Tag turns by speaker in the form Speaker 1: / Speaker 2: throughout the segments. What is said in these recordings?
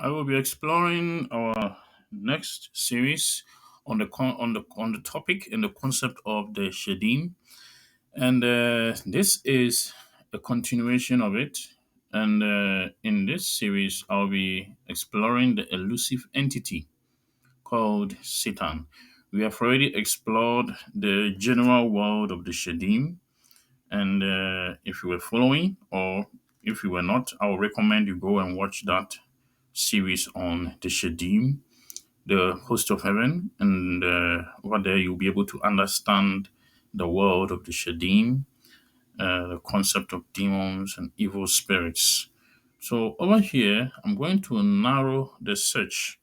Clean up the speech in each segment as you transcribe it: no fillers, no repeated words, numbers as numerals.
Speaker 1: I will be exploring our next series on the topic and the concept of the Shedim, and this is a continuation of it. And in this series, I'll be exploring the elusive entity called Satan. We have already explored the general world of the Shedim, and if you were following or if you were not, I would recommend you go and watch that series on the Shedim, the host of heaven, and over there you'll be able to understand the world of the Shedim, the concept of demons and evil spirits. So over here, I'm going to narrow the search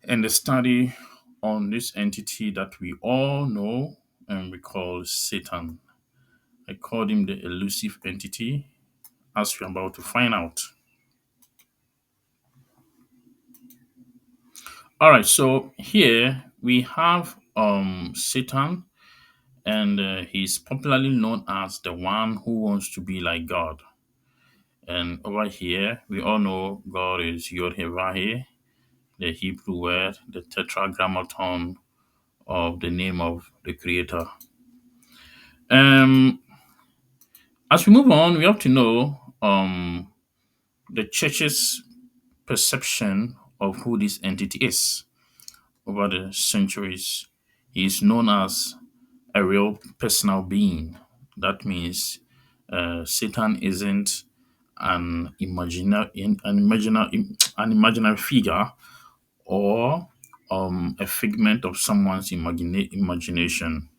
Speaker 1: and the study on this entity that we all know and we call Satan. I called him the elusive entity, as we're about to find out. All right, so here we have Satan, and he's popularly known as the one who wants to be like God. And over here, we all know God is Yod Heh Vah Heh, the Hebrew word, the tetragrammaton of the name of the Creator. Um, as we move on, we have to know the church's perception of who this entity is. Over the centuries, he is known as a real personal being. That means Satan isn't an imaginary figure or a figment of someone's imagination.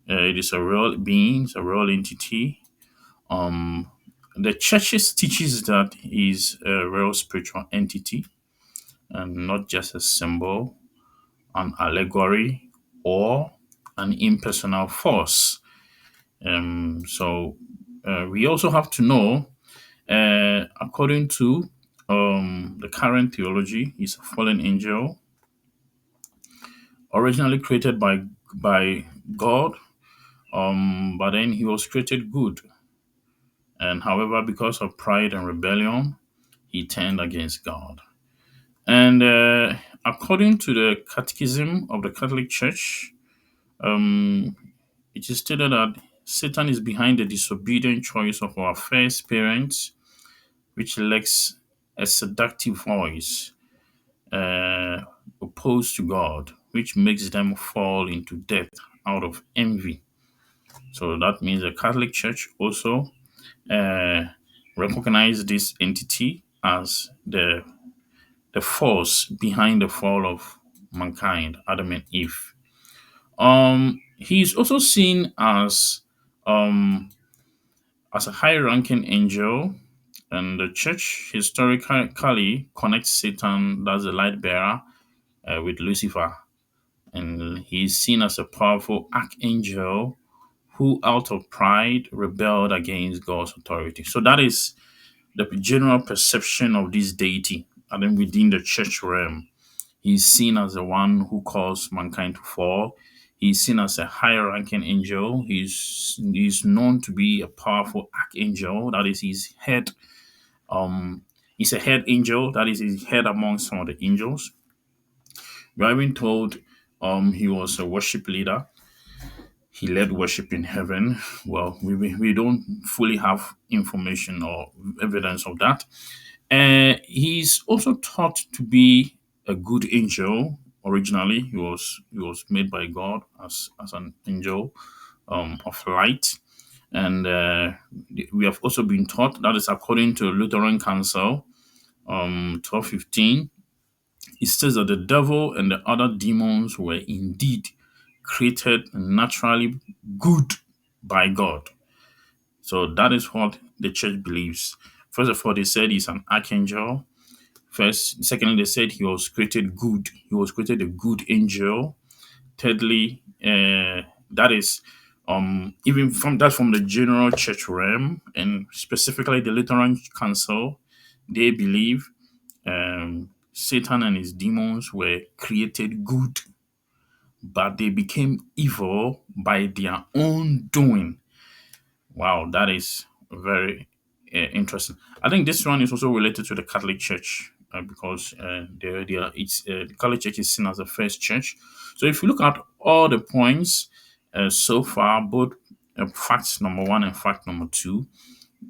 Speaker 1: It is a real being, it's a real entity. Um, the churches teaches that he's a real spiritual entity and not just a symbol, an allegory, or an impersonal force. So we also have to know, according to the current theology, he's a fallen angel, originally created by God, but then he was created good. And however, because of pride and rebellion, he turned against God. And according to the Catechism of the Catholic Church, um, it is stated that Satan is behind the disobedient choice of our first parents, which elects a seductive voice uh, opposed to God, which makes them fall into death out of envy. So that means the Catholic Church also uh, recognize this entity as the force behind the fall of mankind, Adam and Eve. He is also seen as a high-ranking angel, and the church historically connects Satan, that's the light bearer, with Lucifer, and he's seen as a powerful archangel who, out of pride, rebelled against God's authority. So that is the general perception of this deity, and then within the church realm. He's seen as the one who caused mankind to fall. He's seen as a higher ranking angel. He's known to be a powerful archangel. That is his head. He's a head angel. That is his head among some of the angels. We are even told he was a worship leader. He led worship in heaven. Well, we don't fully have information or evidence of that. He's also thought to be a good angel. Originally, he was made by God as an angel of light, and we have also been taught that is according to Lutheran Council 1215. It says that the devil and the other demons were indeed created naturally good by God. So that is what the church believes. First of all, they said he's an archangel. Secondly, they said he was created good. He was created a good angel. Thirdly, that is even from the general church realm, and specifically the Lutheran Council, they believe Satan and his demons were created good, but they became evil by their own doing. Wow, that is very interesting. I think this one is also related to the Catholic Church. because the Catholic Church is seen as the first church. So if you look at all the points so far, both fact number one and fact number two,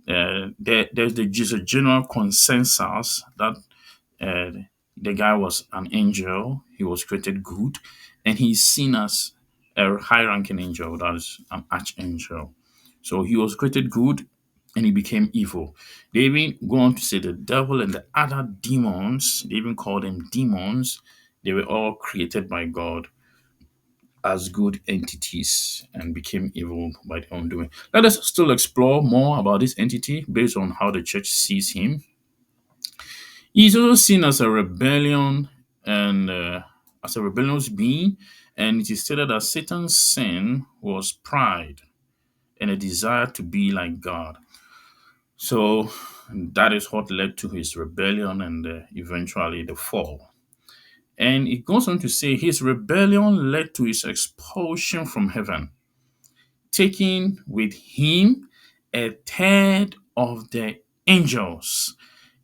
Speaker 1: there's a general consensus that uh, the guy was an angel. He was created good, and he's seen as a high-ranking angel, that is an archangel. So he was created good, and he became evil. They even go on to say the devil and the other demons. They even call them demons. They were all created by God as good entities and became evil by their own doing. Let us still explore more about this entity based on how the church sees him. He is also seen as a rebellion and as a rebellious being, and it is stated that Satan's sin was pride and a desire to be like God. So that is what led to his rebellion and eventually the fall. And it goes on to say his rebellion led to his expulsion from heaven, taking with him a third of the angels.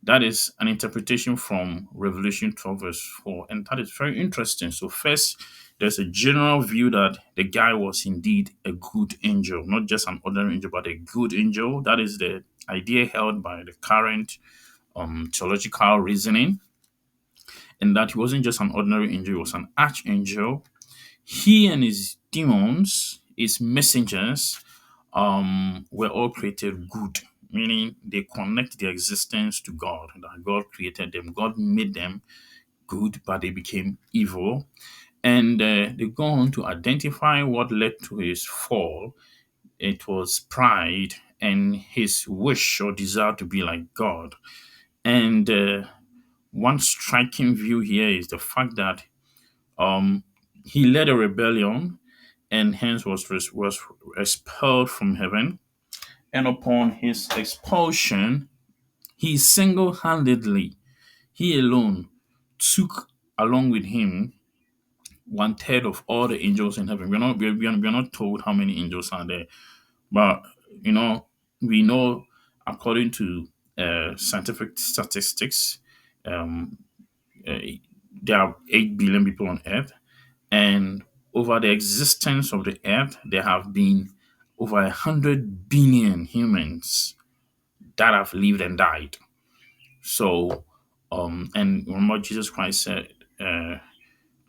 Speaker 1: That is an interpretation from Revelation 12, verse 4. And that is very interesting. So, first, there's a general view that the guy was indeed a good angel, not just an ordinary angel, but a good angel. That is the idea held by the current theological reasoning, and that he wasn't just an ordinary angel, he was an archangel. He and his demons, his messengers, were all created good, meaning they connect their existence to God, that God created them. God made them good, but they became evil. And they go on to identify what led to his fall. It was pride and his wish or desire to be like God. And one striking view here is the fact that um, he led a rebellion and hence was expelled from heaven. And upon his expulsion, he single handedly, he alone, took along with him one third of all the angels in heaven. We're not told how many angels are there, but you know, we know according to scientific statistics, um, uh, there are 8 billion people on earth, and over the existence of the earth, there have been over 100 billion humans that have lived and died. So, and remember, Jesus Christ said, uh,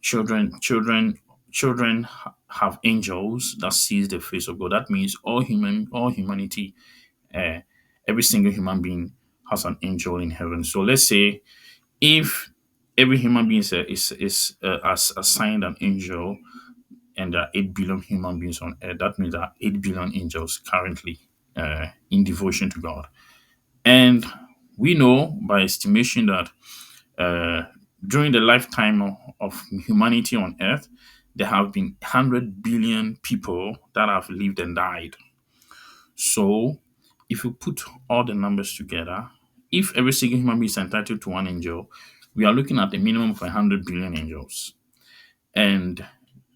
Speaker 1: "Children, children, children have angels that sees the face of God." That means all humanity, uh, every single human being has an angel in heaven. So, let's say if every human being is assigned an angel, and there are 8 billion human beings on earth, that means there are 8 billion angels currently in devotion to God. And we know by estimation that uh, during the lifetime of humanity on earth, there have been 100 billion people that have lived and died. So, if you put all the numbers together, if every single human being is entitled to one angel, we are looking at a minimum of 100 billion angels. And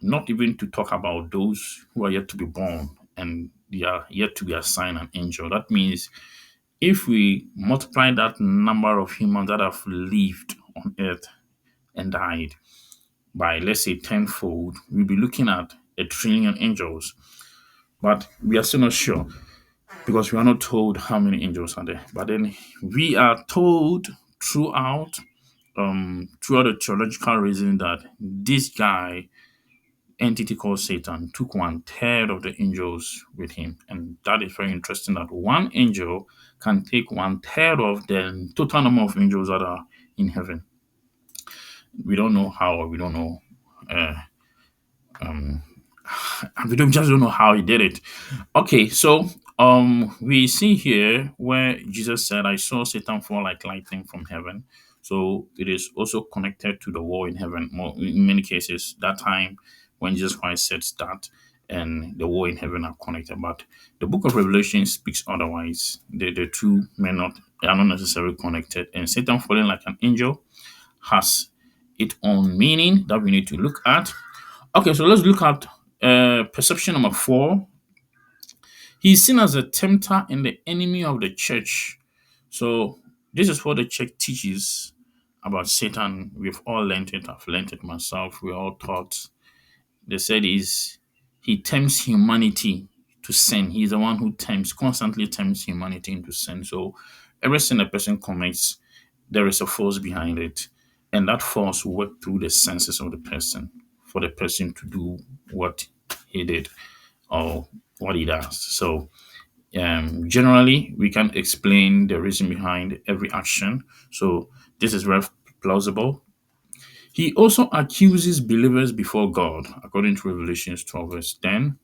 Speaker 1: not even to talk about those who are yet to be born and they are yet to be assigned an angel. That means if we multiply that number of humans that have lived on earth and died by, let's say, tenfold, we'll be looking at 1 trillion angels. But we are still not sure because we are not told how many angels are there. But then we are told throughout the theological reason that this guy entity called Satan took one third of the angels with him. And that is very interesting that one angel can take one third of the total number of angels that are in heaven. We don't know how, or we don't know. Uh, we don't just don't know how he did it. Okay, so we see here where Jesus said, "I saw Satan fall like lightning from heaven." So it is also connected to the war in heaven. More in many cases, that time when Jesus Christ said that, and the war in heaven are connected. But the book of Revelation speaks otherwise. The two may not are not necessarily connected. And Satan falling like an angel has its own meaning that we need to look at. Okay, so let's look at perception number 4. He is seen as a tempter and the enemy of the church. So this is what the church teaches about Satan, we've all learned it. I've learned it myself. We all taught. They said is he tempts humanity to sin. He's the one who constantly tempts humanity into sin. So every sin a person commits, there is a force behind it. And that force will work through the senses of the person for the person to do what he did or what he does. So generally, we can explain the reason behind every action. So this is very plausible. He also accuses believers before God, according to Revelations 12, verse 10.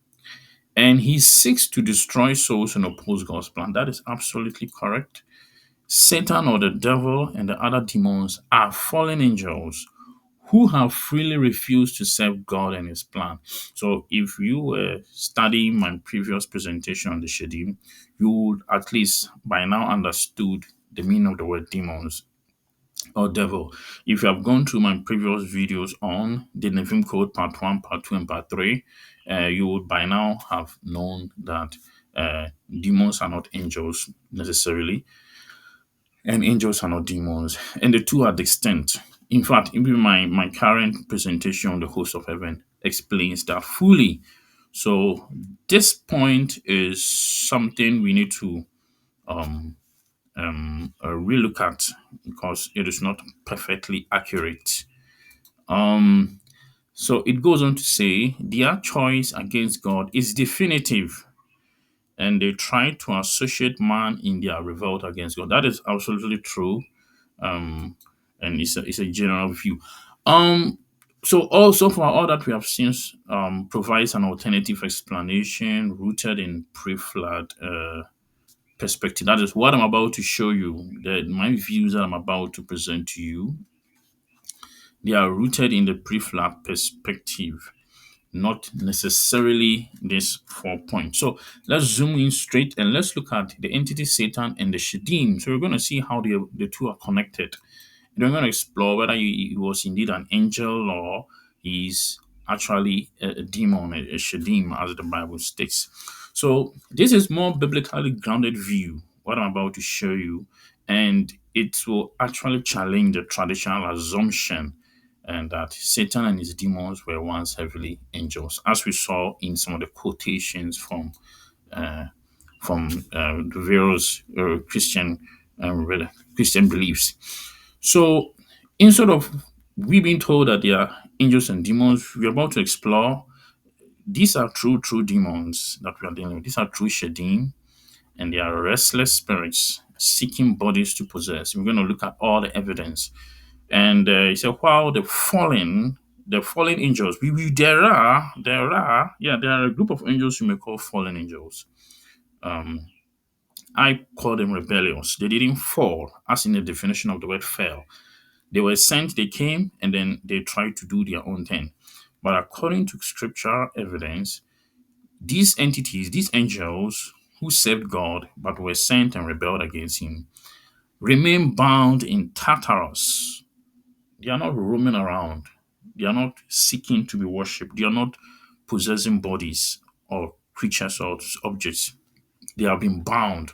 Speaker 1: And he seeks to destroy souls and oppose God's plan. That is absolutely correct. Satan or the devil and the other demons are fallen angels who have freely refused to serve God and his plan. So if you were studying my previous presentation on the Shedim, you would at least by now understood the meaning of the word demons or devil. If you have gone through my previous videos on the Nephilim code part 1, part 2, and part 3, you would by now have known that demons are not angels necessarily, and angels are not demons, and the two are distinct. In fact, even my current presentation on the host of heaven explains that fully. So this point is something we need to relook at because it is not perfectly accurate. Um, so it goes on to say their choice against God is definitive, and they try to associate man in their revolt against God. That is absolutely true. Um, and it's a general view. Um, so also for all that we have seen provides an alternative explanation rooted in pre-flood perspective. That is what I'm about to show you. That my views that I'm about to present to you, they are rooted in the pre-flood perspective, not necessarily this 4 points. So let's zoom in straight and let's look at the entity Satan and the Shedim. So we're going to see how the two are connected. We're going to explore whether he was indeed an angel or he's actually a demon, a Shedim, as the Bible states. So this is more biblically grounded view, what I'm about to show you, and it will actually challenge the traditional assumption and that Satan and his demons were once heavily angels, as we saw in some of the quotations uh, the various Christian beliefs. So instead of we being told that they are angels and demons, we're about to explore these are true demons that we are dealing with. These are true Shedim, and they are restless spirits seeking bodies to possess. We're going to look at all the evidence. And he said, while the fallen angels, there are a group of angels you may call fallen angels. Um, I call them rebellious. They didn't fall, as in the definition of the word fell. They were sent, they came, and then they tried to do their own thing. But according to scriptural evidence, these entities, these angels who served God but were sent and rebelled against him, remain bound in Tartarus. They are not roaming around. They are not seeking to be worshipped. They are not possessing bodies or creatures or objects. They have been bound.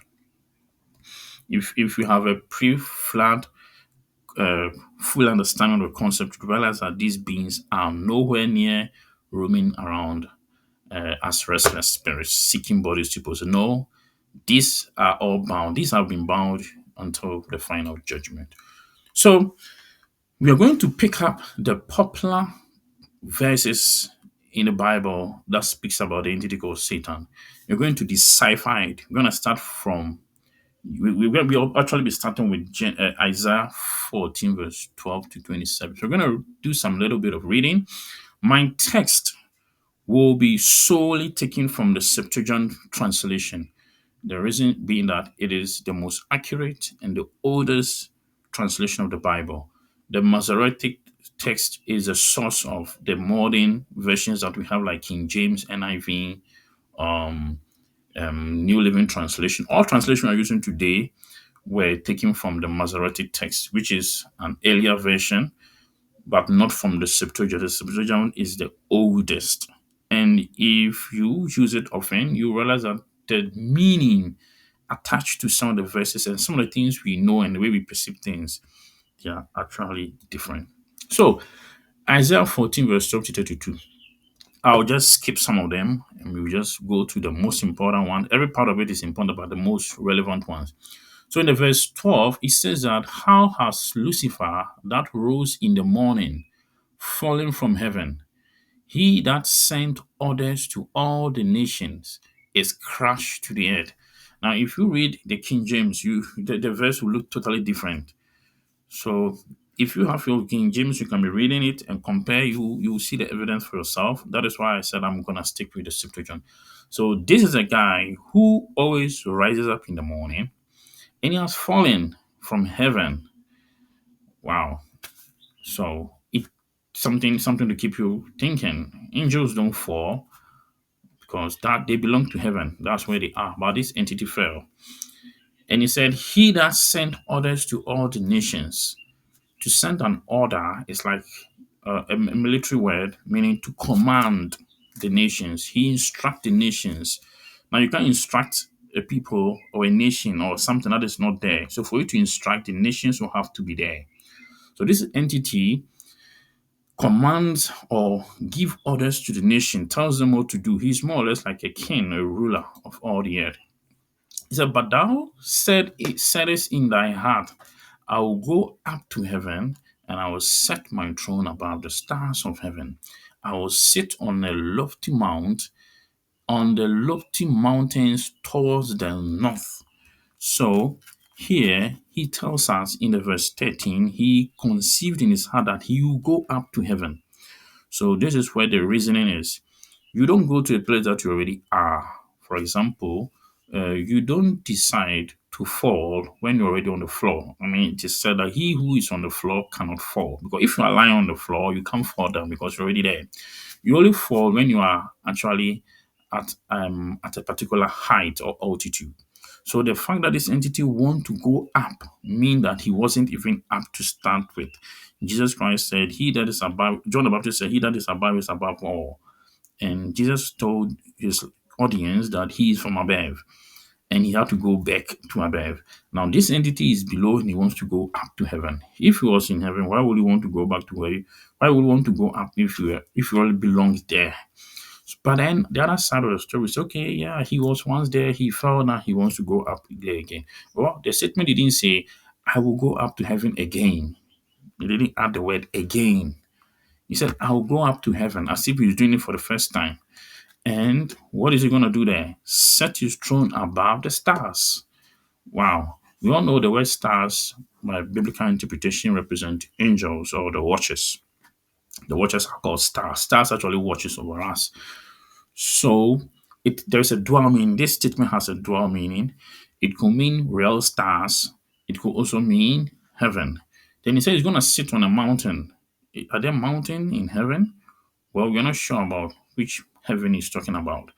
Speaker 1: If you have a pre-flood uh, full understanding of the concept, you realize that these beings are nowhere near roaming around as restless spirits seeking bodies to possess. No, these are all bound. These have been bound until the final judgment. So we are going to pick up the popular verses in the Bible that speaks about the entity called Satan. We're going to decipher it. We're going to start from we'll actually be starting with Isaiah 14, verse 12 to 27. So we're going to do some little bit of reading. My text will be solely taken from the Septuagint translation. The reason being that it is the most accurate and the oldest translation of the Bible. The Masoretic text is a source of the modern versions that we have, like King James, NIV, um, New Living Translation. All translations we are using today were taken from the Masoretic text, which is an earlier version, but not from the Septuagint. The Septuagint is the oldest. And if you use it often, you realize that the meaning attached to some of the verses and some of the things we know and the way we perceive things They are actually different. So Isaiah 14 verse 12 to 32. I'll just skip some of them and we'll just go to the most important one. Every part of it is important, but the most relevant ones. So in the verse 12, it says that how has Lucifer that rose in the morning fallen from heaven? He that sent orders to all the nations is crushed to the earth. Now, if you read the King James, the verse will look totally different. So if you have your King James, you can be reading it and compare. You will see the evidence for yourself. That is why I said I'm gonna stick with the Septuagint. So this is a guy who always rises up in the morning and he has fallen from heaven. Wow. So it something to keep you thinking. Angels don't fall because that they belong to heaven. That's where they are. But this entity fell. And he said, He that sent orders to all the nations. To send an order is like a military word meaning to command the nations. He instruct the nations. Now you can't instruct a people or a nation or something that is not there. So for you to instruct, the nations will have to be there. So this entity commands or give orders to the nation, tells them what to do. He's more or less like a king, a ruler of all the earth. He said, But thou saidest in thy heart, I will go up to heaven, and I will set my throne above the stars of heaven. I will sit on a lofty mount, on the lofty mountains towards the north. So here he tells us in the verse 13, he conceived in his heart that he will go up to heaven. So this is where the reasoning is. You don't go to a place that you already are. For example, you don't decide to fall when you're already on the floor. I mean, it is said that he who is on the floor cannot fall. Because if you are lying on the floor, you can't fall down because you're already there. You only fall when you are actually at a particular height or altitude. So the fact that this entity want to go up mean that he wasn't even up to start with. Jesus Christ said, "He that is above." John the Baptist said, "He that is above all." And Jesus told his audience that he is from above and he had to go back to above. Now, this entity is below and he wants to go up to heaven. If he was in heaven, why would he want to go back to where? Why would he want to go up if he already belongs there? But then the other side of the story is okay, yeah, he was once there, he fell, now he wants to go up there again. Well, the statement didn't say, I will go up to heaven again. He didn't add the word again. He said, I will go up to heaven as if he's doing it for the first time. And what is he going to do there? Set his throne above the stars. Wow. We all know the word stars, by biblical interpretation, represent angels or the watchers. The watchers are called stars. Stars actually watches over us. So there's a dual meaning. This statement has a dual meaning. It could mean real stars. It could also mean heaven. Then he said he's going to sit on a mountain. Are there mountains in heaven? Well, we're not sure about which heaven he's talking about.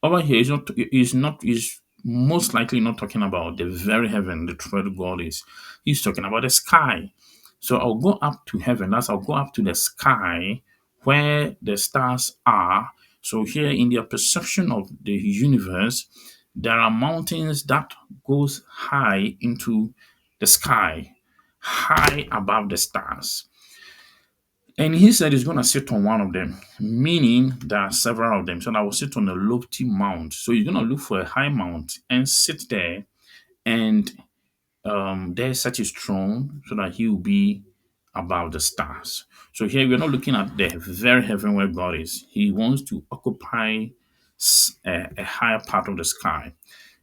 Speaker 1: Over here, he's most likely not talking about the very heaven, the true God is. He's talking about the sky. So I'll go up to heaven. I'll go up to the sky where the stars are. So here in their perception of the universe, there are mountains that goes high into the sky, high above the stars. And he said he's going to sit on one of them, meaning there are several of them. So I will sit on a lofty mount. So he's going to look for a high mount and sit there and there set his throne so that he will be above the stars. So here we're not looking at the very heaven where God is. He wants to occupy a higher part of the sky.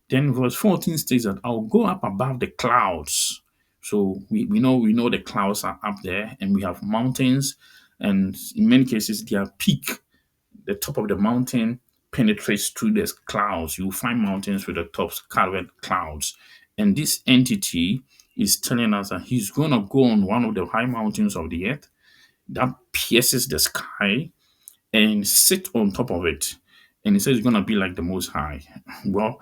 Speaker 1: Then verse 14 states that I'll go up above the clouds. So we know the clouds are up there and we have mountains, and in many cases their peak, the top of the mountain penetrates through the clouds. You find mountains with the tops covered clouds. And this entity is telling us that he's gonna go on one of the high mountains of the earth that pierces the sky and sit on top of it. And he says it's gonna be like the most high. Well,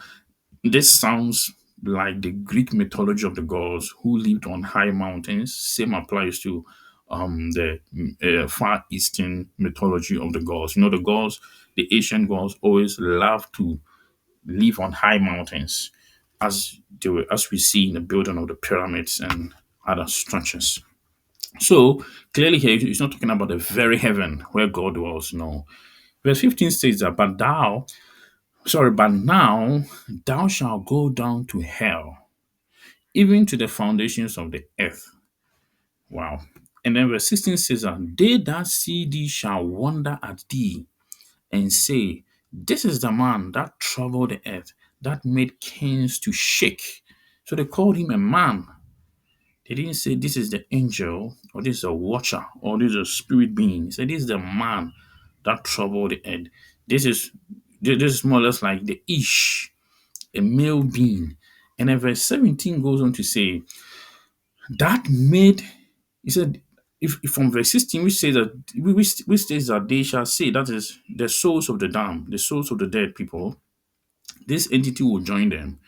Speaker 1: this sounds like the Greek mythology of the gods who lived on high mountains. Same applies to the Far Eastern mythology of the gods. You know, the gods, the ancient gods, always love to live on high mountains, as we see in the building of the pyramids and other structures. So clearly here it's not talking about the very heaven where God was. No. Verse 15 says that, but now thou shalt go down to hell, even to the foundations of the earth. Wow. And then verse 16 says that they that see thee shall wonder at thee and say, this is the man that troubled the earth, that made kings to shake. So they called him a man. They didn't say this is the angel or this is a watcher or this is a spirit being. They said this is the man that troubled the earth. This is this is more or less like the Ish, a male being. And then verse 17 goes on to say, that made, he said, if from verse 16, which says that which says that they shall say, that is the souls of the damned, the souls of the dead people, this entity will join them.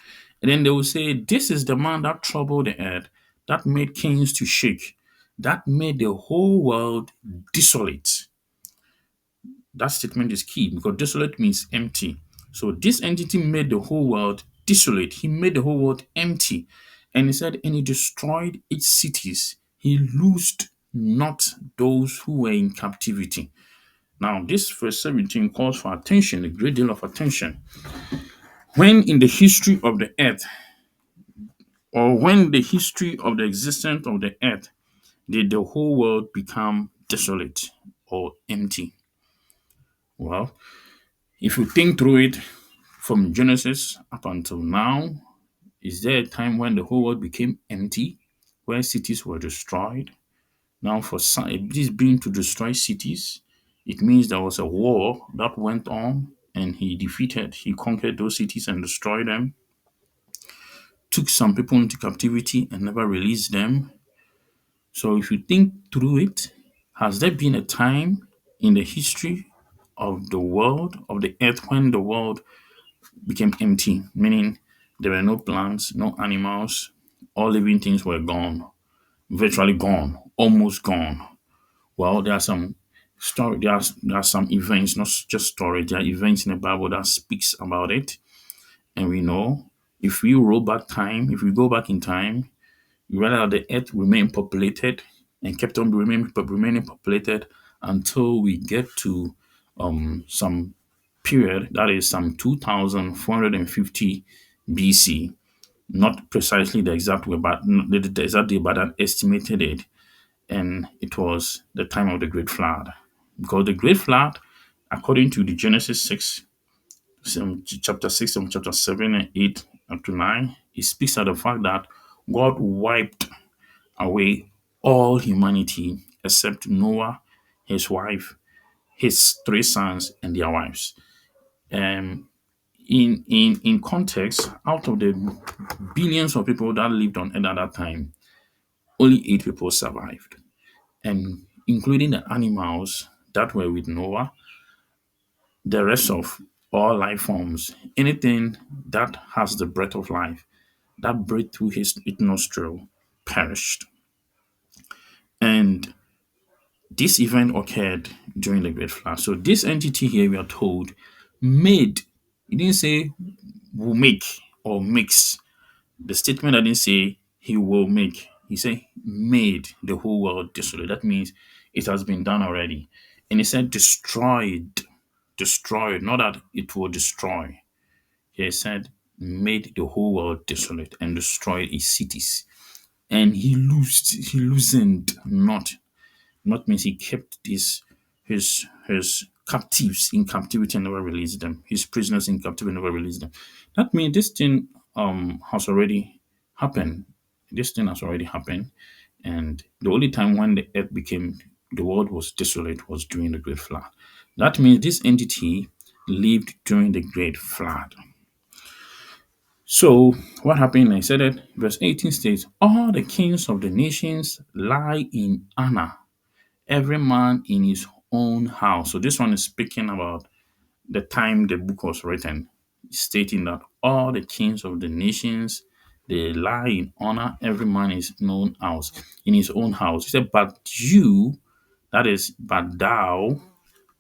Speaker 1: And then they will say, this is the man that troubled the earth, that made kings to shake, that made the whole world desolate. That statement is key because desolate means empty. So this entity made the whole world desolate. He made the whole world empty. And he said, and he destroyed its cities. He loosed not those who were in captivity. Now, this verse 17 calls for attention, a great deal of attention. When in the history of the earth, or when the history of the existence of the earth, did the whole world become desolate or empty? Well, if you think through it, from Genesis up until now, is there a time when the whole world became empty, where cities were destroyed? Now, for this being to destroy cities, it means there was a war that went on, and he conquered those cities and destroyed them, took some people into captivity and never released them. So, if you think through it, has there been a time in the history of the world, of the earth, when the world became empty, meaning there were no plants, no animals, all living things were gone, virtually gone, almost gone? Well, there are some there are some events, not just stories, there are events in the Bible that speaks about it. And we know if we roll back time, if we go back in time, you realize that the earth remained populated and kept on remaining populated until we get to some period that is some 2450 BC. Not precisely the exact way, but the exact day, but I estimated it. And it was the time of the Great Flood. Because the Great Flood, according to the Genesis 6, chapter 6, and chapter 7 and 8 up to 9, it speaks of the fact that God wiped away all humanity except Noah, his wife, his three sons, and their wives. Um, in context, out of the billions of people that lived on earth at that time, only 8 people survived. And including the animals that were with Noah, the rest of all life forms, anything that has the breath of life, that breathed through his nostril, perished. And this event occurred during the Great Flood. So this entity here, we are told, made. He didn't say will make or makes. The statement I didn't say he will make. He said made the whole world desolate. That means it has been done already. And he said destroyed. Destroyed, not that it will destroy. He said made the whole world desolate and destroyed its cities. And he loosened not means he kept his captives in captivity and never released them. His prisoners in captivity and never released them. That means this thing has already happened. This thing has already happened. And the only time when the world was desolate was during the Great Flood. That means this entity lived during the Great Flood. So what happened? I said that verse 18 states, all the kings of the nations lie in honor, every man in his own house. So this one is speaking about the time the book was written, stating that all the kings of the nations they lie in honor, every man in his own house, in his own house. He said, but you, that is, but thou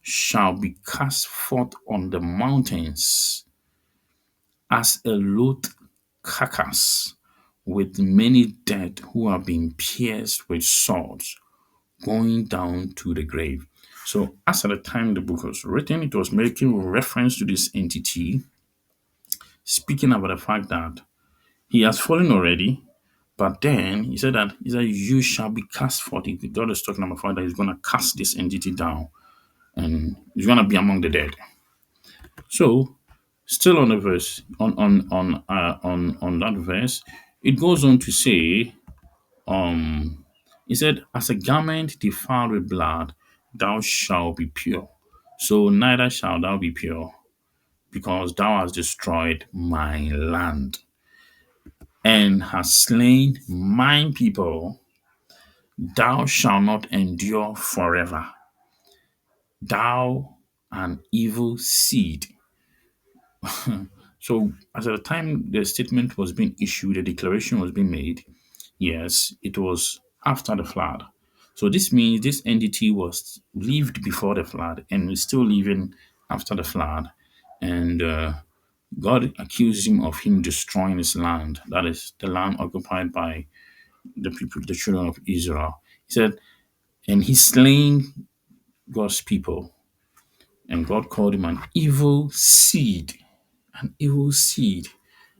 Speaker 1: shall be cast forth on the mountains as a loath carcass. with many dead who are being pierced with swords, going down to the grave. So, as at the time the book was written, it was making reference to this entity, speaking about the fact that he has fallen already, but then he said you shall be cast forth. God is talking about the fact that he's going to cast this entity down and he's going to be among the dead. So, still on the verse, on that verse, it goes on to say, he said, as a garment defiled with blood, thou shalt be pure. So neither shalt thou be pure, because thou hast destroyed my land and hast slain my people. Thou shalt not endure forever. Thou an evil seed. So, as at the time the statement was being issued, the declaration was being made, yes, it was after the flood. So, this means this entity was lived before the flood and is still living after the flood. And God accused him of him destroying his land, that is, the land occupied by the people, the children of Israel. He said, and he slain God's people, and God called him an evil seed. An evil seed.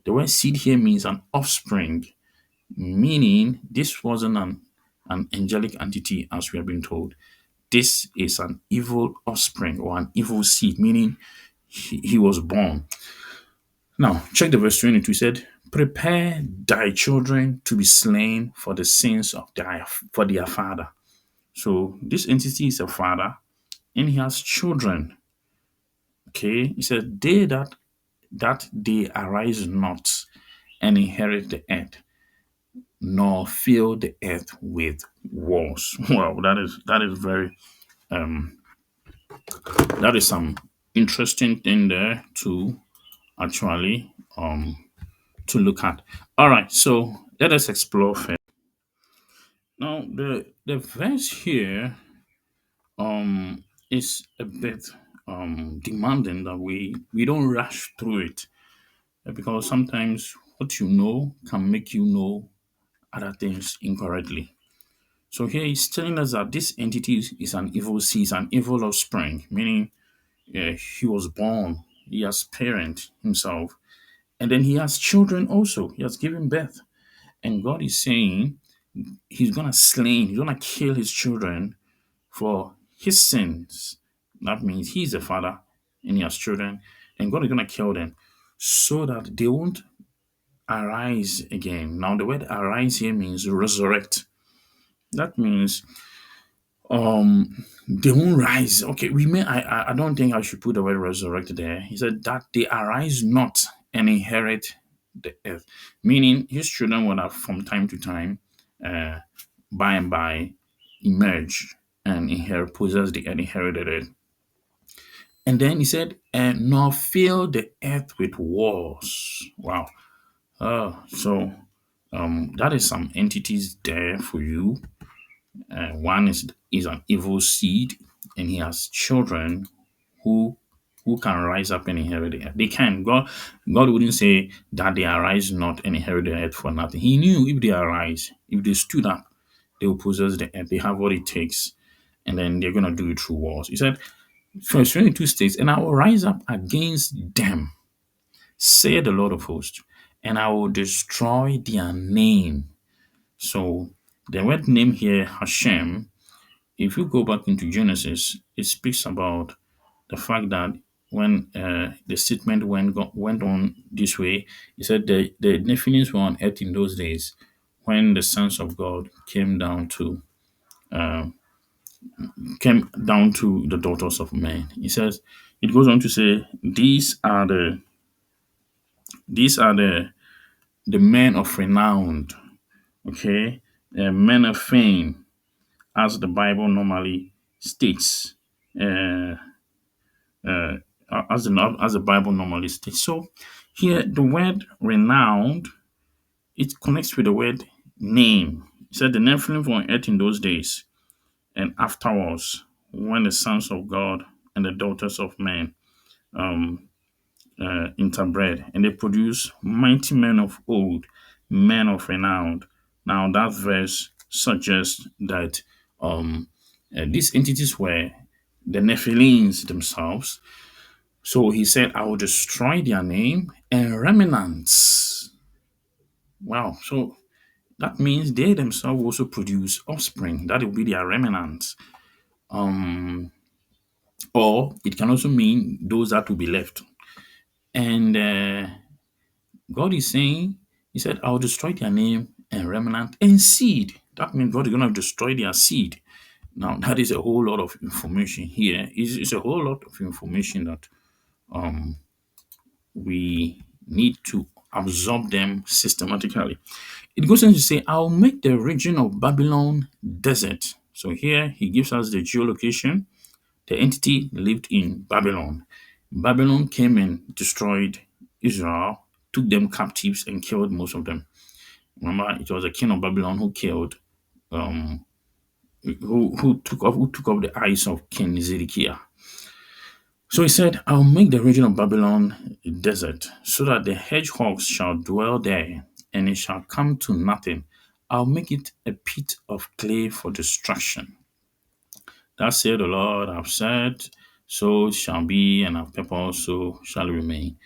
Speaker 1: The word seed here means an offspring, meaning this wasn't an angelic entity as we have been told. This is an evil offspring or an evil seed, meaning he was born. Now, check the verse 22. It said, prepare thy children to be slain for the sins of their father. So this entity is a father and he has children. Okay. He said, that they arise not and inherit the earth, nor fill the earth with wars. Wow, that is very that is some interesting thing there to actually to look at. All right, so let us explore first. Now the verse here is a bit demanding that we don't rush through it, because sometimes what you know can make you know other things incorrectly. So here he's telling us that this entity is an evil seed, is an evil offspring, meaning he was born, he has parent himself, and then he has children also. He has given birth. And God is saying he's gonna kill his children for his sins. That means he's a father and he has children, and God is gonna kill them so that they won't arise again. Now the word arise here means resurrect. That means they won't rise. Okay, we may I don't think I should put the word resurrect there. He said that they arise not and inherit the earth, meaning his children will have from time to time, uh by and by, emerge and inherit, possess the earth, inherited it. And then he said, and nor fill the earth with wars. Wow. So that is some entities there for you. One is an evil seed, and he has children who who can rise up and inherit the earth. They can. God wouldn't say that they arise not and inherit the earth for nothing. He knew if they arise, if they stood up, they will possess the earth. They have what it takes, and then they're gonna do it through wars. He said, verse 22 states, and I will rise up against them, saith the Lord of hosts, and I will destroy their name. So the word name here, Hashem, if you go back into Genesis, it speaks about the fact that when the statement went on this way, he said the Nephilims were on earth in those days when the sons of God came down to the daughters of men. He says it goes on to say these are the men of renown, okay, men of fame, as the Bible normally states. Uh, as the Bible normally states. So here the word renowned, it connects with the word name. It said the Nephilim were on earth in those days, and afterwards, when the sons of God and the daughters of men interbred, and they produce mighty men of old, men of renown. Now, that verse suggests that um, these entities were the Nephilims themselves. So he said, I will destroy their name and remnants. Wow. So that means they themselves also produce offspring. That will be their remnants. Um, or it can also mean those that will be left. And God is saying, He said, I'll destroy their name and remnant and seed. That means God is going to destroy their seed. Now, that is a whole lot of information here. It's a whole lot of information that um, we need to absorb them systematically. It goes on to say, I'll make the region of Babylon desert. So here he gives us the geolocation. The entity lived in Babylon. Babylon came and destroyed Israel, took them captives, and killed most of them. Remember, it was the king of Babylon who killed, um, who took up the eyes of King Zedekiah. So he said, I'll make the region of Babylon a desert, so that the hedgehogs shall dwell there, and it shall come to nothing. I'll make it a pit of clay for destruction. Thus said the Lord, I've said, so it shall be, and I've purposed, so shall it remain.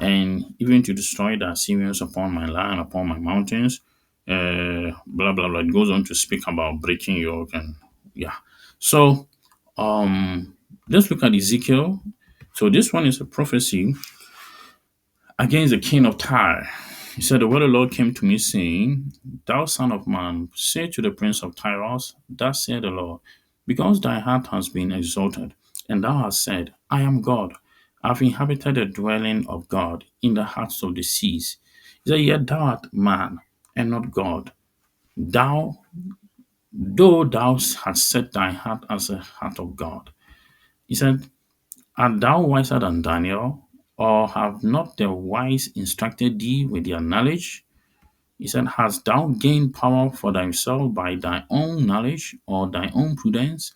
Speaker 1: And even to destroy the Assyrians upon my land, upon my mountains, blah blah blah. It goes on to speak about breaking yoke and yeah. So let's look at Ezekiel. So this one is a prophecy against the king of Tyre. He said, the word of the Lord came to me, saying, Thou son of man, say to the prince of Tyros, Thus said the Lord, because thy heart has been exalted, and thou hast said, I am God, I have inhabited the dwelling of God in the hearts of the seas. He said, Yet thou art man, and not God. Thou, though thou hast set thy heart as the heart of God. He said, Art thou wiser than Daniel? Or have not the wise instructed thee with their knowledge? He said, Hast thou gained power for thyself by thy own knowledge or thy own prudence,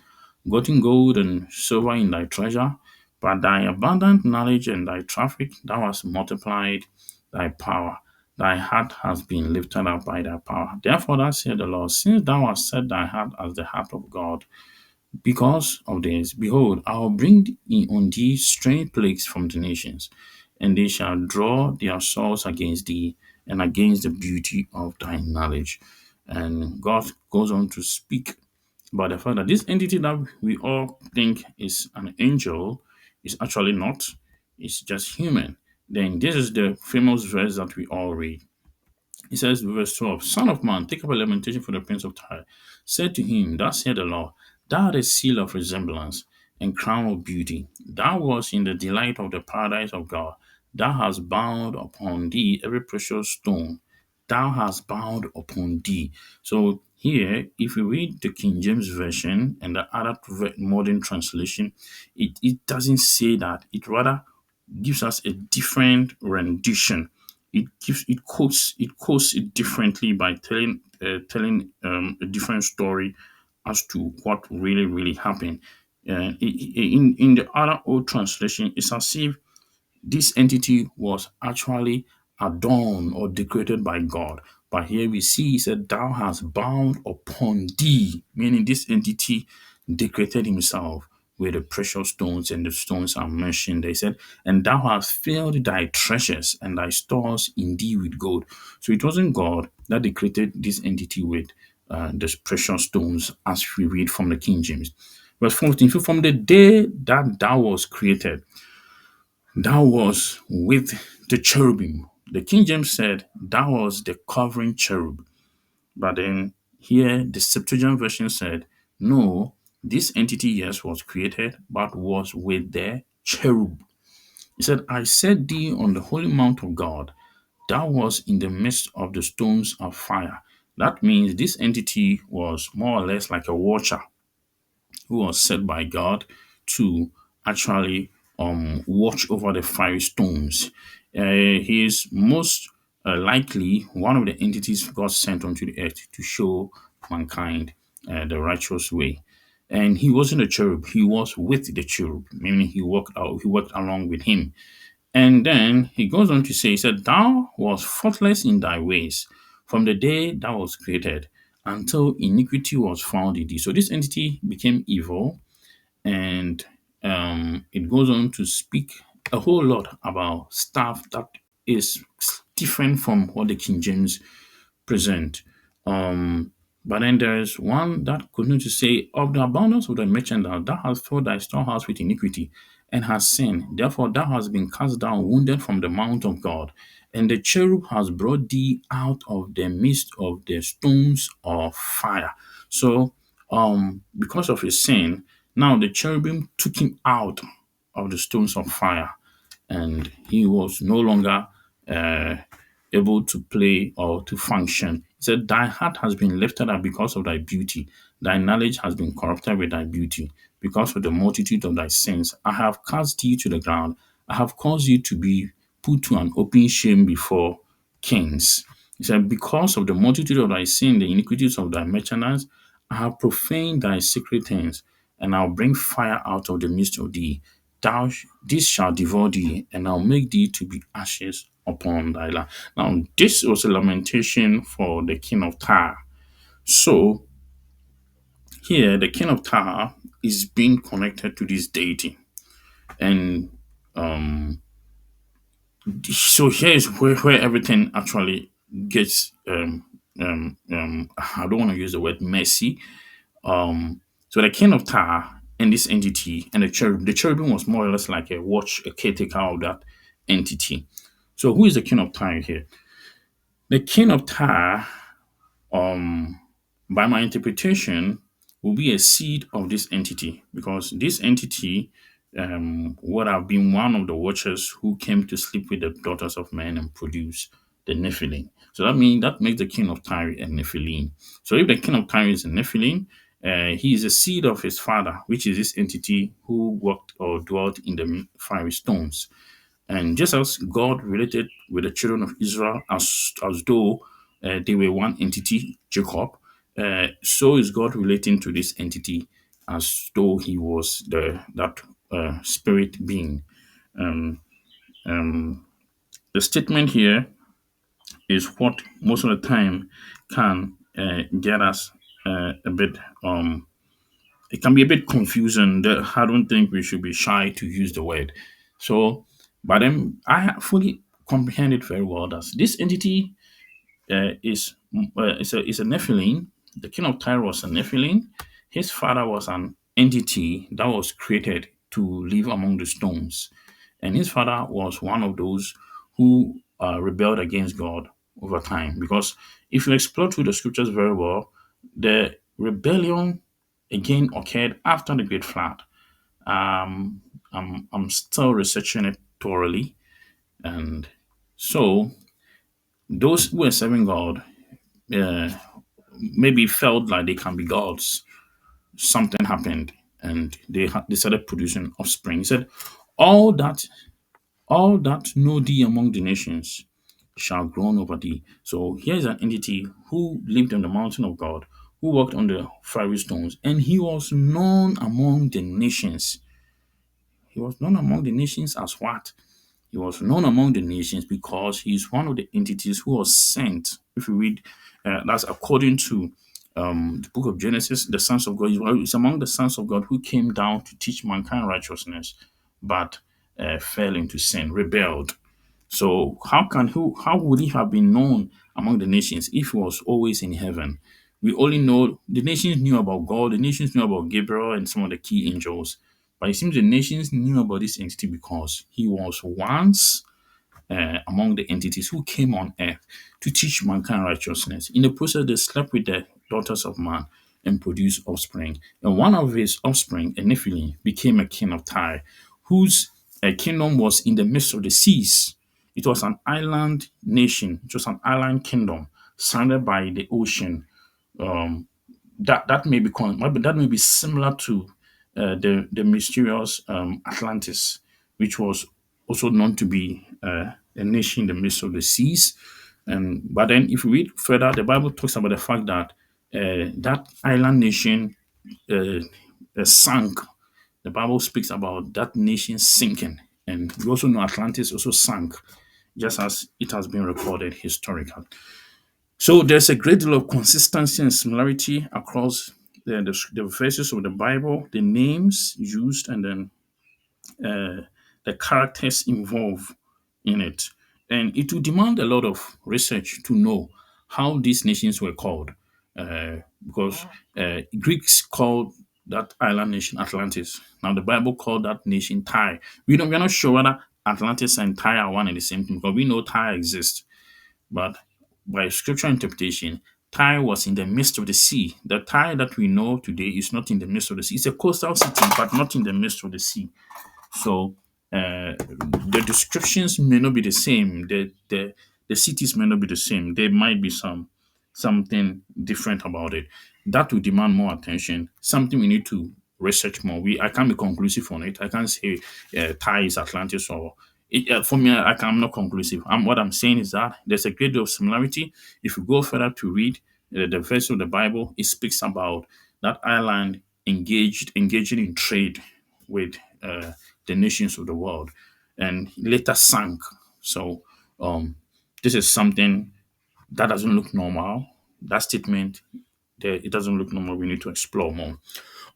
Speaker 1: gotten gold and silver in thy treasure? By thy abundant knowledge and thy traffic, thou hast multiplied thy power. Thy heart has been lifted up by thy power. Therefore, thus said the Lord, since thou hast set thy heart as the heart of God, because of this, behold, I will bring in on thee strange plagues from the nations, and they shall draw their swords against thee and against the beauty of thy knowledge. And God goes on to speak about the fact that this entity that we all think is an angel is actually not, it's just human. Then this is the famous verse that we all read. He says, verse 12, Son of man, take up a lamentation for the prince of Tyre. Said to him, Thus said the Lord, Thou art a seal of resemblance and crown of beauty. Thou wast in the delight of the paradise of God. Thou hast bound upon thee every precious stone. Thou hast bound upon thee. So here, if you read the King James Version and the other modern translation, it doesn't say that. It rather gives us a different rendition. It quotes it differently by telling a different story as to what really happened. In the other old translation, it's as if this entity was actually adorned or decorated by God. But here we see he said, Thou hast bound upon thee, meaning this entity decorated himself with the precious stones, and the stones are mentioned. They said, And thou hast filled thy treasures and thy stores in thee with gold. So it wasn't God that decorated this entity with the precious stones, as we read from the King James. Verse 14, "For from the day that thou was created, thou was with the cherubim." The King James said, Thou was the covering cherub. But then here, the Septuagint version said, No, this entity, yes, was created, but was with the cherub. He said, I set thee on the holy mount of God. Thou was in the midst of the stones of fire. That means this entity was more or less like a watcher who was set by God to actually watch over the fiery stones. He is most likely one of the entities God sent onto the earth to show mankind the righteous way. And he wasn't a cherub; he was with the cherub, meaning he walked out, he walked along with him. And then he goes on to say, he said, Thou was faultless in thy ways, from the day that was created until iniquity was found in thee. So this entity became evil, and it goes on to speak a whole lot about stuff that is different from what the King James present. Um, but then there is one that continues to say, of the abundance of the merchandise, thou hast filled thy storehouse with iniquity, and hast sinned. Therefore thou hast been cast down, wounded from the mount of God. And the cherub has brought thee out of the midst of the stones of fire. So, because of his sin, now the cherubim took him out of the stones of fire, and he was no longer uh, able to play or to function. He said, thy heart has been lifted up because of thy beauty. Thy knowledge has been corrupted with thy beauty. Because of the multitude of thy sins, I have cast thee to the ground. I have caused you to be put to an open shame before kings. He said, because of the multitude of thy sin, the iniquities of thy merchandise, I have profaned thy secret things, and I'll bring fire out of the midst of thee. This shall devour thee, and I'll make thee to be ashes upon thy land. Now, this was a lamentation for the king of Tyre. So, here, the king of Tyre is being connected to this deity. And so here is where everything actually gets, I don't want to use the word messy. So the king of Tyre and this entity and the cherubim was more or less like a caretaker of that entity. So who is the king of Tyre here? The king of Tyre, um, by my interpretation, will be a seed of this entity, because this entity would have been one of the watchers who came to sleep with the daughters of men and produce the Nephilim. So that makes the king of Tyre a Nephilim. So if the king of Tyre is a Nephilim, he is a seed of his father, which is this entity who walked or dwelt in the fiery stones. And just as God related with the children of Israel as though they were one entity, Jacob, so is God relating to this entity as though he was that spirit being. Um, um, the statement here is what most of the time can get us a bit. It can be a bit confusing. I don't think we should be shy to use the word. So, but then fully comprehend it very well. That this entity is a Nephilim. The king of Tyre was a Nephilim. His father was an entity that was created to live among the stones, and his father was one of those who rebelled against God over time. Because if you explore through the scriptures very well, the rebellion again occurred after the Great Flood. Um, I'm still researching it thoroughly, and so those who were serving God uh, maybe felt like they can be gods. Something happened, and they started producing offspring. He said, "All that all that know thee among the nations shall groan over thee." So here is an entity who lived on the mountain of God, who walked on the fiery stones, and he was known among the nations. He was known among the nations as what? He was known among the nations because he is one of the entities who was sent. If you read, that's according to the book of Genesis, the sons of God is among the sons of God who came down to teach mankind righteousness, but fell into sin, rebelled. So how would he have been known among the nations if he was always in heaven? We only know the nations knew about God, the nations knew about Gabriel and some of the key angels. But it seems the nations knew about this entity because he was once among the entities who came on earth to teach mankind righteousness. In the process, they slept with the daughters of man and produced offspring. And one of his offspring, a Nephilim, became a king of Tyre, whose kingdom was in the midst of the seas. It was an island nation, it was an island kingdom surrounded by the ocean. Um, that may be similar to the mysterious Atlantis, which was also known to be a nation in the midst of the seas. And but then, if you read further, the Bible talks about the fact that that island nation uh, sank. The Bible speaks about that nation sinking, and we also know Atlantis also sank, just as it has been recorded historically. So there's a great deal of consistency and similarity across the verses of the Bible, the names used, and then the characters involved in it. And it will demand a lot of research to know how these nations were called. Because Greeks called that island nation Atlantis. Now the Bible called that nation Tyre. We're not sure whether Atlantis and Tyre are one and the same thing because we know Tyre exists. But by scriptural interpretation, Tyre was in the midst of the sea. The Tyre that we know today is not in the midst of the sea. It's a coastal city, but not in the midst of the sea. So the descriptions may not be the same. The cities may not be the same. There might be something different about it. That will demand more attention. Something we need to research more. I can't be conclusive on it. I can't say Thai is Atlantis or for me. I'm not conclusive. What I'm saying is that there's a great deal of similarity. If you go further to read the verse of the Bible, it speaks about that island engaging in trade with the nations of the world and later sank. So um, this is something that doesn't look normal. That statement, it doesn't look normal. We need to explore more.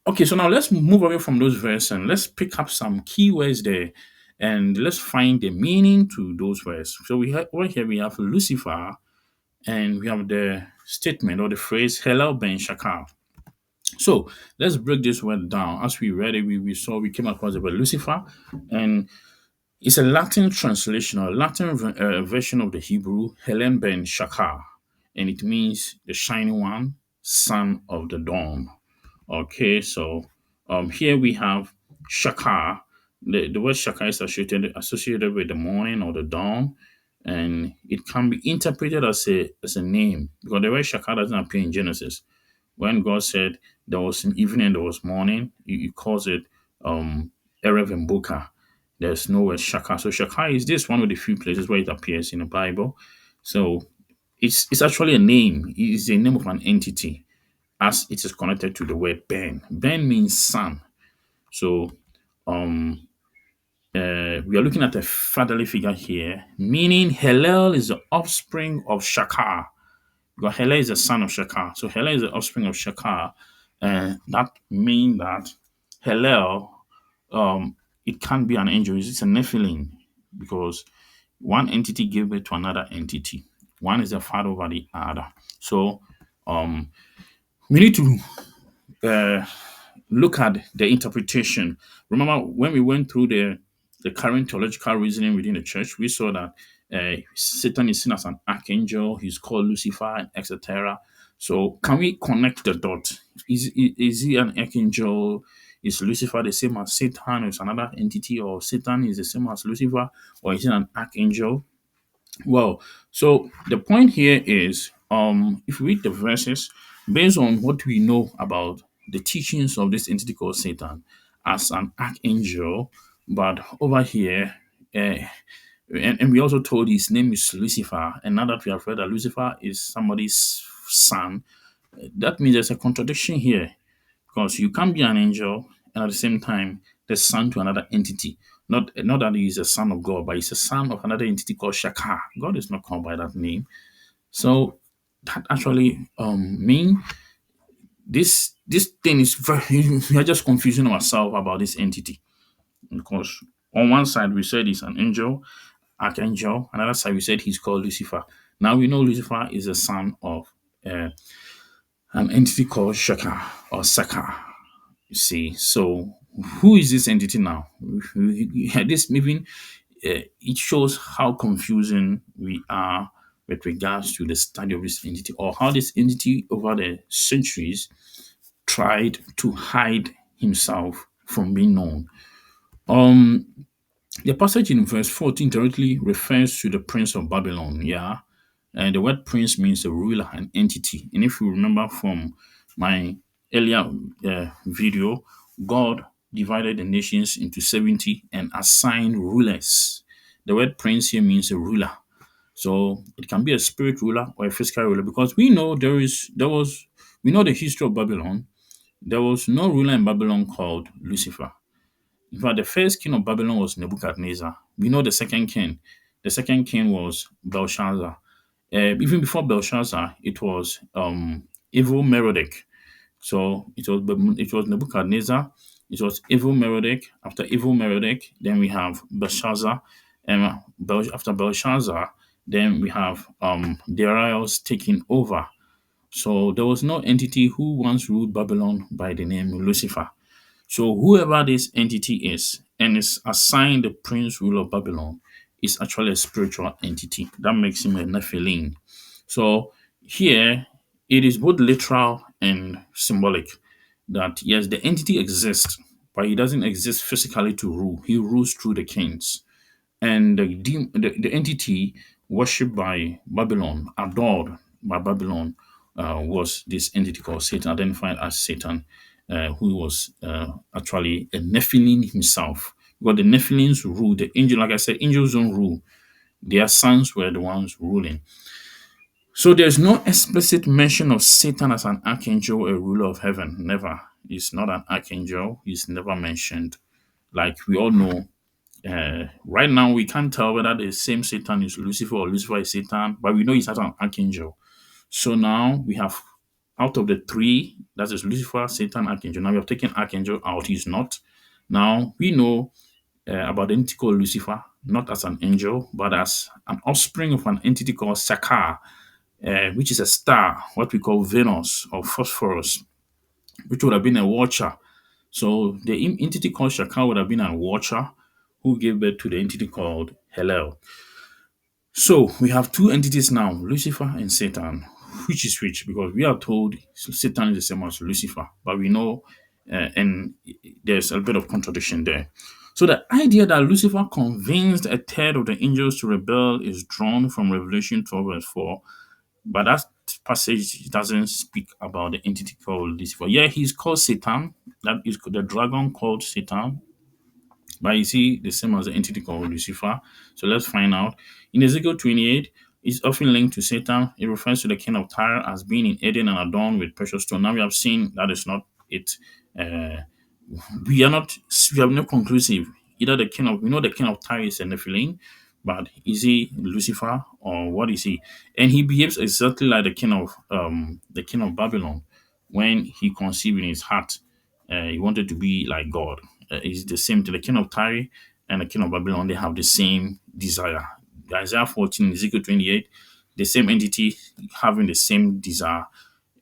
Speaker 1: Okay, so now let's move away from those verses and let's pick up some keywords there and let's find the meaning to those words. So over here we have Lucifer and we have the statement or the phrase Helel ben Shakar. So let's break this word down. As we read it, we came across the word Lucifer, and it's a Latin translation or Latin version of the Hebrew Helen ben Shakar, and it means the shining one, son of the dawn. Okay, so here we have Shakar. The word Shakar is associated with the morning or the dawn, and it can be interpreted as a name because the word Shakar doesn't appear in Genesis. When God said there was an evening and there was morning, he calls it Erev and Boka. There's no word Shaka. So Shaka is this one of the few places where it appears in the Bible. So it's actually a name. It is the name of an entity as it is connected to the word Ben. Ben means son. So um we are looking at a fatherly figure here, meaning Hillel is the offspring of Shaka. Because Hela is the son of Shakar. So Hela is the offspring of Shakar. And that means that Hela, it can't be an angel. It's a Nephilim because one entity gave birth to another entity. One is the father over the other. So um, we need to uh, look at the interpretation. Remember when we went through the current theological reasoning within the church, we saw that Satan is seen as an archangel. He's called Lucifer, and etc. So can we connect the dot? Is he an archangel? Is Lucifer the same as Satan? Or is another entity, or Satan is the same as Lucifer, or is it an archangel? Well, so the point here is, if we read the verses, based on what we know about the teachings of this entity called Satan as an archangel, but over here, uh, and we also told his name is Lucifer, and now that we have read that Lucifer is somebody's son, that means there's a contradiction here because you can't be an angel and at the same time the son to another entity. Not that he is a son of God, but he's a son of another entity called Shaka. God is not called by that name. So that actually mean this thing is very we are just confusing ourselves about this entity because on one side we said he's an angel, archangel, another side we said he's called Lucifer. Now we know Lucifer is a son of uh, an entity called Shaka or Saka. You see, so who is this entity now? This even it shows how confusing we are with regards to the study of this entity, or how this entity over the centuries tried to hide himself from being known. Um, the passage in verse 14 directly refers to the prince of Babylon. Yeah, and the word prince means a ruler, an entity. And if you remember from my earlier video, God divided the nations into 70 and assigned rulers. The word prince here means a ruler. So it can be a spirit ruler or a physical ruler because we know the history of Babylon. There was no ruler in Babylon called Lucifer. In fact, the first king of Babylon was Nebuchadnezzar. We know the second king. The second king was Belshazzar. Even before Belshazzar, it was evil Merodach. So it was Nebuchadnezzar, it was evil Merodach. After evil Merodach, then we have Belshazzar, and after Belshazzar, then we have Darius taking over. So there was no entity who once ruled Babylon by the name Lucifer. So whoever this entity is and is assigned the prince rule of Babylon is actually a spiritual entity. That makes him a Nephilim. So here it is both literal and symbolic that yes, the entity exists, but he doesn't exist physically to rule. He rules through the kings. And the entity worshipped by Babylon, adored by Babylon, was this entity called Satan, identified as Satan, who was actually a Nephilim himself. Because the Nephilims rule, the angel, like I said, angels don't rule. Their sons were the ones ruling. So there's no explicit mention of Satan as an archangel, a ruler of heaven. Never. He's not an archangel. He's never mentioned. Like we all know, right now, we can't tell whether the same Satan is Lucifer or Lucifer is Satan, but we know he's not an archangel. So now we have out of the three, that is Lucifer, Satan, Archangel. Now we have taken Archangel out, he's not. Now we know about the entity called Lucifer, not as an angel, but as an offspring of an entity called Sakar, which is a star, what we call Venus or Phosphorus, which would have been a watcher. So the entity called Shaka would have been a watcher who gave birth to the entity called Hellel. So we have two entities now, Lucifer and Satan. Which is which? Because we are told Satan is the same as Lucifer, but we know, and there's a bit of contradiction there. So the idea that Lucifer convinced a third of the angels to rebel is drawn from Revelation 12 verse 4, but that passage doesn't speak about the entity called Lucifer. Yeah, he's called Satan. That is the dragon called Satan. But you see, the same as the entity called Lucifer. So let's find out. In Ezekiel 28, it's often linked to Satan. It refers to the king of Tyre as being in Eden and adorned with precious stone. Now we have seen that is not it. Uh, we are not. We have no conclusive. Either the king of we know the king of Tyre is a Nephilim, but is he Lucifer or what is he? And he behaves exactly like the king of Babylon when he conceived in his heart. He wanted to be like God. It's the same to the king of Tyre and the king of Babylon. They have the same desire. Isaiah 14, Ezekiel 28, the same entity having the same desire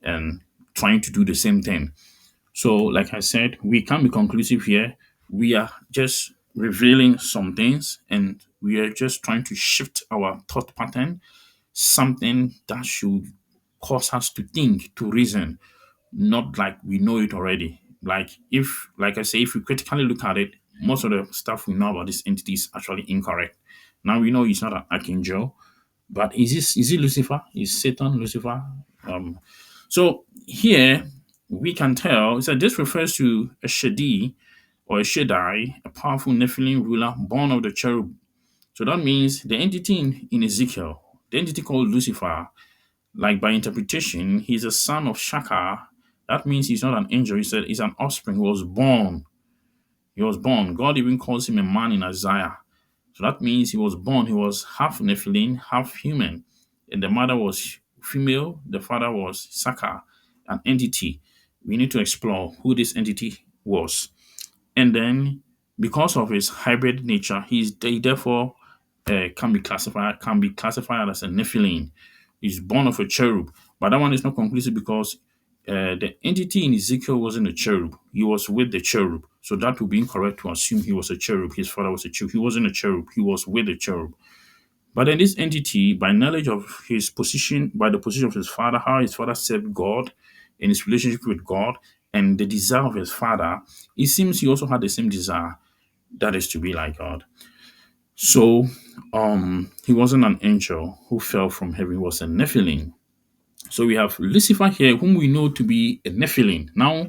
Speaker 1: and trying to do the same thing. So, like I said, we can't be conclusive here. We are just revealing some things and we are just trying to shift our thought pattern, something that should cause us to think, to reason, not like we know it already. Like I say, if we critically look at it, most of the stuff we know about this entity is actually incorrect. Now we know he's not an archangel, but is he Lucifer? Is Satan Lucifer? So here we can tell is that this refers to a Shedi or a Shaddai, a powerful Nephilim ruler born of the cherub. So that means the entity in Ezekiel, the entity called Lucifer, like by interpretation, he's a son of Shaka. That means he's not an angel. He said he's an offspring. He was born. He was born. God even calls him a man in Isaiah. So that means he was born. He was half Nephilim, half human. And the mother was female. The father was Saka, an entity. We need to explore who this entity was. And then, because of his hybrid nature, he therefore can be classified as a Nephilim. He's born of a cherub, but that one is not conclusive because the entity in Ezekiel wasn't a cherub. He was with the cherub, so that would be incorrect to assume he was a cherub. His father was a cherub. He wasn't a cherub. He was with the cherub. But then this entity, by knowledge of his position, by the position of his father, how his father served God in his relationship with God, and the desire of his father, it seems he also had the same desire, that is to be like God. So he wasn't an angel who fell from heaven, he was a Nephilim. So we have Lucifer here, whom we know to be a Nephilim. Now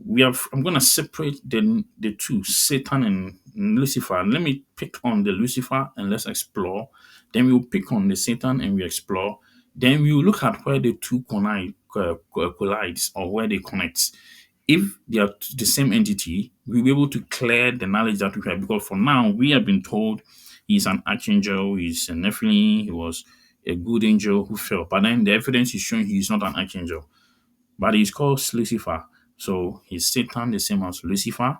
Speaker 1: I'm gonna separate the two, Satan and Lucifer. Let me pick on the Lucifer and let's explore. Then we'll pick on the Satan and we explore. Then we will look at where the two collides or where they connect. If they are the same entity, we'll be able to clear the knowledge that we have. Because for now, we have been told he's an archangel, he's a Nephilim, he was a good angel who fell. But then the evidence is showing he is not an archangel, but he's called Lucifer. So he's Satan, the same as Lucifer.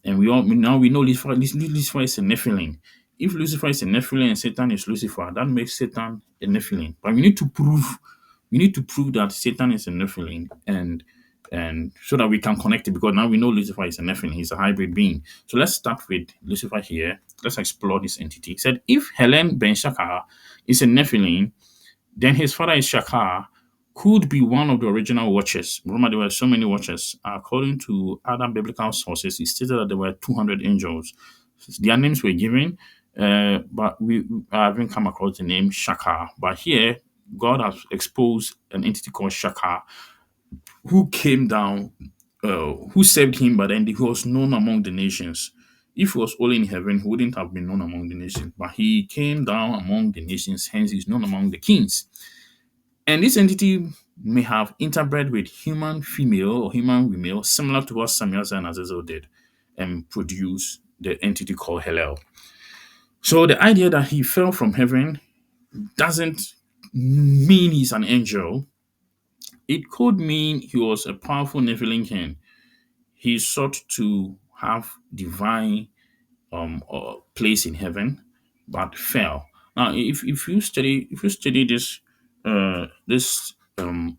Speaker 1: And we know Lucifer is a Nephilim. If Lucifer is a Nephilim and Satan is Lucifer, that makes Satan a Nephilim. But we need to prove that Satan is a Nephilim, and so that we can connect it, because now we know Lucifer is a Nephilim, he's a hybrid being. So let's start with Lucifer here. Let's explore this entity. It said if Helen Ben Shakar is a Nephilim, then his father is Shakar, could be one of the original watchers. Remember, there were so many watchers. According to other biblical sources, it stated that there were 200 angels. Their names were given, but we haven't come across the name Shakar. But here, God has exposed an entity called Shakar who came down, who saved him, but then he was known among the nations. If he was only in heaven, he wouldn't have been known among the nations. But he came down among the nations, hence he's known among the kings. And this entity may have interbred with human female or human male, similar to what Samuel and Azazel did, and produced the entity called Hellel. So the idea that he fell from heaven doesn't mean he's an angel. It could mean he was a powerful Nephilim king. He sought to have divine place in heaven, but fell. Now, if you study this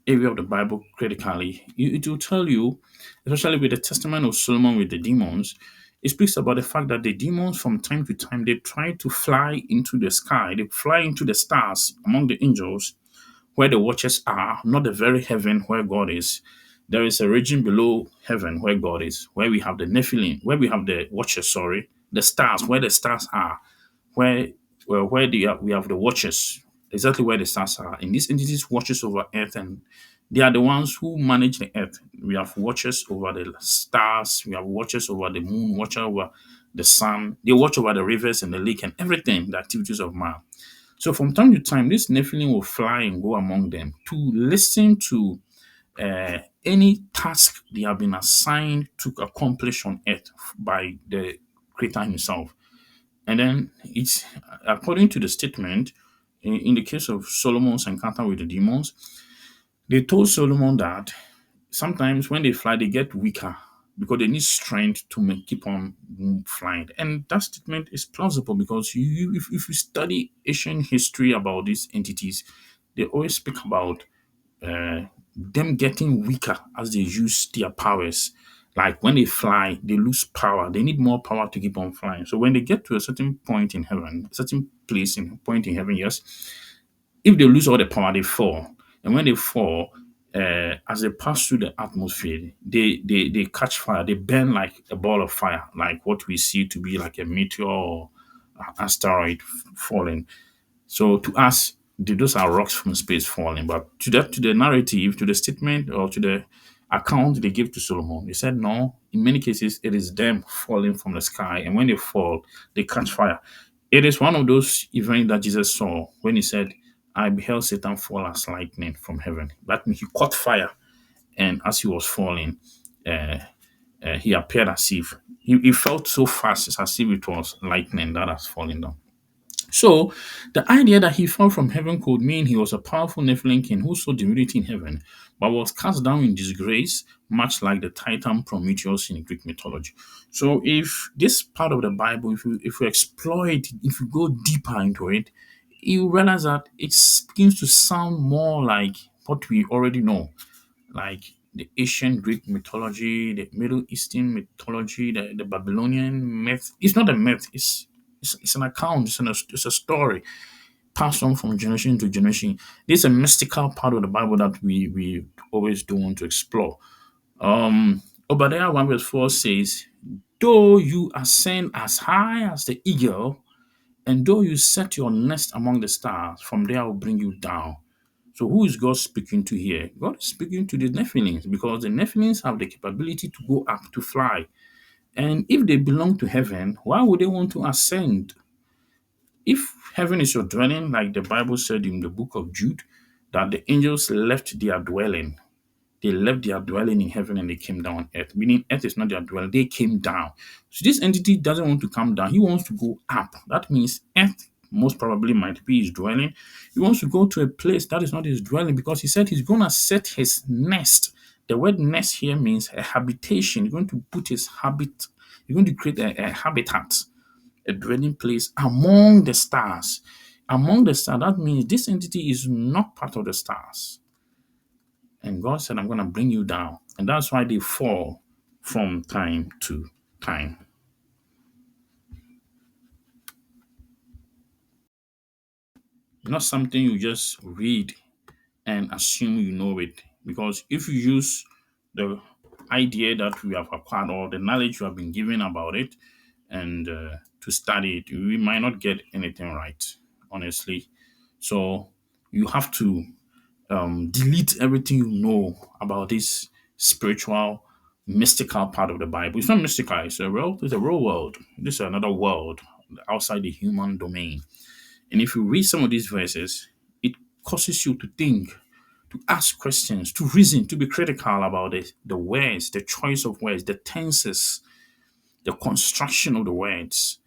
Speaker 1: area of the Bible critically, it will tell you, especially with the testament of Solomon with the demons, it speaks about the fact that the demons from time to time they try to fly into the sky, they fly into the stars among the angels where the watchers are, not the very heaven where God is. There is a region below heaven where God is, where we have the Nephilim, where we have the watchers, the stars, where the stars are, where we have the watchers, exactly where the stars are. And these entities watches over earth, and they are the ones who manage the earth. We have watchers over the stars, we have watchers over the moon, watchers over the sun. They watch over the rivers and the lake and everything, the activities of man. So from time to time, this Nephilim will fly and go among them to listen to any task they have been assigned to accomplish on earth by the Creator himself. And then it's according to the statement in the case of Solomon's encounter with the demons, they told Solomon that sometimes when they fly, they get weaker because they need strength to keep on flying. And that statement is plausible because if you study ancient history about these entities, they always speak about them getting weaker as they use their powers. Like when they fly, they lose power. They need more power to keep on flying. So when they get to a certain point in heaven, a certain place in point in heaven, yes, if they lose all the power, they fall. And when they fall, as they pass through the atmosphere, they catch fire. They burn like a ball of fire, like what we see to be like a meteor or asteroid falling. So to us, those are rocks from space falling. But to the narrative, to the statement, or to the account they give to Solomon, they said no. In many cases, it is them falling from the sky, and when they fall, they catch fire. It is one of those events that Jesus saw when he said, "I beheld Satan fall as lightning from heaven." That means he caught fire, and as he was falling, uh, he appeared as if he felt so fast, it's as if it was lightning that has fallen down. So, the idea that he fell from heaven could mean he was a powerful Nephilim king who saw divinity in heaven, but was cast down in disgrace, much like the Titan Prometheus in Greek mythology. So, if this part of the Bible, if you explore it, if you go deeper into it, you realize that it begins to sound more like what we already know, like the ancient Greek mythology, the Middle Eastern mythology, the Babylonian myth. It's not a myth, it's an account, it's a story passed on from generation to generation. This is a mystical part of the Bible that we always do want to explore. Obadiah 1 verse 4 says, though you ascend as high as the eagle, and though you set your nest among the stars, from there I will bring you down. So who is God speaking to here? God is speaking to the Nephilims because the Nephilims have the capability to go up, to fly. And if they belong to heaven, why would they want to ascend? If heaven is your dwelling, like the Bible said in the book of Jude, that the angels left their dwelling. They left their dwelling in heaven and they came down on earth, meaning earth is not their dwelling. They came down. So this entity doesn't want to come down. He wants to go up. That means earth most probably might be his dwelling. He wants to go to a place that is not his dwelling because he said he's going to set his nest. The word nest here means a habitation. He's going to put his habit, he's going to create a habitat, a dwelling place among the stars. Among the stars, that means this entity is not part of the stars. And God said, I'm going to bring you down. And that's why they fall from time to time. Not something you just read and assume you know it. Because if you use the idea that we have acquired or the knowledge you have been given about it and to study it, we might not get anything right, honestly. So you have to delete everything you know about this spiritual, mystical part of the Bible. It's not mystical, it's a real world. This is another world outside the human domain. And if you read some of these verses, it causes you to think, to ask questions, to reason, to be critical about it, the words, the choice of words, the tenses, the construction of the words.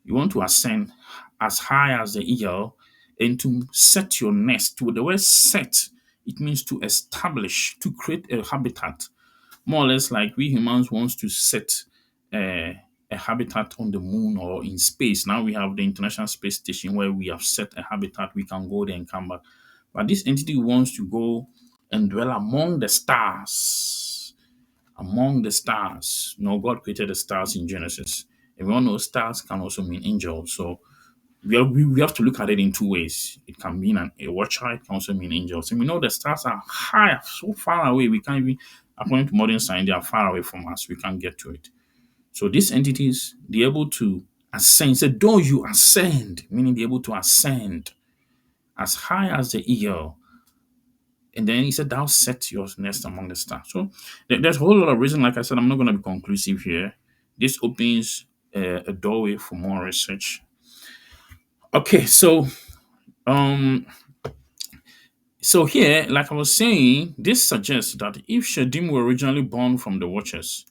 Speaker 1: You want to ascend as high as the eagle and to set your nest. To the word set, it means to establish, to create a habitat. More or less like we humans wants to set a habitat on the moon or in space. Now we have the International Space Station where we have set a habitat. We can go there and come back. But this entity wants to go and dwell among the stars. Among the stars. No, God created the stars in Genesis. And we all know stars can also mean angels. So we have to look at it in two ways. It can mean a watcher, it can also mean angels. And we know the stars are high, so far away, we can't even, according to modern science, they are far away from us. We can't get to it. So these entities, they're able to ascend. So though you ascend, meaning they're able to ascend as high as the eagle. And then he said, thou set your nest among the stars. So there's a whole lot of reason. Like I said, I'm not going to be conclusive here. This opens a doorway for more research. Okay, um, so here, like I was saying, this suggests that if Shedim were originally born from the Watchers,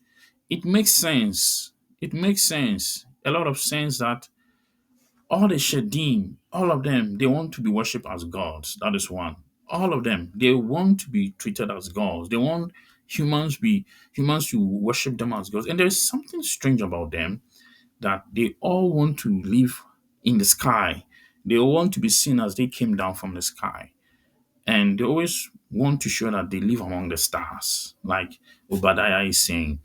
Speaker 1: it makes sense. It makes sense. A lot of sense that all the Shedim, all of them, they want to be worshipped as gods. That is one. All of them, they want to be treated as gods. They want humans to worship them as gods. And there's something strange about them that they all want to live in the sky. They all want to be seen as they came down from the sky. And they always want to show that they live among the stars, like Obadiah is saying.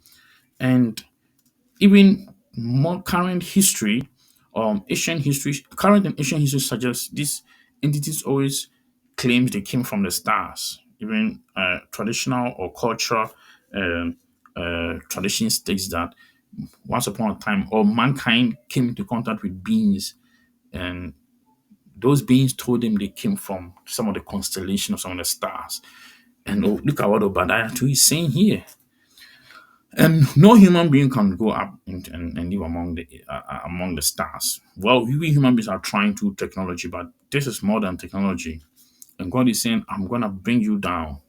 Speaker 1: And even more current history, current and ancient history suggests these entities always claims they came from the stars. Even traditional or cultural tradition states that once upon a time, all mankind came into contact with beings, and those beings told them they came from some of the constellation of some of the stars. And look at what Obadiah 2 is saying here. And no human being can go up and live among the stars. Well, we human beings are trying to technology, but this is more than technology. And God is saying, I'm gonna bring you down.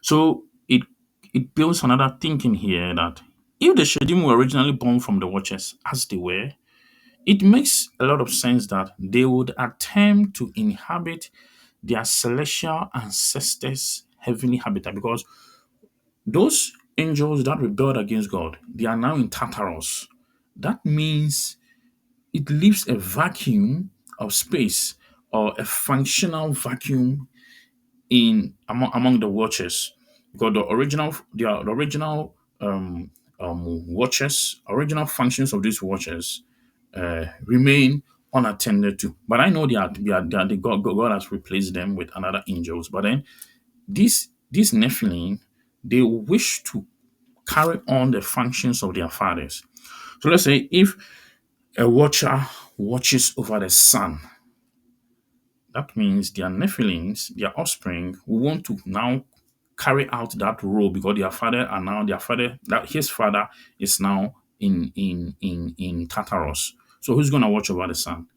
Speaker 1: So it builds another thinking here that if the Shedim were originally born from the Watchers, as they were, it makes a lot of sense that they would attempt to inhabit their celestial ancestors' heavenly habitat because those angels that rebelled against God, they are now in Tartarus. That means it leaves a vacuum of space or a functional vacuum in among the watchers because the original watchers, original functions of these watchers remain unattended to. But I know God has replaced them with another angels. But then these Nephilim, they wish to carry on the functions of their fathers. So let's say if a watcher watches over the sun, that means their Nephilims, their offspring, will want to now carry out that role because his father is now in Tartarus. So who's gonna watch over the sun?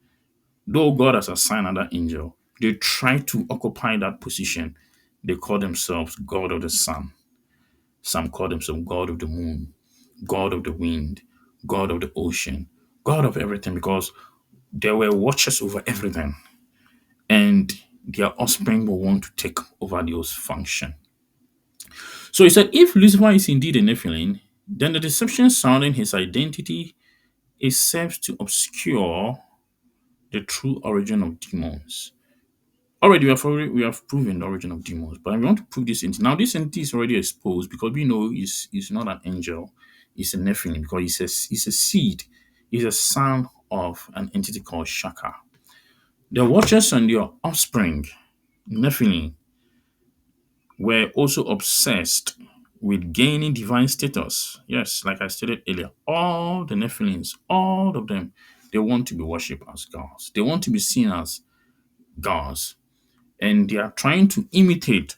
Speaker 1: Though God has assigned another angel, they try to occupy that position. They call themselves God of the sun. Some call themselves God of the moon, God of the wind, God of the ocean, God of everything, because There were watchers over everything, and their offspring will want to take over those function. So he said, if Lucifer is indeed a Nephilim, then the deception surrounding his identity is serves to obscure the true origin of demons. We have proven the origin of demons, but we want to prove this entity. Now, this entity is already exposed because we know is not an angel, it's a Nephilim because it's a seed, it's a son of an entity called Shaka. The watchers and their offspring, Nephilim, were also obsessed with gaining divine status. Yes, like I stated earlier, all the Nephilims, all of them, they want to be worshipped as gods. They want to be seen as gods. And they are trying to imitate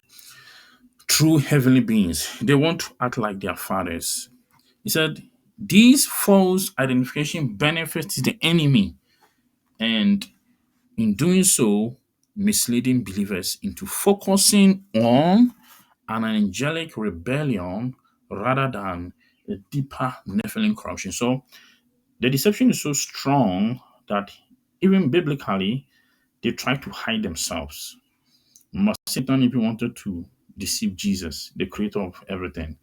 Speaker 1: true heavenly beings. They want to act like their fathers. He said, these false identification benefits the enemy, and in doing so, misleading believers into focusing on an angelic rebellion rather than a deeper Nephilim corruption. So the deception is so strong that even biblically, they try to hide themselves. Satan even wanted to deceive Jesus, the creator of everything.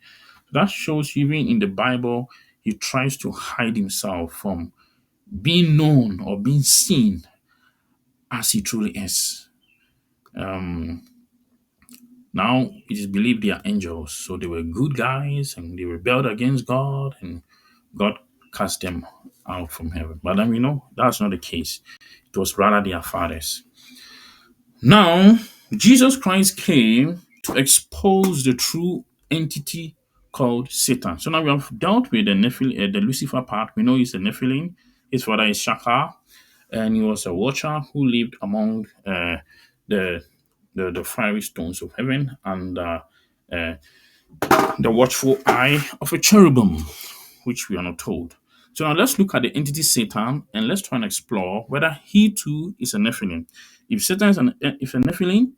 Speaker 1: That shows even in the Bible, he tries to hide himself from being known or being seen as he truly is. Um, Now it is believed they are angels, so they were good guys and they rebelled against God, and God cast them out from heaven. But then we know that's not the case. It was rather their fathers. Now, Jesus Christ came to expose the true entity called Satan. So now we have dealt with the Lucifer part. We know he's a Nephilim. His father is Shaka, and he was a watcher who lived among the, the fiery stones of heaven and uh, the watchful eye of a cherubim, which we are not told. So now let's look at the entity Satan and let's try and explore whether he too is a Nephilim. If Satan is if a Nephilim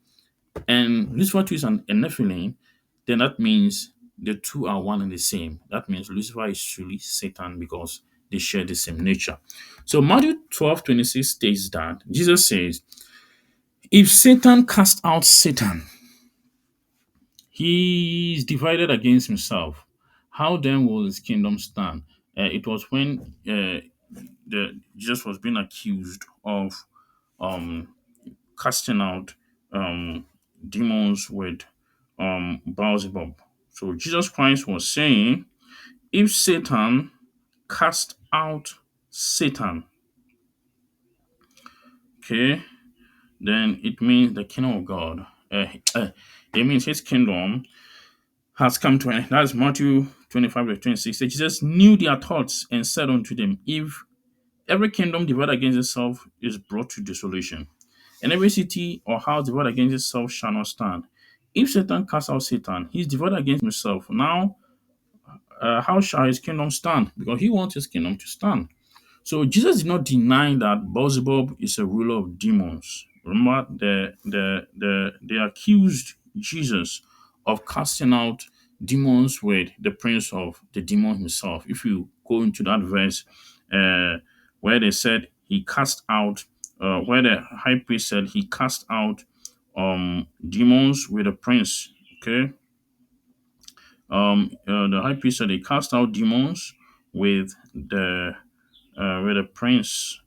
Speaker 1: and Lucifer too is a Nephilim, then that means the two are one and the same. That means Lucifer is truly Satan because they share the same nature. So Matthew 12:26 states that Jesus says, if Satan cast out Satan, he is divided against himself. How then will his kingdom stand? It was when Jesus was being accused of um, casting out demons with Baalzebub. So Jesus Christ was saying, if Satan cast out Satan, okay, then it means the kingdom of God. It means his kingdom has come to an end. That's Matthew 25 verse 26. So Jesus knew their thoughts and said unto them, if every kingdom divided against itself is brought to dissolution, and every city or house divided against itself shall not stand. If Satan cast out Satan, he is divided against himself. Now, how shall his kingdom stand? Because he wants his kingdom to stand. So Jesus did not deny that Beelzebub is a ruler of demons. Remember, they accused Jesus of casting out demons with the prince of the demon himself. If you go into that verse where they said he cast out, where the high priest said he cast out demons with a prince. Okay, the high priest said he cast out demons with the prince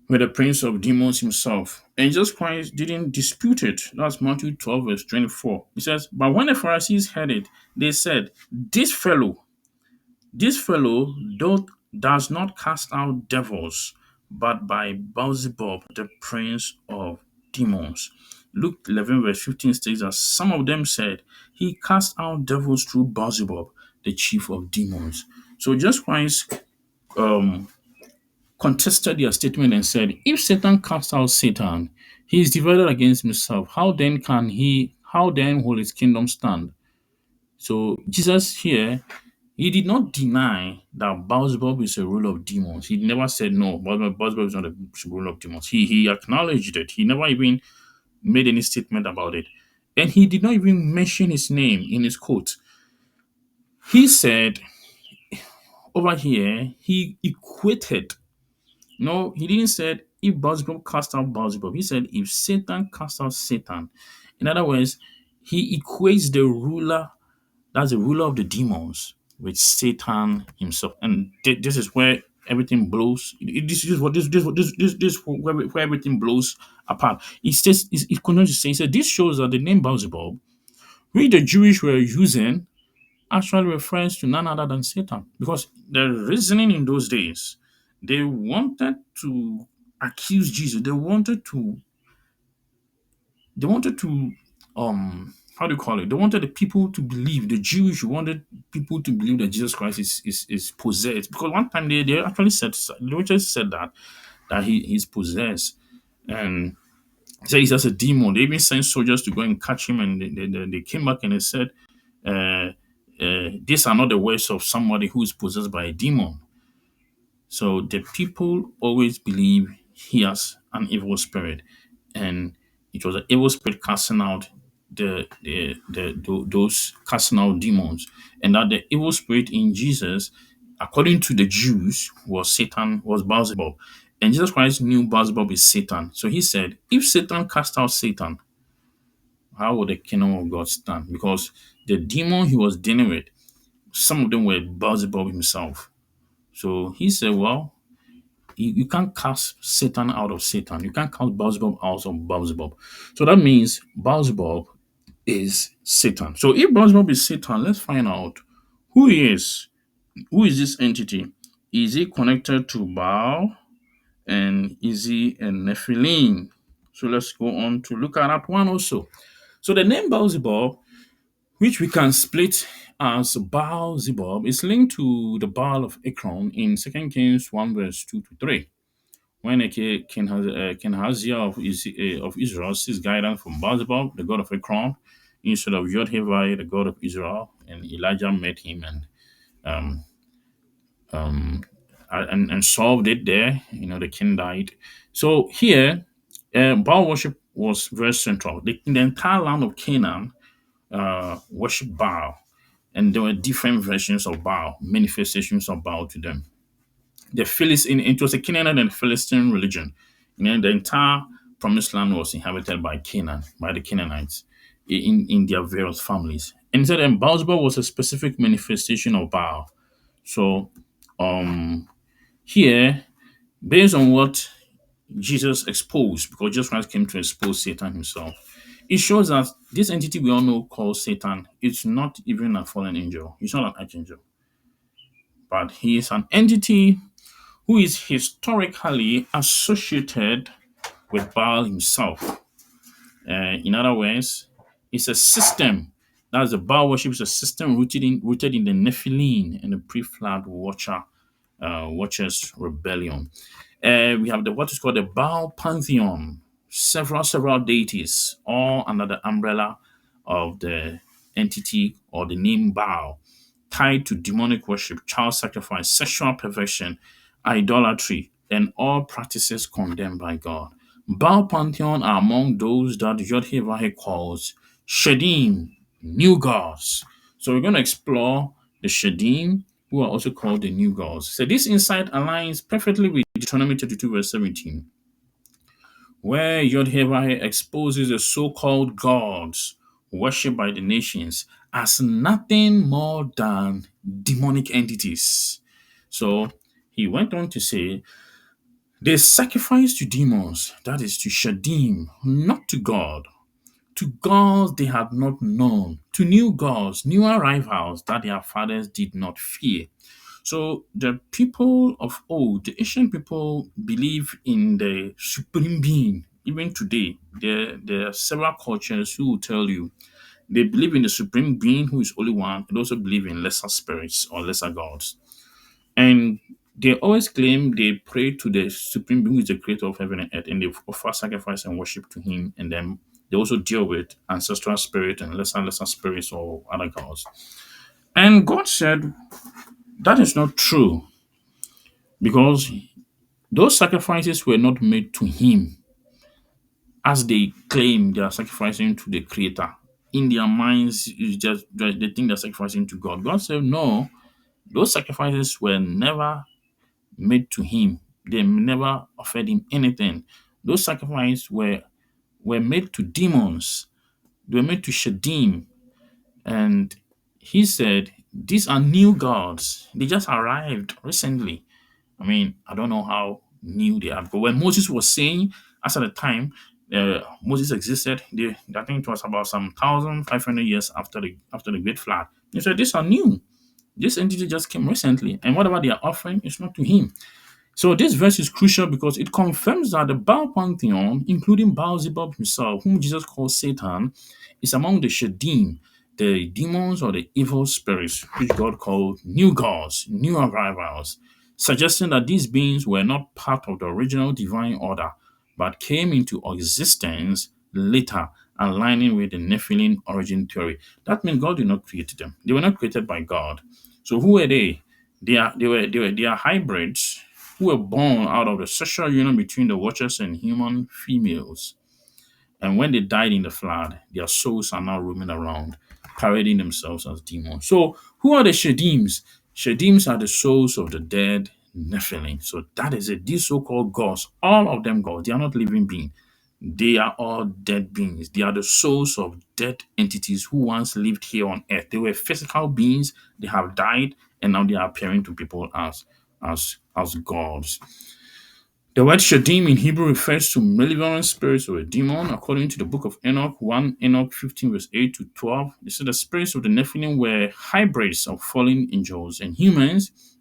Speaker 1: with the prince of demons himself. And Jesus Christ didn't dispute it. That's Matthew 12, verse 24. He says, but when the Pharisees heard it, they said, this fellow does not cast out devils, but by Beelzebub, the prince of demons. Luke 11, verse 15 states that some of them said, he cast out devils through Beelzebub, the chief of demons. So Jesus Christ um, contested their statement and said, if Satan casts out Satan, he is divided against himself. How then will his kingdom stand? So Jesus here, he did not deny that Beelzebub is a ruler of demons. He never said no, Beelzebub is not a ruler of demons. He acknowledged it. He never even made any statement about it. And he did not even mention his name in his quote. He said over here, he equated No, he didn't say if Beelzebub cast out Beelzebub. He said if Satan cast out Satan. In other words, he equates the ruler, that's the ruler of the demons, with Satan himself. And this is where everything blows. This is what this where everything blows apart. It says it continues to say, he said, this shows that the name Beelzebub, which the Jewish were using, actually refers to none other than Satan. Because the reasoning in those days, they wanted to accuse Jesus. They wanted to how do you call it? They wanted the people to believe, the Jewish wanted people to believe that Jesus Christ is possessed. Because one time they actually said that he's possessed. And said he's just a demon. They even sent soldiers to go and catch him, and they came back and they said, uh, "These are not the words of somebody who is possessed by a demon." So the people always believe he has an evil spirit, and it was an evil spirit casting out those casting out demons, and that the evil spirit in Jesus, according to the Jews, was Satan, was Beelzebub, and Jesus Christ knew Beelzebub is Satan. So he said, if Satan cast out Satan, how would the kingdom of God stand? Because the demon he was dealing with, some of them were Beelzebub himself. So he said, well, you can't cast Satan out of Satan. You can't cast Beelzebub out of Beelzebub. So that means Beelzebub is Satan. So if Beelzebub is Satan, let's find out who he is. Who is this entity? Is he connected to Baal? And is he a Nephilim? So let's go on to look at that one also. So the name Beelzebub, which we can split as Baalzebub, is linked to the Baal of Ekron in 2 Kings 1 verse 2 to 3. When King Hazael of Israel seeks guidance from Baalzebub, the god of Ekron, instead of Yod-Heh, the god of Israel, and Elijah met him um, um, and solved it there. The king died. So here, Baal worship was very central. In the entire land of Canaan, worship Baal, and there were different versions of Baal, manifestations of Baal to them. The Philistine, it was a Canaanite and Philistine religion. The entire promised land was inhabited by Canaan, by the Canaanites, in their various families. And so then Baalzebub was a specific manifestation of Baal. So here, based on what Jesus exposed, because Jesus Christ came to expose Satan himself, it shows that this entity we all know called Satan is not even a fallen angel. He's not an archangel, but he is an entity who is historically associated with Baal himself. In other words, it's a system. That's the Baal worship is a system rooted in the Nephilim and the pre-flood Watchers rebellion. We have what is called the Baal pantheon, several deities, all under the umbrella of the entity or the name Baal, tied to demonic worship, child sacrifice, sexual perversion, idolatry, and all practices condemned by God. Baal pantheon are among those that Yod-Heh calls Shedim, new gods. So we're going to explore the Shedim, who are also called the new gods. So this insight aligns perfectly with Deuteronomy 32 verse 17, where Yod-Heh exposes the so-called gods worshipped by the nations as nothing more than demonic entities. So he went on to say, they sacrifice to demons, that is to Shadim, not to God, to gods they had not known, to new gods, newer rivals that their fathers did not fear. So the people of old, the ancient people, believe in the supreme being. Even today, there are several cultures who will tell you they believe in the supreme being who is only one, and also believe in lesser spirits or lesser gods. And they always claim they pray to the supreme being who is the creator of heaven and earth, and they offer sacrifice and worship to him. And then they also deal with ancestral spirit and lesser spirits or other gods. And God said that is not true because those sacrifices were not made to him as they claim they are sacrificing to the creator. In their minds, it's just they think they're sacrificing to God. God said, no, those sacrifices were never made to him. They never offered him anything. Those sacrifices were made to demons. They were made to Shedim. And he said, these are new gods. They just arrived recently. I mean, I don't know how new they are. But when Moses was saying, as at the time Moses existed, I think it was about some 1,500 years after the great flood. He said, these are new. This entity just came recently, and whatever they are offering is not to him. So this verse is crucial because it confirms that the Baal pantheon, including Baalzebub himself, whom Jesus calls Satan, is among the Shedim, the demons or the evil spirits, which God called new gods, new arrivals, suggesting that these beings were not part of the original divine order, but came into existence later, aligning with the Nephilim origin theory. That means God did not create them. They were not created by God. So who were they? They are hybrids who were born out of the sexual union between the watchers and human females. And when they died in the flood, their souls are now roaming around, parading themselves as demons. So, who are the Shedims? Shedims are the souls of the dead Nephilim. So, that is it. These so called gods, all of them gods, they are not living beings. They are all dead beings. They are the souls of dead entities who once lived here on earth. They were physical beings, they have died, and now they are appearing to people as gods. The word Shedim in Hebrew refers to malevolent spirits or a demon. According to the book of Enoch, 1 Enoch 15, verse 8 to 12, they said the spirits of the Nephilim were hybrids of fallen angels, and humans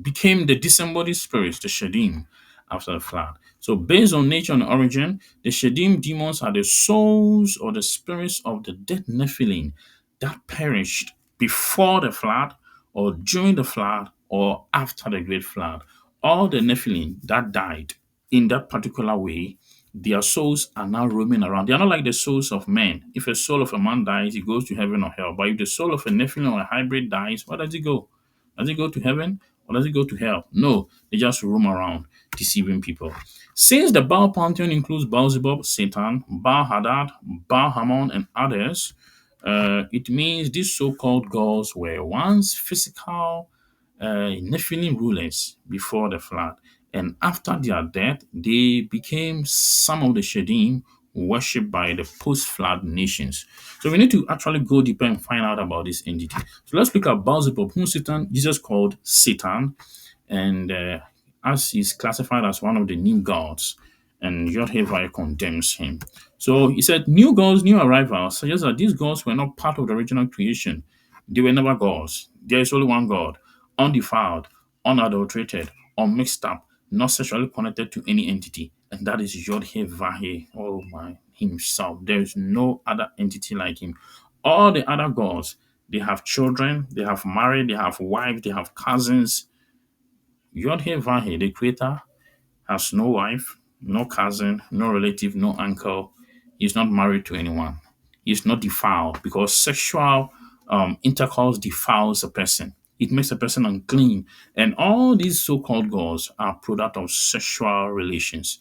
Speaker 1: became the disembodied spirits, the Shedim, after the flood. So, based on nature and origin, the Shedim demons are the souls or the spirits of the dead Nephilim that perished before the flood, or during the flood, or after the great flood. All the Nephilim that died in that particular way, their souls are now roaming around. They are not like the souls of men. If a soul of a man dies, he goes to heaven or hell. But if the soul of a Nephilim or a hybrid dies, where does he go? Does it go to heaven or does it go to hell? No, they just roam around deceiving people. Since the Baal pantheon includes Baalzebub, Satan, Baal Hadad, Baal Hammon, and others, it means these so-called gods were once physical Nephilim rulers before the flood. And after their death, they became some of the Shedim worshipped by the post-flood nations. So we need to actually go deeper and find out about this entity. So let's look at Baalzebub, whom Jesus called Satan, and as he's classified as one of the new gods, and Yod-Heh condemns him. So he said, new gods, new arrivals suggests that these gods were not part of the original creation. They were never gods. There is only one God, undefiled, unadulterated, unmixed up, not sexually connected to any entity, and that is Yod-Heh, oh my, himself. There is no other entity like him. All the other gods, they have children, they have married, they have wives, they have cousins. Yod-Heh, the creator, has no wife, no cousin, no relative, no uncle. He's not married to anyone. He's not defiled because sexual intercourse defiles a person. It makes a person unclean. And all these so-called gods are product of sexual relations.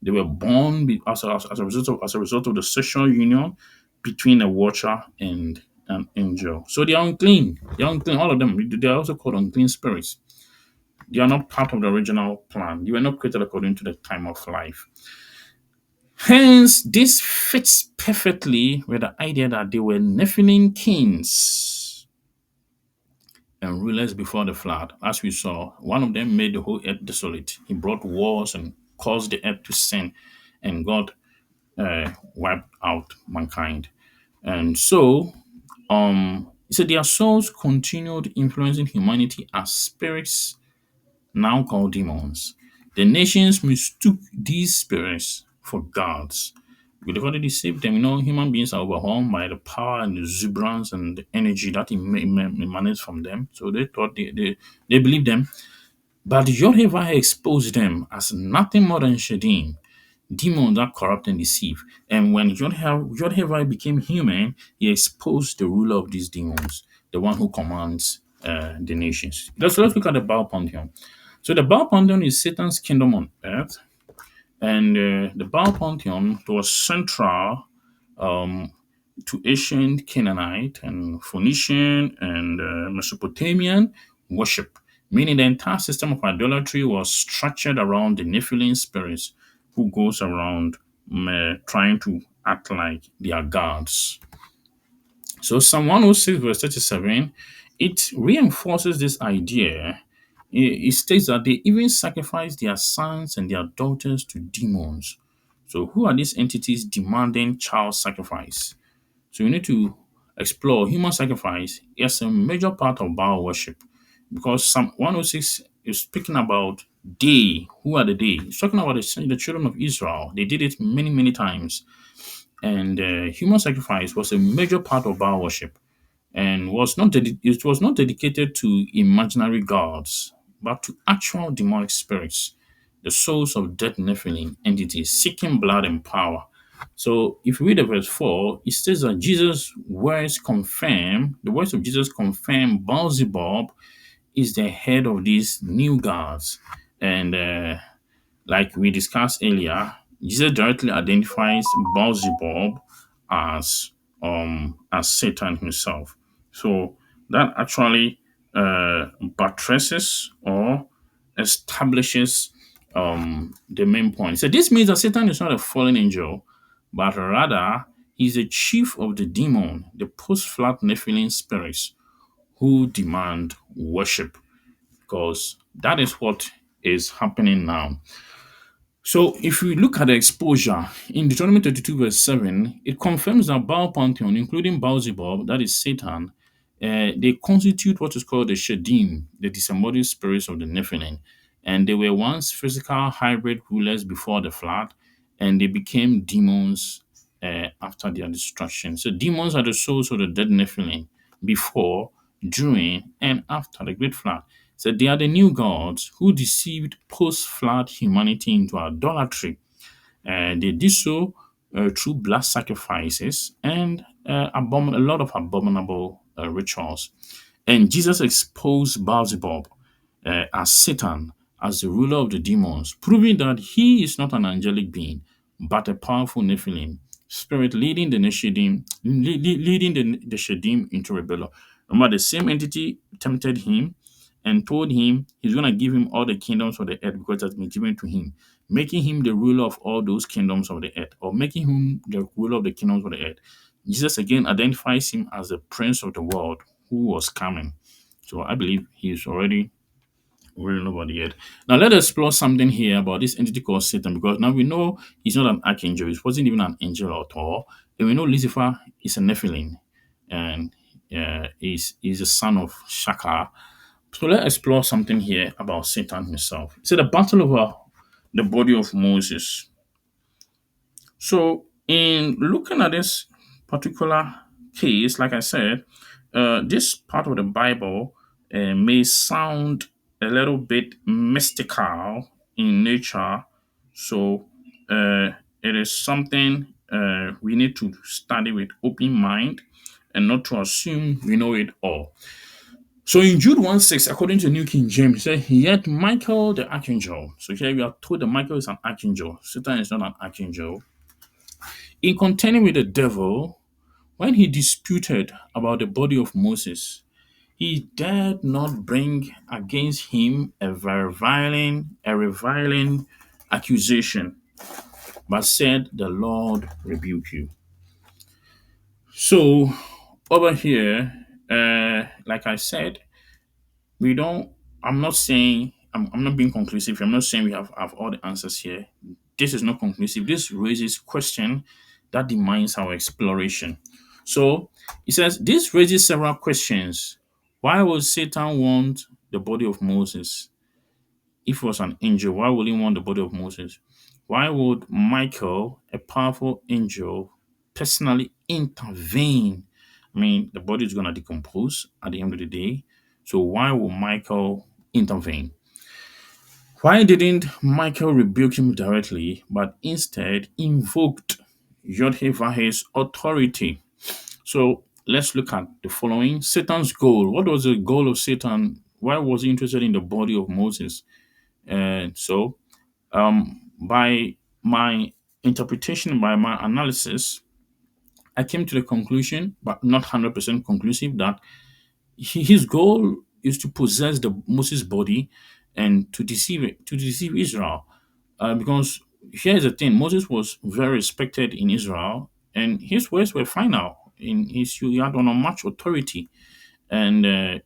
Speaker 1: They were born as a result of the sexual union between a watcher and an angel. So they are unclean. They are unclean. All of them. They are also called unclean spirits. They are not part of the original plan. They were not created according to the time of life. Hence, this fits perfectly with the idea that they were Nephilim kings and rulers before the flood. As we saw, one of them made the whole earth desolate. He brought wars and caused the earth to sin, and God wiped out mankind. And so, he said their souls continued influencing humanity as spirits now called demons. The nations mistook these spirits for gods. But they deceived them. Human beings are overwhelmed by the power and the exuberance and the energy that emanates from them. So they thought they believed them. But Yod-Heh exposed them as nothing more than Shedim, demons that corrupt and deceive. And when Yod-Heh became human, he exposed the ruler of these demons, the one who commands the nations. Let's look at the Baal pantheon. So the Baal pantheon is Satan's kingdom on earth, and the Baal pantheon was central um, to ancient Canaanite and Phoenician and Mesopotamian worship. meaning the entire system of idolatry was structured around the Nephilim spirits who goes around trying to act like they are gods. So Psalm 106 verse 37, it reinforces this idea. It states that they even sacrifice their sons and their daughters to demons. So who are these entities demanding child sacrifice? So you need to explore human sacrifice as a major part of Baal worship, because Psalm 106 is speaking about they. Who are the they? It's talking about the children of Israel. They did it many, many times. And human sacrifice was a major part of Baal worship, and it was not dedicated to imaginary gods, but to actual demonic spirits, the souls of dead Nephilim entities seeking blood and power. So if you read the verse 4, it says that the words of Jesus confirm Baalzebub is the head of these new gods. And like we discussed earlier, Jesus directly identifies Beelzebub as Satan himself. So that actually buttresses or establishes the main point. So this means that Satan is not a fallen angel, but rather he's a chief of the demon, the post-flood Nephilim spirits who demand worship, because that is what is happening now. So if we look at the exposure in Deuteronomy 32 verse 7, it confirms that Baal Pantheon, including Baalzebub, that is Satan, they constitute what is called the Shedim, the disembodied spirits of the Nephilim. And they were once physical hybrid rulers before the flood, and they became demons after their destruction. So demons are the souls of the dead Nephilim before, during, and after the great flood. So they are the new gods who deceived post-flood humanity into idolatry. They did so through blood sacrifices and a lot of abominable rituals. And Jesus exposed Beelzebub as Satan, as the ruler of the demons, proving that he is not an angelic being, but a powerful Nephilim spirit leading the Shedim into rebellion. Remember, the same entity tempted him and told him he's going to give him all the kingdoms of the earth because it has been given to him, making him the ruler of all those kingdoms of the earth, or making him the ruler of the kingdoms of the earth. Jesus again identifies him as the prince of the world who was coming. So I believe he is already ruling over the earth. Now let us explore something here about this entity called Satan, because now we know he's not an archangel. He wasn't even an angel at all. And we know Lucifer is a Nephilim, and is a son of Shaka. So let's explore something here about Satan himself. So the battle over the body of Moses. So in looking at this particular case, like I said, this part of the Bible may sound a little bit mystical in nature. So it is something we need to study with open mind and not to assume we know it all. So in Jude 1:6, according to New King James, it says, yet Michael the archangel. So here we are told that Michael is an archangel. Satan is not an archangel. In contending with the devil, when he disputed about the body of Moses, he dared not bring against him a reviling accusation, but said, the Lord rebuke you. So over here, like I said, we don't I'm not saying I'm not being conclusive. I'm not saying we have all the answers here. This is not conclusive. This raises question that demands our exploration. So it says this raises several questions. Why would Satan want the body of Moses? If he was an angel, why would he want the body of Moses? Why would Michael, a powerful angel, personally intervene? I mean, the body is going to decompose at the end of the day. So why would Michael intervene? Why didn't Michael rebuke him directly, but instead invoked Yod-Heh-Vah's authority? So let's look at the following. Satan's goal. What was the goal of Satan? Why was he interested in the body of Moses? And so, by my interpretation, by my analysis, I came to the conclusion, but not 100% conclusive, that his goal is to possess the Moses body and to deceive Israel. Because here's the thing: Moses was very respected in Israel, and his words were final. He had on a much authority. And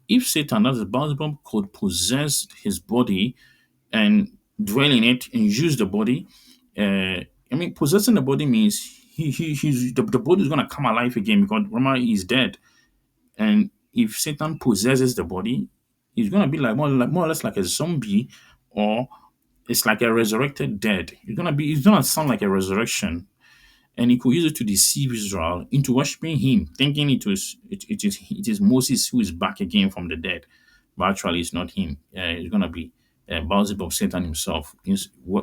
Speaker 1: if Satan, that is Baalzebub, could possess his body and dwell in it and use the body, I mean, possessing the body means the body is going to come alive again because remember he's dead. And if Satan possesses the body, he's going to be more or less like a zombie, or it's like a resurrected dead. It's gonna sound like a resurrection, and he could use it to deceive Israel into worshiping him, thinking it is Moses who is back again from the dead, but actually it's not him. It's gonna be Baalzebub, Satan himself,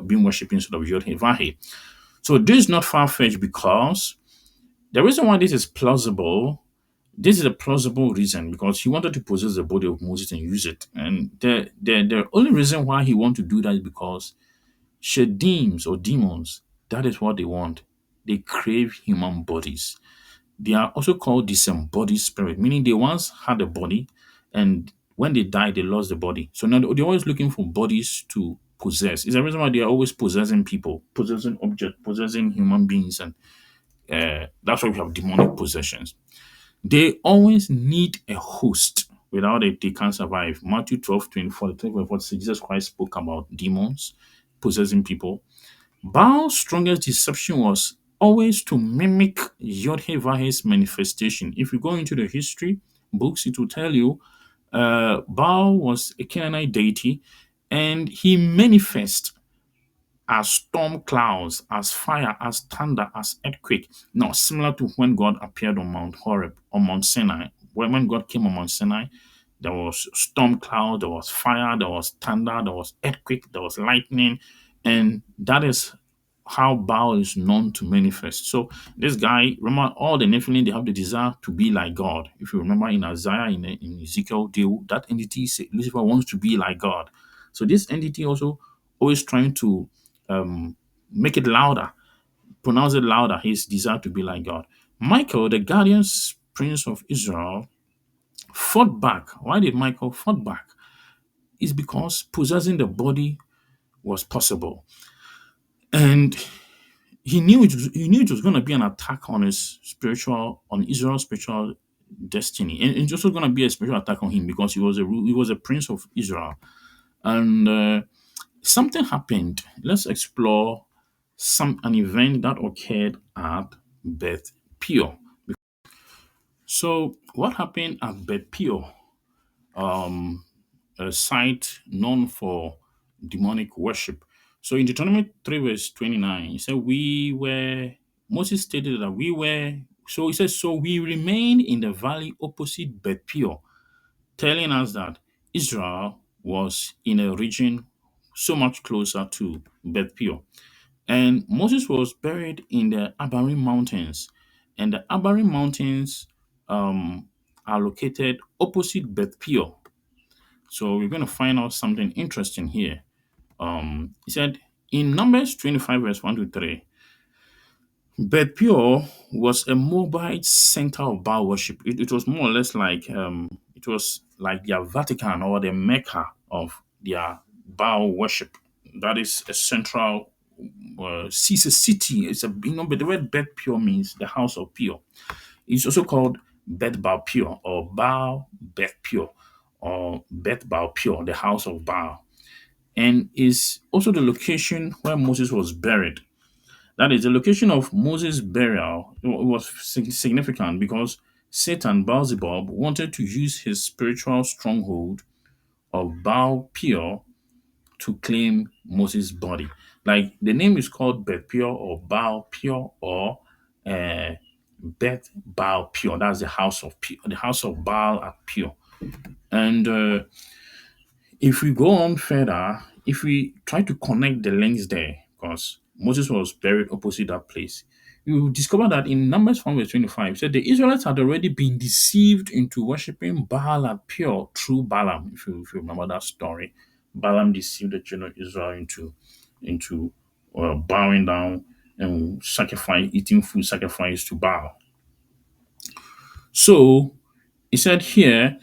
Speaker 1: being worshipped instead of Yod Vahe. So this is not far fetched because the reason why this is plausible. This is a plausible reason because he wanted to possess the body of Moses and use it. And the only reason why he wanted to do that is because Shedims or demons, that is what they want. They crave human bodies. They are also called disembodied spirit, meaning they once had a body and when they died, they lost the body. So now they're always looking for bodies to possess. It's the reason why they are always possessing people, possessing objects, possessing human beings. And that's why we have demonic possessions. They always need a host. Without it, they can't survive. Matthew 12:24, 46, Jesus Christ spoke about demons possessing people. Baal's strongest deception was always to mimic Yod-Heh-Vah's manifestation. If you go into the history books, it will tell you Baal was a Canaanite deity and he manifests as storm clouds, as fire, as thunder, as earthquake. Now, similar to when God appeared on Mount Horeb, on Mount Sinai. When God came on Mount Sinai, there was storm cloud, there was fire, there was thunder, there was earthquake, there was lightning, and that is how Baal is known to manifest. So this guy, remember, all the Nephilim, they have the desire to be like God. If you remember in Isaiah, in Ezekiel, that entity, Lucifer wants to be like God. So this entity also always trying to um, make it louder, pronounce it louder, his desire to be like God. Michael, the guardian prince of Israel, fought back. Why did Michael fought back? It's because possessing the body was possible. And he knew it was going to be an attack on on Israel's spiritual destiny. And it's also going to be a spiritual attack on him because he was a prince of Israel. And something happened. Let's explore an event that occurred at Beth Peor. So, what happened at Beth Peor, a site known for demonic worship? So, in Deuteronomy 3, verse 29, it said, Moses stated that so he says, so we remained in the valley opposite Beth Peor, telling us that Israel was in a region so much closer to Beth Peor. And Moses was buried in the Abarim Mountains. And the Abarim Mountains um, are located opposite Beth Peor. So we're going to find out something interesting here. He said in Numbers 25, verse 1 to 3, Beth Peor was a mobile center of Baal worship. It was more or less like it was like their Vatican or the Mecca of their Baal worship. That is a central it's a city. But the word Beth Peor means the house of Peor. It's also called Beth Baal Peor or Baal Beth Peor or Beth Baal Peor, the house of Baal, and is also the location where Moses was buried. That is the location of Moses' burial. It was significant because Satan, Baalzebub, wanted to use his spiritual stronghold of Baal Peor to claim Moses' body. Like the name is called Beth Peor or Baal Peor or uh, Beth Baal Peor. That's the house of Peor, the house of Baal at Peor. And if we go on further, if we try to connect the links there, because Moses was buried opposite that place, you will discover that in Numbers 1 verse 25, it said the Israelites had already been deceived into worshipping Baal at Peor through Balaam. If you remember that story, Balaam deceived the children of Israel into bowing down and eating food sacrificed to Baal. So he said here,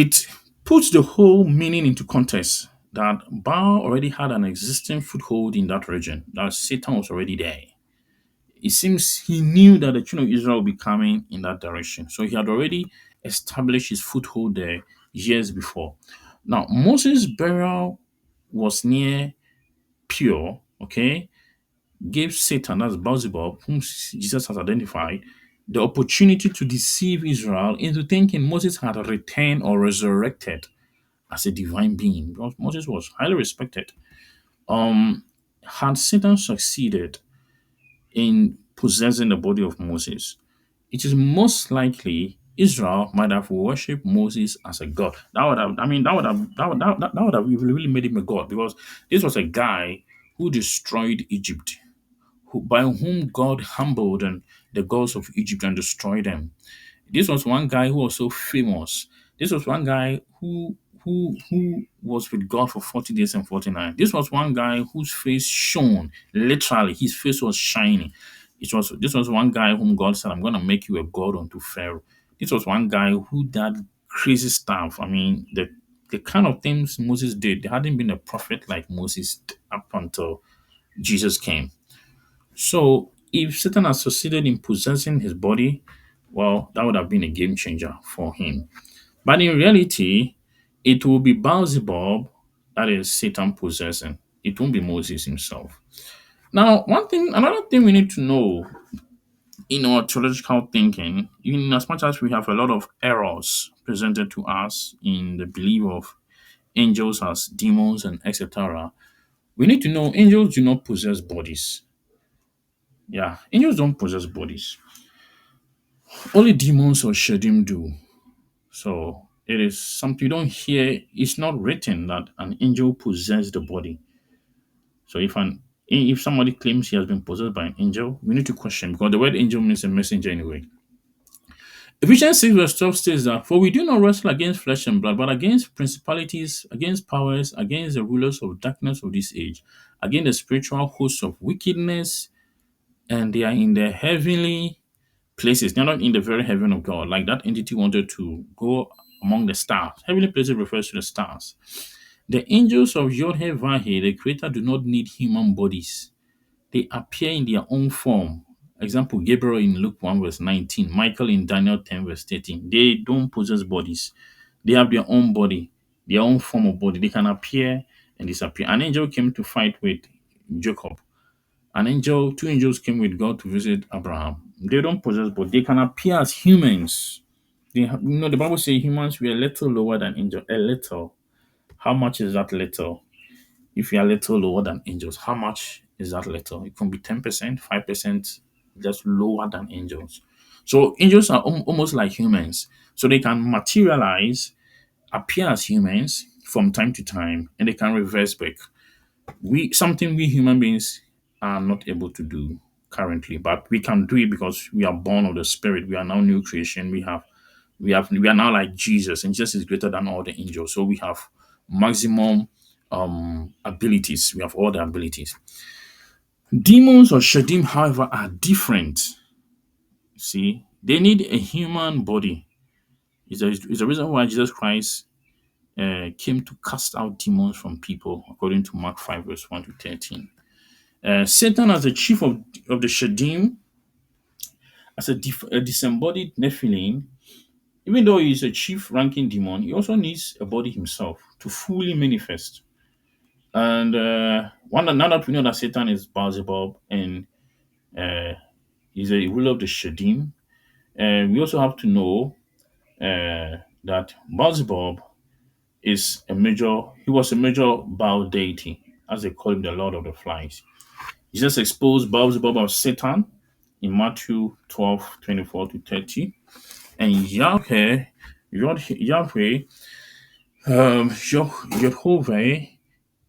Speaker 1: It puts the whole meaning into context that Baal already had an existing foothold in that region, that Satan was already there. It seems he knew that the children of Israel would be coming in that direction. So he had already established his foothold there years before. Now, Moses' burial was near pure, okay, gave Satan, that's Baalzebub, whom Jesus has identified, the opportunity to deceive Israel into thinking Moses had returned or resurrected as a divine being, because Moses was highly respected. Um, had Satan succeeded in possessing the body of Moses, it is most likely Israel might have worshipped Moses as a god. That would have, I mean, that would have really made him a god, because this was a guy who destroyed Egypt, by whom God humbled and the gods of Egypt and destroyed them. This was one guy who was so famous. This was one guy who was with God for 40 days and 40 nights. This was one guy whose face shone. Literally, his face was shining. This was one guy whom God said, I'm gonna make you a god unto Pharaoh. This was one guy who did crazy stuff. I mean, the kind of things Moses did, there hadn't been a prophet like Moses up until Jesus came. So if Satan had succeeded in possessing his body, well, that would have been a game changer for him. But in reality, it will be Baalzebub that is Satan possessing. It won't be Moses himself. Now, another thing we need to know in our theological thinking, in as much as we have a lot of errors presented to us in the belief of angels as demons and etc., we need to know angels do not possess bodies. Yeah, angels don't possess bodies. Only demons or Shedim do. So it is something you don't hear. It's not written that an angel possessed the body. So if somebody claims he has been possessed by an angel, we need to question, because the word angel means a messenger anyway. Ephesians 6 verse 12 states that, for we do not wrestle against flesh and blood, but against principalities, against powers, against the rulers of darkness of this age, against the spiritual hosts of wickedness, and they are in the heavenly places. They're not in the very heaven of God, like that entity wanted to go among the stars. Heavenly places refers to the stars. The angels of Yod-Heh-Vah-Heh, the Creator, do not need human bodies. They appear in their own form. Example, Gabriel in Luke 1 verse 19, Michael in Daniel 10 verse 13. They don't possess bodies. They have their own body, their own form of body. They can appear and disappear. An angel came to fight with Jacob. Two angels came with God to visit Abraham. They don't possess, but they can appear as humans. The Bible says humans were a little lower than angels. A little. How much is that little? If you are a little lower than angels, how much is that little? It can be 10%, 5%, just lower than angels. So angels are almost like humans. So they can materialize, appear as humans from time to time, and they can reverse back. We human beings are not able to do currently, but we can do it because we are born of the spirit. We are now new creation. We are now like Jesus, and Jesus is greater than all the angels. So we have maximum abilities. We have all the abilities. Demons or Shedim, however, are different. See, they need a human body. Is the reason why Jesus Christ came to cast out demons from people, according to Mark 5, verse 1 to 13. Satan, as the chief of the Shedim, as a disembodied Nephilim, even though he is a chief ranking demon, he also needs a body himself to fully manifest. And now that we know that Satan is Beelzebub and uh, he's a ruler of the Shedim, we also have to know that Beelzebub he was a major Baal deity, as they call him, the Lord of the Flies. Jesus exposed Baalzebub of Satan in Matthew 12:24 to 30. And Yahweh, Jehovah,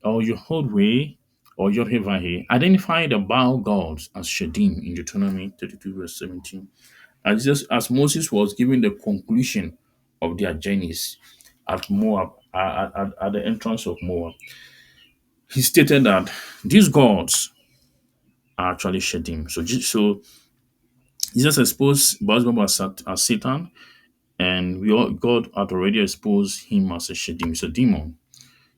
Speaker 1: or Yehovah, or Yod-Heh-Vah-Heh, identify the Baal gods as Shedim in Deuteronomy 32, verse 17. As Moses was giving the conclusion of their journeys at Moab, at the entrance of Moab, he stated that these gods are actually Shedim. So Jesus exposed Baalzebub as Satan, and God had already exposed him as a Shedim, he's a demon.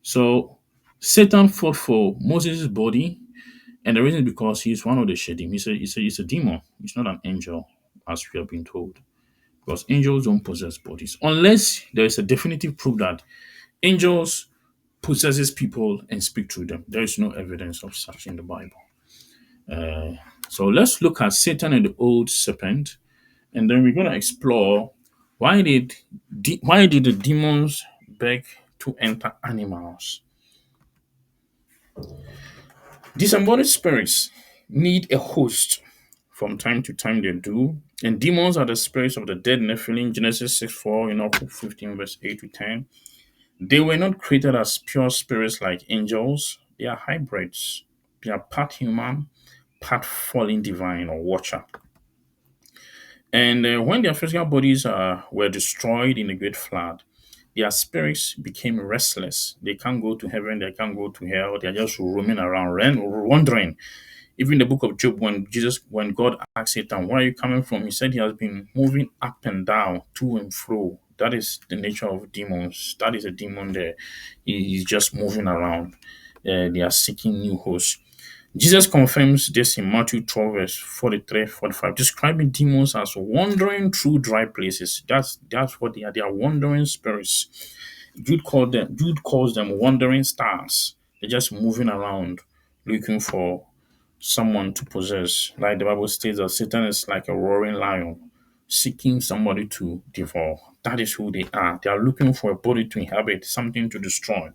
Speaker 1: So Satan fought for Moses' body, and the reason is because he's one of the Shedim. He's a demon. He's not an angel, as we have been told. Because angels don't possess bodies. Unless there is a definitive proof that angels possesses people and speak through them. There is no evidence of such in the Bible. Uh, so let's look at Satan and the old serpent, and then we're going to explore why did the demons beg to enter animals. Disembodied spirits need a host. From time to time they do. And demons are the spirits of the dead Nephilim, Genesis 6:4, in 15 verse 8 to 10. They were not created as pure spirits like angels. They are hybrids. They are part human, part fallen divine or watcher. And when their physical bodies were destroyed in the great flood, their spirits became restless. They can't go to heaven, they can't go to hell. They're just roaming around, wandering. Even in the book of Job, when God asked Satan, "Where are you coming from?" He said he has been moving up and down, to and fro. That is the nature of demons. That is a demon there. He's just moving around. They are seeking new hosts. Jesus confirms this in Matthew 12, verse 43, 45, describing demons as wandering through dry places. That's what they are. They are wandering spirits. Jude calls them wandering stars. They're just moving around looking for someone to possess. Like the Bible states that Satan is like a roaring lion seeking somebody to devour. That is who they are. They are looking for a body to inhabit, something to destroy.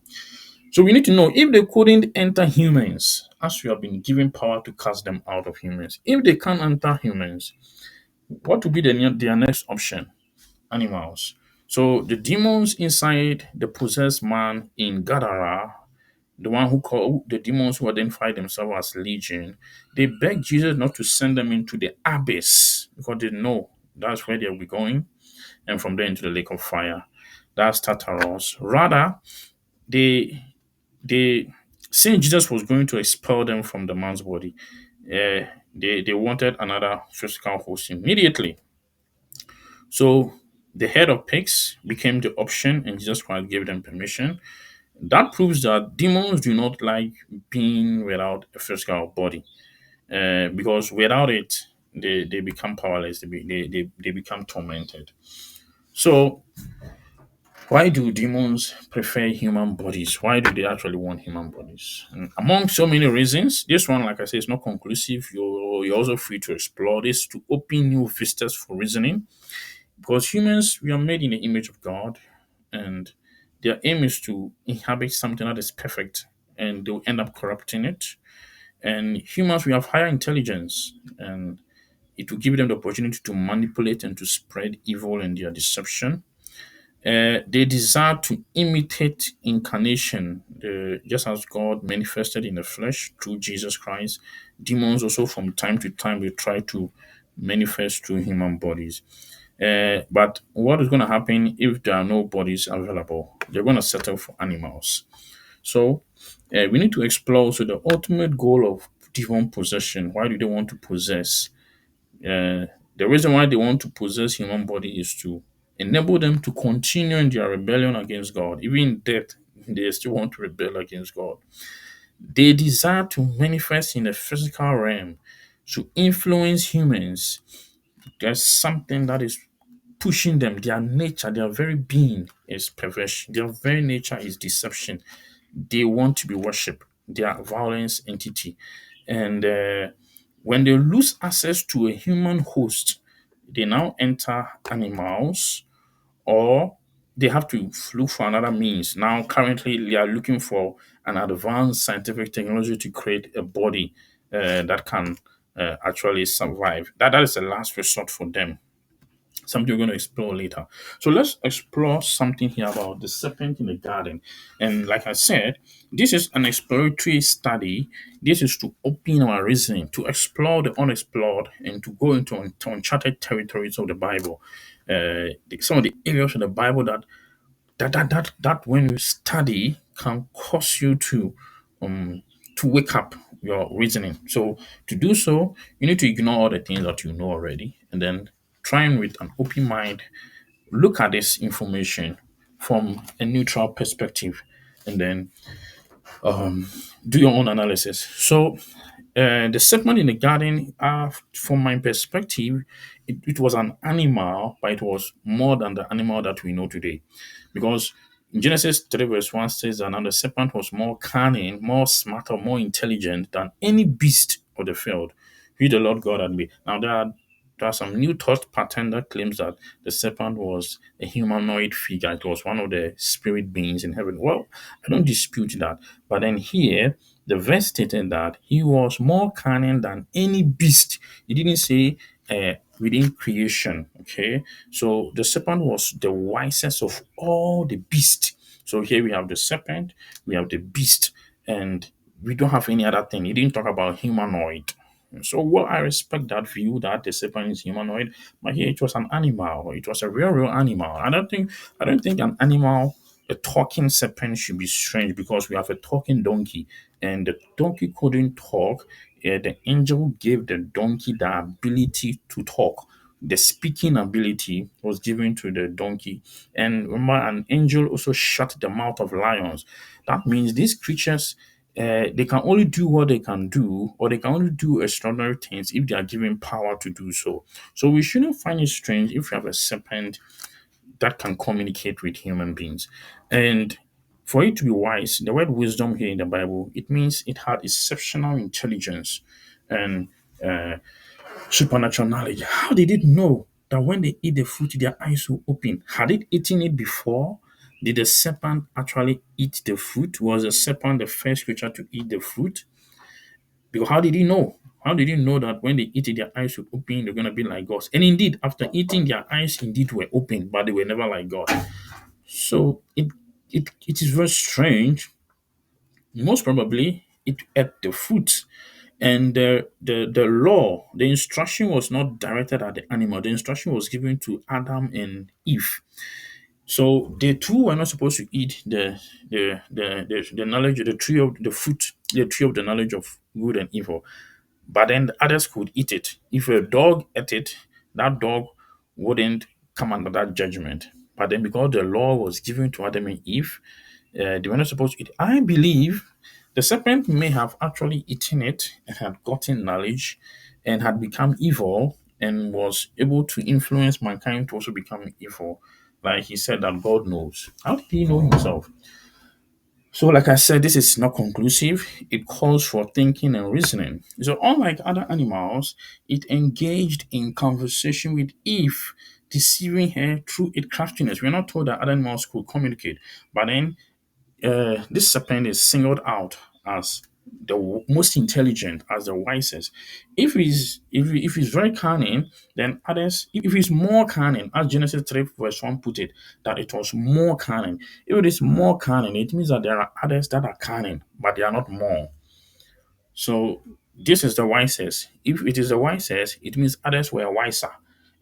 Speaker 1: So we need to know if they couldn't enter humans, as we have been given power to cast them out of humans. If they can't enter humans, what would be their next option? Animals. So the demons inside the possessed man in Gadara, the one who called the demons who identify themselves as legion, they beg Jesus not to send them into the abyss because they know that's where they'll be going, and from there into the lake of fire. That's Tartarus. Rather, they they since Jesus was going to expel them from the man's body, they wanted another physical host immediately. So the head of pigs became the option, and Jesus Christ gave them permission. That proves that demons do not like being without a physical body, because without it, they become powerless. They become tormented. So why do demons prefer human bodies? Why do they actually want human bodies? And among so many reasons, this one, like I say, is not conclusive. You're also free to explore this to open new vistas for reasoning. Because humans, we are made in the image of God, and their aim is to inhabit something that is perfect, and they'll end up corrupting it. And humans, we have higher intelligence, and it will give them the opportunity to manipulate and to spread evil and their deception. They desire to imitate incarnation, just as God manifested in the flesh through Jesus Christ. Demons also, from time to time, will try to manifest through human bodies. But what is going to happen if there are no bodies available? They're going to settle for animals. So we need to explore also the ultimate goal of demon possession. Why do they want to possess? The reason why they want to possess human body is to enable them to continue in their rebellion against God. Even in death, they still want to rebel against God. They desire to manifest in the physical realm to influence humans. There's something that is pushing them. Their nature, their very being is perversion. Their very nature is deception. They want to be worshipped. They are violence entity. And when they lose access to a human host, they now enter animals, or they have to look for another means. Now, currently, they are looking for an advanced scientific technology to create a body that can actually survive. That is the last resort for them, something we're going to explore later. So let's explore something here about the serpent in the garden. And like I said, this is an exploratory study. This is to open our reasoning, to explore the unexplored, and to go into uncharted territories of the Bible. Some of the areas of the Bible that when you study can cause you to wake up your reasoning. So to do so, you need to ignore all the things that you know already, and then try and with an open mind look at this information from a neutral perspective and then do your own analysis. So, the serpent in the garden, from my perspective, it was an animal, but it was more than the animal that we know today. Because in Genesis 3, verse 1 says that now the serpent was more cunning, more smarter, more intelligent than any beast of the field which the Lord God had made. Now, there are some new thought pattern that claims that the serpent was a humanoid figure. It was one of the spirit beings in heaven. Well, I don't dispute that. But then here, the verse stated that he was more cunning than any beast. He didn't say within creation. Okay. So the serpent was the wisest of all the beasts. So here we have the serpent, we have the beast, and we don't have any other thing. He didn't talk about humanoid. So, well, I respect that view that the serpent is humanoid, but here it was an animal. It was a real animal. I don't think an animal, a talking serpent, should be strange because we have a talking donkey, and the donkey couldn't talk. The angel gave the donkey the ability to talk. The speaking ability was given to the donkey. And remember, an angel also shut the mouth of lions. That means these creatures, they can only do what they can do, or they can only do extraordinary things if they are given power to do so. So we shouldn't find it strange if we have a serpent that can communicate with human beings. And for it to be wise, the word wisdom here in the Bible, it means it had exceptional intelligence and supernatural knowledge. How did it know that when they eat the fruit, their eyes will open? Had it eaten it before? Did the serpent actually eat the fruit? Was the serpent the first creature to eat the fruit? Because how did he know? How did he know that when they eat it, their eyes would open, they're going to be like God? And indeed, after eating, their eyes indeed were open, but they were never like God. So it is very strange. Most probably, it ate the fruit, and the law, the instruction was not directed at the animal. The instruction was given to Adam and Eve. So they too were not supposed to eat the knowledge, the tree of the fruit, the tree of the knowledge of good and evil. But then the others could eat it. If a dog ate it, that dog wouldn't come under that judgment. But then because the law was given to Adam and Eve, they were not supposed to eat. I believe the serpent may have actually eaten it and had gotten knowledge and had become evil and was able to influence mankind to also become evil. Like he said that God knows. How did he know himself? So, like I said, this is not conclusive. It calls for thinking and reasoning. So, unlike other animals, it engaged in conversation with Eve, deceiving her through its craftiness. We're not told that other animals could communicate, but then this serpent is singled out as the most intelligent, as the wisest. If he's very cunning, then others. If he's more cunning, as Genesis 3 verse 1 put it, that it was more cunning. If it is more cunning, it means that there are others that are cunning, but they are not more. So this is the wisest. If it is the wisest, it means others were wiser,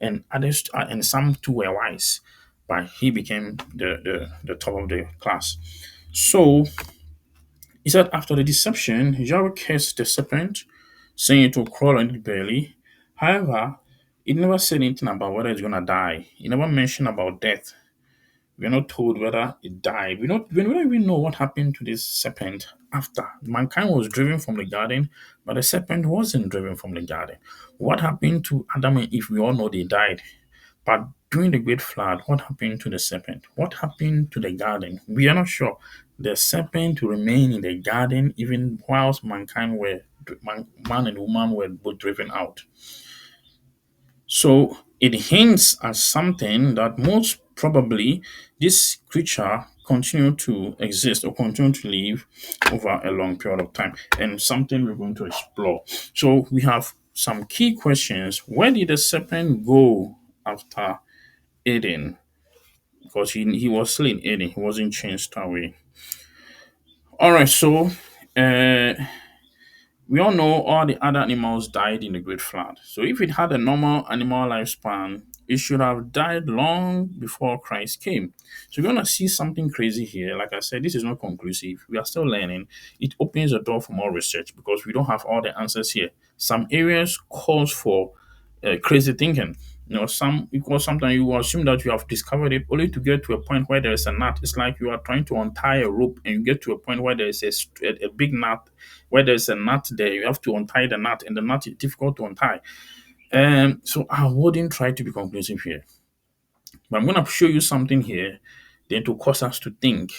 Speaker 1: and others and some too were wise, but he became the top of the class. So he said, after the deception, Yahweh cursed the serpent, saying it will crawl on its belly. However, it never said anything about whether it's going to die. It never mentioned about death. We're not told whether it died. We don't even know what happened to this serpent after. Mankind was driven from the garden, but the serpent wasn't driven from the garden. What happened to Adam and Eve? We all know they died. But during the great flood, what happened to the serpent? What happened to the garden? We are not sure. The serpent remained in the garden even whilst man and woman were both driven out. So it hints at something that most probably this creature continued to exist or continue to live over a long period of time, and something we're going to explore. So we have some key questions. Where did the serpent go after Eden? Because he was still in Eden, he wasn't changed away. All right, so uh, we all know all the other animals died in the Great Flood. So if it had a normal animal lifespan, it should have died long before Christ came. So we're gonna see something crazy here. Like I said, this is not conclusive. We are still learning. It opens the door for more research because we don't have all the answers here. Some areas calls for crazy thinking. Sometimes you assume that you have discovered it only to get to a point where there is a knot. It's like you are trying to untie a rope and you get to a point where there is a big knot, where there is a knot there. You have to untie the knot, and the knot is difficult to untie. So I wouldn't try to be conclusive here, but I'm going to show you something here, then to cause us to think.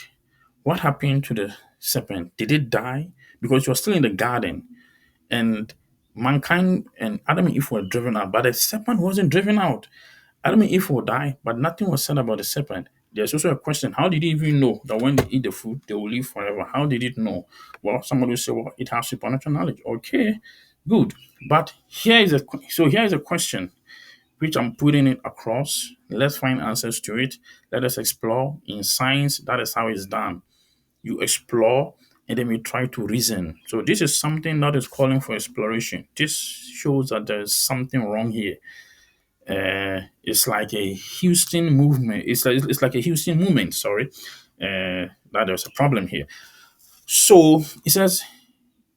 Speaker 1: What happened to the serpent? Did it die? Because you're still in the garden, and mankind and Adam and Eve were driven out, but the serpent wasn't driven out. Adam and Eve will die, but nothing was said about the serpent. There's also a question: how did he even know that when they eat the food, they will live forever? How did it know? Well, somebody will say, well, it has supernatural knowledge. Okay, good. But here is a question which I'm putting it across. Let's find answers to it. Let us explore. In science, that is how it's done. You explore and then you try to reason. So this is something that is calling for exploration. This shows that there is something wrong here. It's like a Houston movement. It's like a Houston movement. Sorry, that there's a problem here. So it says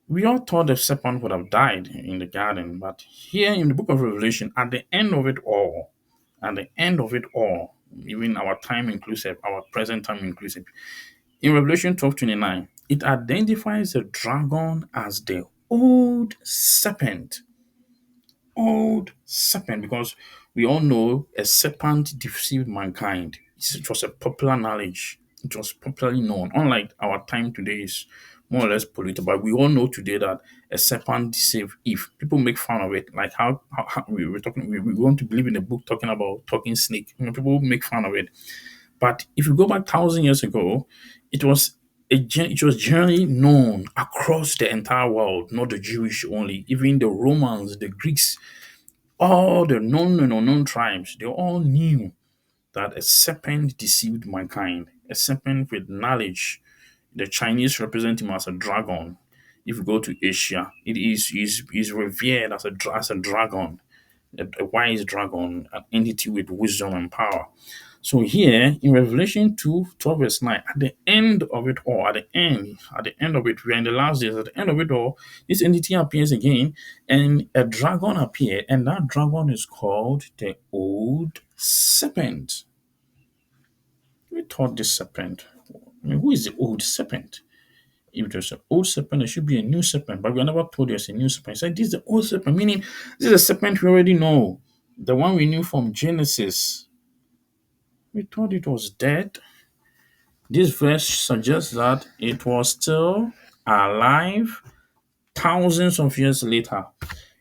Speaker 1: we all thought the serpent would have died in the garden, but here in the book of Revelation, at the end of it all, at the end of it all, even our time inclusive, our present time inclusive, in Revelation 12:29, it identifies the dragon as the old serpent. Old serpent, because we all know a serpent deceived mankind. It was a popular knowledge. It was popularly known. Unlike our time today is more or less polluted, but we all know today that a serpent deceived Eve. People make fun of it, like how we were talking. We want to believe in a book talking about talking snake. People make fun of it. But if you go back 1,000 years ago, it was it was generally known across the entire world, not the Jewish only. Even the Romans, the Greeks, all the known and unknown tribes, they all knew that a serpent deceived mankind, a serpent with knowledge. The Chinese represent him as a dragon. If you go to Asia, it is revered as as a dragon, a wise dragon, an entity with wisdom and power. So here in Revelation 2:12 verse 9, at the end of it all, at the end of it, we are in the last days, at the end of it all, this entity appears again, and a dragon appeared, and that dragon is called the old serpent. We thought this serpent. I mean, who is the old serpent? If there's an old serpent, there should be a new serpent, but we are never told there's a new serpent. So this is the old serpent, meaning this is a serpent we already know, the one we knew from Genesis. We thought it was dead. This verse suggests that it was still alive thousands of years later.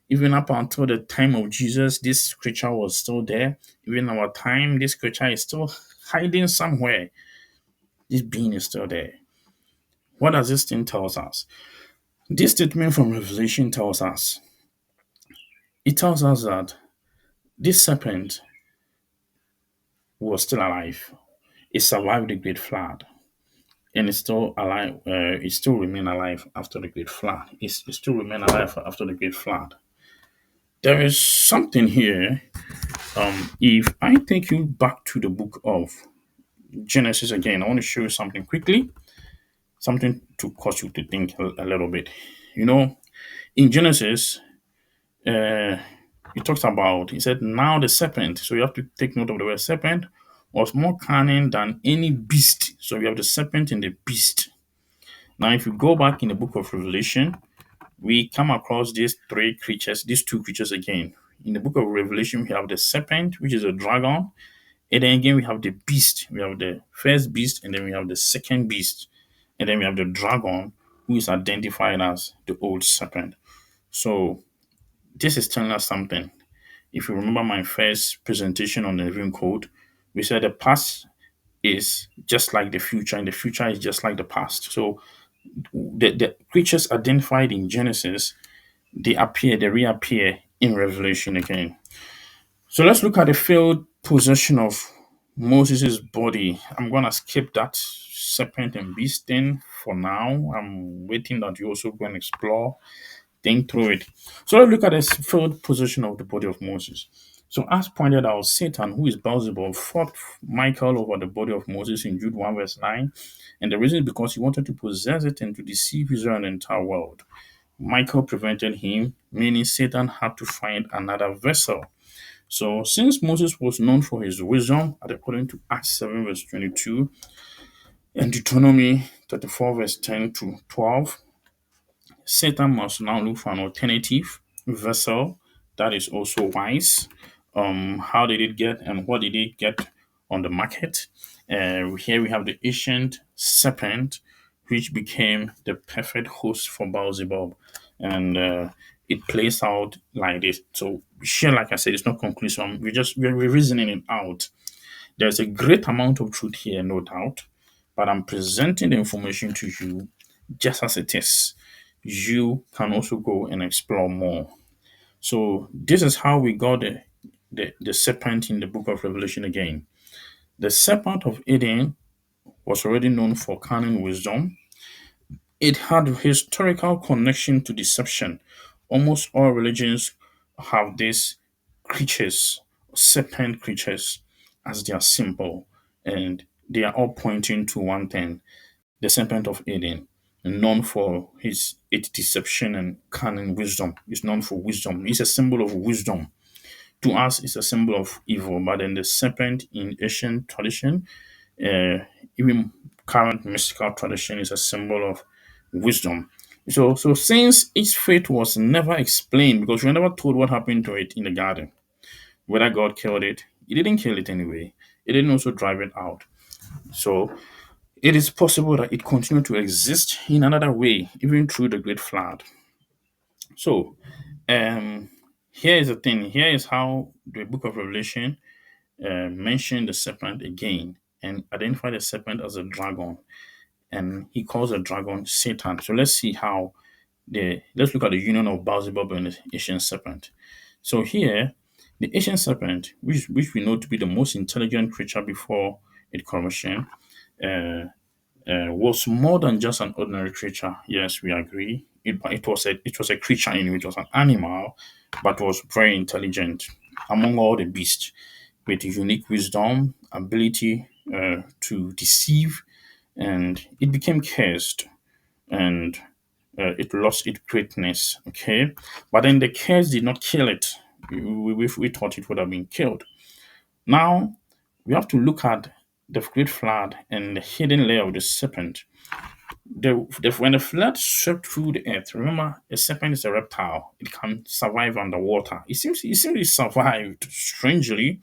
Speaker 1: Even up until the time of Jesus, this creature was still there. Even our time, this creature is still hiding somewhere. This being is still there. What does this thing tell us? This statement from Revelation tells us, it tells us that this serpent was still alive. It survived the great flood, and it's still alive. It still remain alive after the great flood. It still remain alive after the great flood. There is something here. If I take you back to the book of Genesis again, I want to show you something quickly, something to cause you to think a little bit. You know, in Genesis, uh, it talks about, he said, now the serpent, so you have to take note of the word serpent, was more cunning than any beast. So you have the serpent and the beast. Now, if you go back in the book of Revelation, we come across these two creatures again. In the book of Revelation, we have the serpent, which is a dragon, and then again we have the beast. We have the first beast, and then we have the second beast, and then we have the dragon, who is identified as the old serpent. So this is telling us something. If you remember my first presentation on the living code, we said the past is just like the future, and the future is just like the past. So the creatures identified in Genesis, they reappear in Revelation again. So let's look at the failed possession of Moses' body. I'm gonna skip that serpent and beast thing for now. I'm waiting that you also go and explore, think through it. So let's look at the failed possession of the body of Moses. So as pointed out, Satan, who is Baalzebub, fought Michael over the body of Moses in Jude 1 verse 9. And the reason is because he wanted to possess it and to deceive Israel and the entire world. Michael prevented him, meaning Satan had to find another vessel. So since Moses was known for his wisdom, according to Acts 7 verse 22 and Deuteronomy 34 verse 10 to 12, Satan must now look for an alternative vessel that is also wise. How did it get and what did it get on the market? Here we have the ancient serpent, which became the perfect host for Baalzebub. And it plays out like this. So, here, like I said, it's not conclusive. We're reasoning it out. There's a great amount of truth here, no doubt, but I'm presenting the information to you just as it is. You can also go and explore more. So this is how we got the serpent in the book of Revelation again. The serpent of Eden was already known for cunning wisdom. It had historical connection to deception. Almost all religions have these creatures, serpent creatures, as their symbol, and they are all pointing to one thing: the serpent of Eden, known for its deception and cunning wisdom. It's known for wisdom. It's a symbol of wisdom. To us, it's a symbol of evil, but then the serpent in ancient tradition, uh, even current mystical tradition, is a symbol of wisdom. So since its fate was never explained, because we are never told what happened to it in the garden, whether God killed it, He didn't kill it anyway. He didn't also drive it out. So it is possible that it continued to exist in another way, even through the Great Flood. So, um, here is the thing. Here is how the Book of Revelation mentioned the serpent again and identify the serpent as a dragon, and he calls the dragon Satan. So let's look at the union of Baalzebub and the ancient serpent. So here, the ancient serpent, which we know to be the most intelligent creature before its corruption, uh, was more than just an ordinary creature. Yes, we agree. It was a creature in which was an animal, but was very intelligent among all the beasts, with unique wisdom, ability to deceive, and it became cursed, and it lost its greatness. Okay, but then the curse did not kill it. We thought it would have been killed. Now we have to look at the great flood and the hidden layer of the serpent. When the flood swept through the earth, remember, a serpent is a reptile. It can survive underwater. It seems it survived strangely.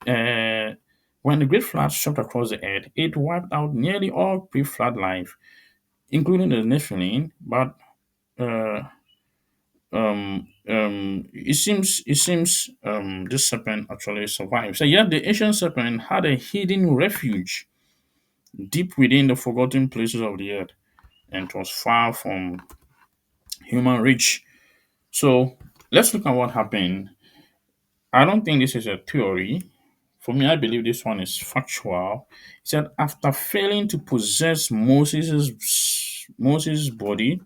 Speaker 1: Uh, when the great flood swept across the earth, it wiped out nearly all pre-flood life, including the Nephilim. But uh, it seems this serpent actually survived. So yeah, the ancient serpent had a hidden refuge deep within the forgotten places of the earth, and it was far from human reach. So let's look at what happened. I don't think this is a theory. For me, I believe this one is factual. He said after failing to possess Moses' body,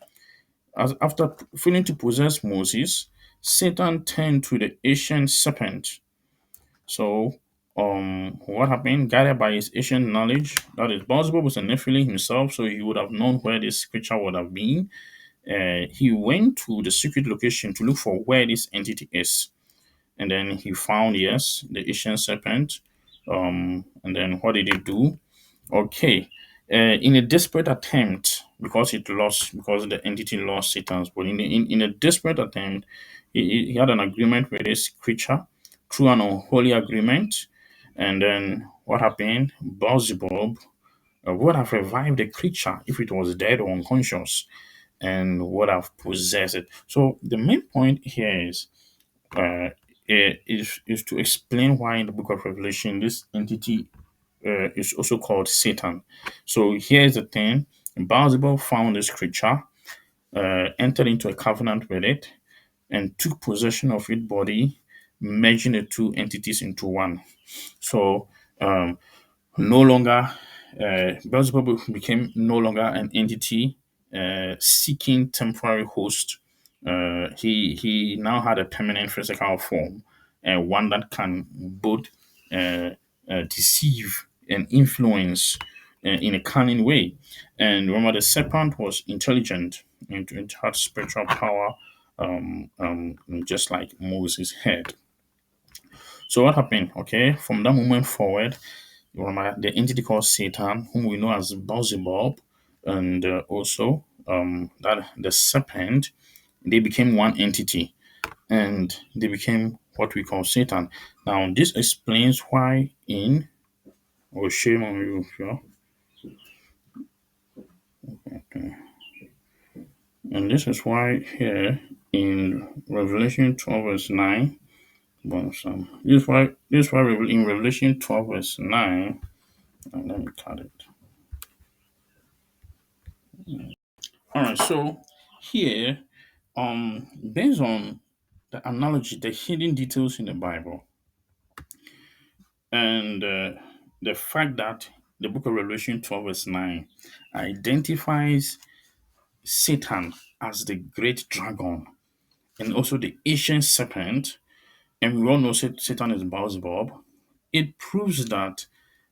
Speaker 1: after failing to possess Moses, Satan turned to the ancient serpent. So, what happened? Guided by his ancient knowledge, that is, Baalzebub was a Nephilim himself, so he would have known where this creature would have been. He went to the secret location to look for where this entity is, and then he found, yes, the ancient serpent. And then what did he do? Okay. In a desperate attempt, because the entity lost Satan's body, in a desperate attempt, he had an agreement with this creature through an unholy agreement. And then what happened? Beelzebub would have revived the creature if it was dead or unconscious, and would have possessed it. So the main point here uh, is to explain why in the book of Revelation this entity is also called Satan. So here's the thing: Baalzebub found this creature, entered into a covenant with it, and took possession of its body, merging the two entities into one. So um, no longer Beelzebub became no longer an entity seeking temporary host. He now had a permanent physical form, and one that can both uh, deceive and influence in a cunning way. And remember, the serpent was intelligent and it had spiritual power, just like Moses had. So what happened? Okay, from that moment forward, you remember the entity called Satan, whom we know as Baalzebub, and also that the serpent, they became one entity, and they became what we call Satan. Now, this explains why in shame on you, okay. And this is why here in Revelation 12 verse 9, this is why in Revelation 12 verse 9, let me cut it. All right, so here, based on the analogy, the hidden details in the Bible, and the fact that the book of Revelation 12 verse 9 identifies Satan as the great dragon and also the ancient serpent, and we all know Satan is Beelzebub, it proves that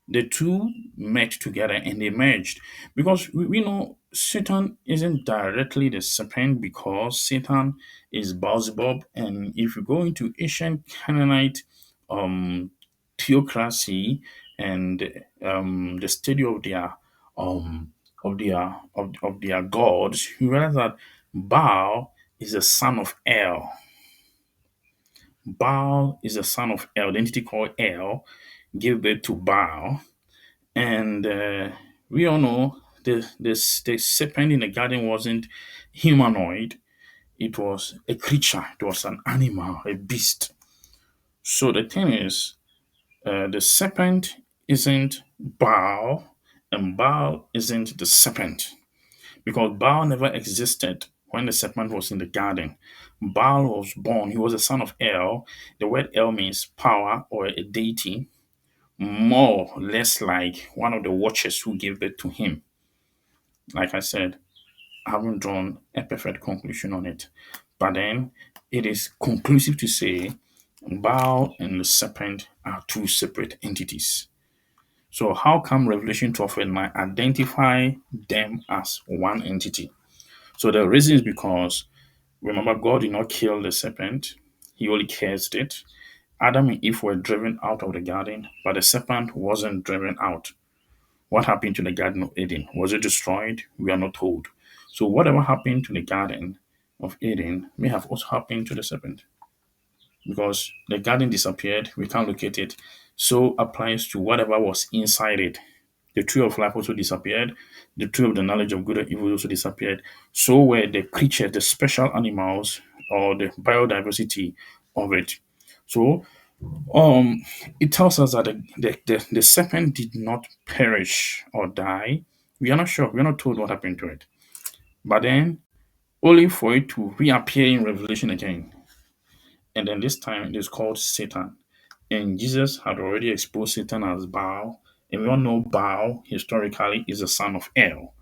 Speaker 1: the two met together and they merged. Because we know Satan isn't directly the serpent because Satan is Beelzebub. And if you go into ancient Canaanite um, theocracy and the study um, of their gods, you realize that Baal is a son of El. Baal is a son of El. The entity called El gave birth to Baal, and we all know the serpent in the garden wasn't humanoid, it was a creature, it was an animal, a beast. So the thing is, the serpent isn't Baal, and Baal isn't the serpent, because Baal never existed when the serpent was in the garden. Baal was born, he was a son of El. The word El means power or a deity, more or less like one of the watchers who gave birth to him. Like I said, I haven't drawn a perfect conclusion on it. But then it is conclusive to say Baal and the serpent are two separate entities. So how come Revelation 12 and 9 identify them as one entity? So the reason is because remember God did not kill the serpent, he only cursed it. Adam and Eve were driven out of the garden, but the serpent wasn't driven out. What happened to the Garden of Eden? Was it destroyed? We are not told. So, whatever happened to the Garden of Eden may have also happened to the serpent because the garden disappeared. We can't locate it. So applies to whatever was inside it. The tree of life also disappeared. The tree of the knowledge of good and evil also disappeared. So were the creatures, the special animals, or the biodiversity of it. So um, it tells us that the serpent did not perish or die. We are not sure. We are not told what happened to it. But then, only for it to reappear in Revelation again. And then this time it is called Satan. And Jesus had already exposed Satan as Baal. And we all know Baal historically is a son of El.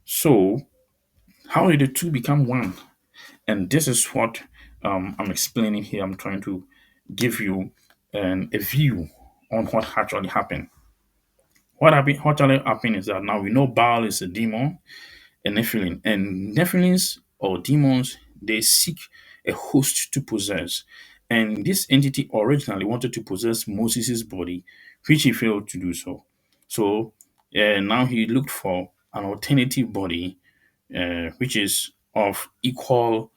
Speaker 1: So, how did the two become one? And this is what I'm explaining here. I'm trying to give you a view on what actually happened. What actually happened is that now we know Baal is a demon, a Nephilim, and Nephilims or demons they seek a host to possess. And this entity originally wanted to possess Moses' body, which he failed to do so. So now he looked for an alternative body which is of equal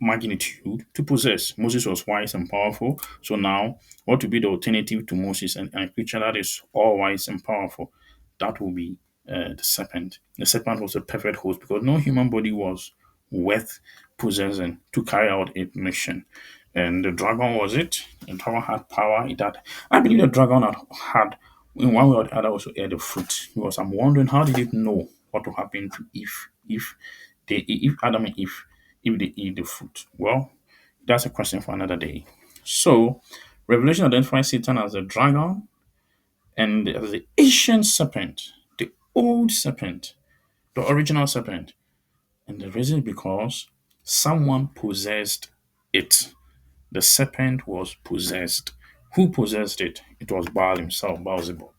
Speaker 1: magnitude to possess. Moses was wise and powerful. So now, what would be the alternative to Moses and a creature that is all wise and powerful? That will be the serpent. The serpent was a perfect host because no human body was worth possessing to carry out a mission. And the dragon was it. The dragon had power. I believe the dragon had in one way or the other also ate the fruit. Because I'm wondering how did it know what will happen to if Adam and Eve if they eat the fruit? Well, that's a question for another day. So Revelation identifies Satan as a dragon and as the ancient serpent, the old serpent, the original serpent. And the reason is because someone possessed it. The serpent was possessed. Who possessed it? It was Baal himself, Baalzebub.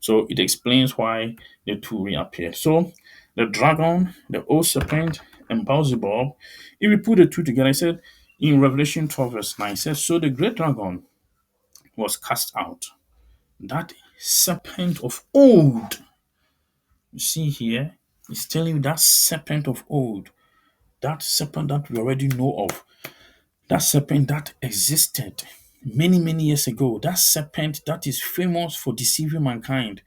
Speaker 1: So it explains why the two reappeared. So the dragon, the old serpent, and Baalzebub, if we put the two together, I said In Revelation 12, verse 9, it says, "So the great dragon was cast out, that serpent of old." You see here, it's telling you that serpent of old, that serpent that we already know of, that serpent that existed many, many years ago, that serpent that is famous for deceiving mankind.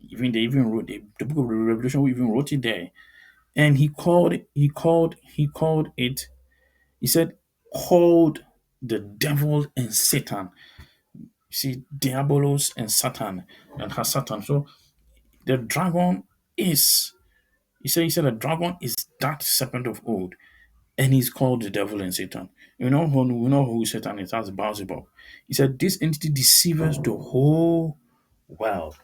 Speaker 1: Even they even wrote the book of Revelation, we even wrote it there. And he called it, he said, called the devil and Satan. You see, Diabolos and Satan and her Satan. So the dragon is, he said the dragon is that serpent of old, and he's called the devil and Satan. We know who Satan is. That's Baalzebub. He said this entity deceives the whole world.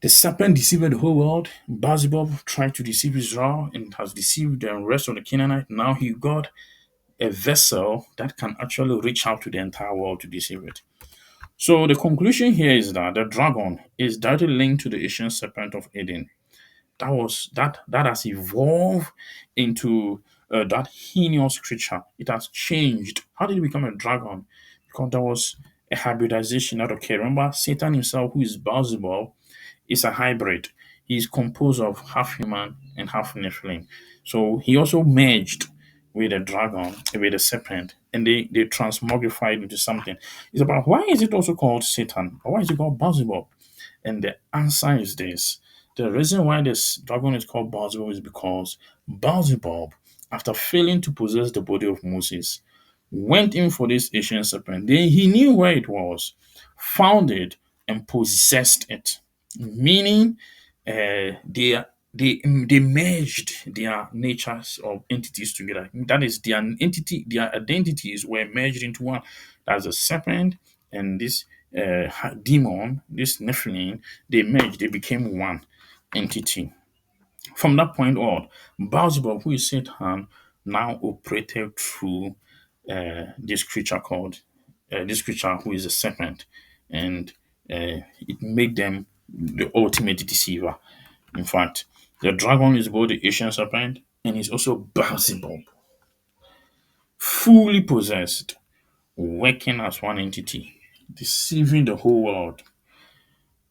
Speaker 1: The serpent deceived the whole world. Baalzebub tried to deceive Israel and has deceived the rest of the Canaanite. Now he got a vessel that can actually reach out to the entire world to deceive it. So the conclusion here is that the dragon is directly linked to the ancient serpent of Eden. That has evolved into that heinous creature. It has changed. How did it become a dragon? Because there was a hybridization that occurred. Remember, Satan himself, who is Beelzebub, is a hybrid. He is composed of half human and half Nephilim. So he also merged with a dragon, with a serpent, and they transmogrified into something. It's about why is it also called Satan? Or why is it called Beelzebub? And the answer is this. The reason why this dragon is called Baalzebub is because Baalzebub, after failing to possess the body of Moses, went in for this ancient serpent. Then he knew where it was, found it, and possessed it. Meaning, they merged their natures of entities together. That is, their identities were merged into one. That's the serpent and this demon, this Nephilim. They merged. They became one entity. From that point on, Beelzebub, who is Satan, now operated through this creature who is a serpent, and it made them the ultimate deceiver. In fact, the dragon is both the ancient serpent and is also Beelzebub, fully possessed, working as one entity, deceiving the whole world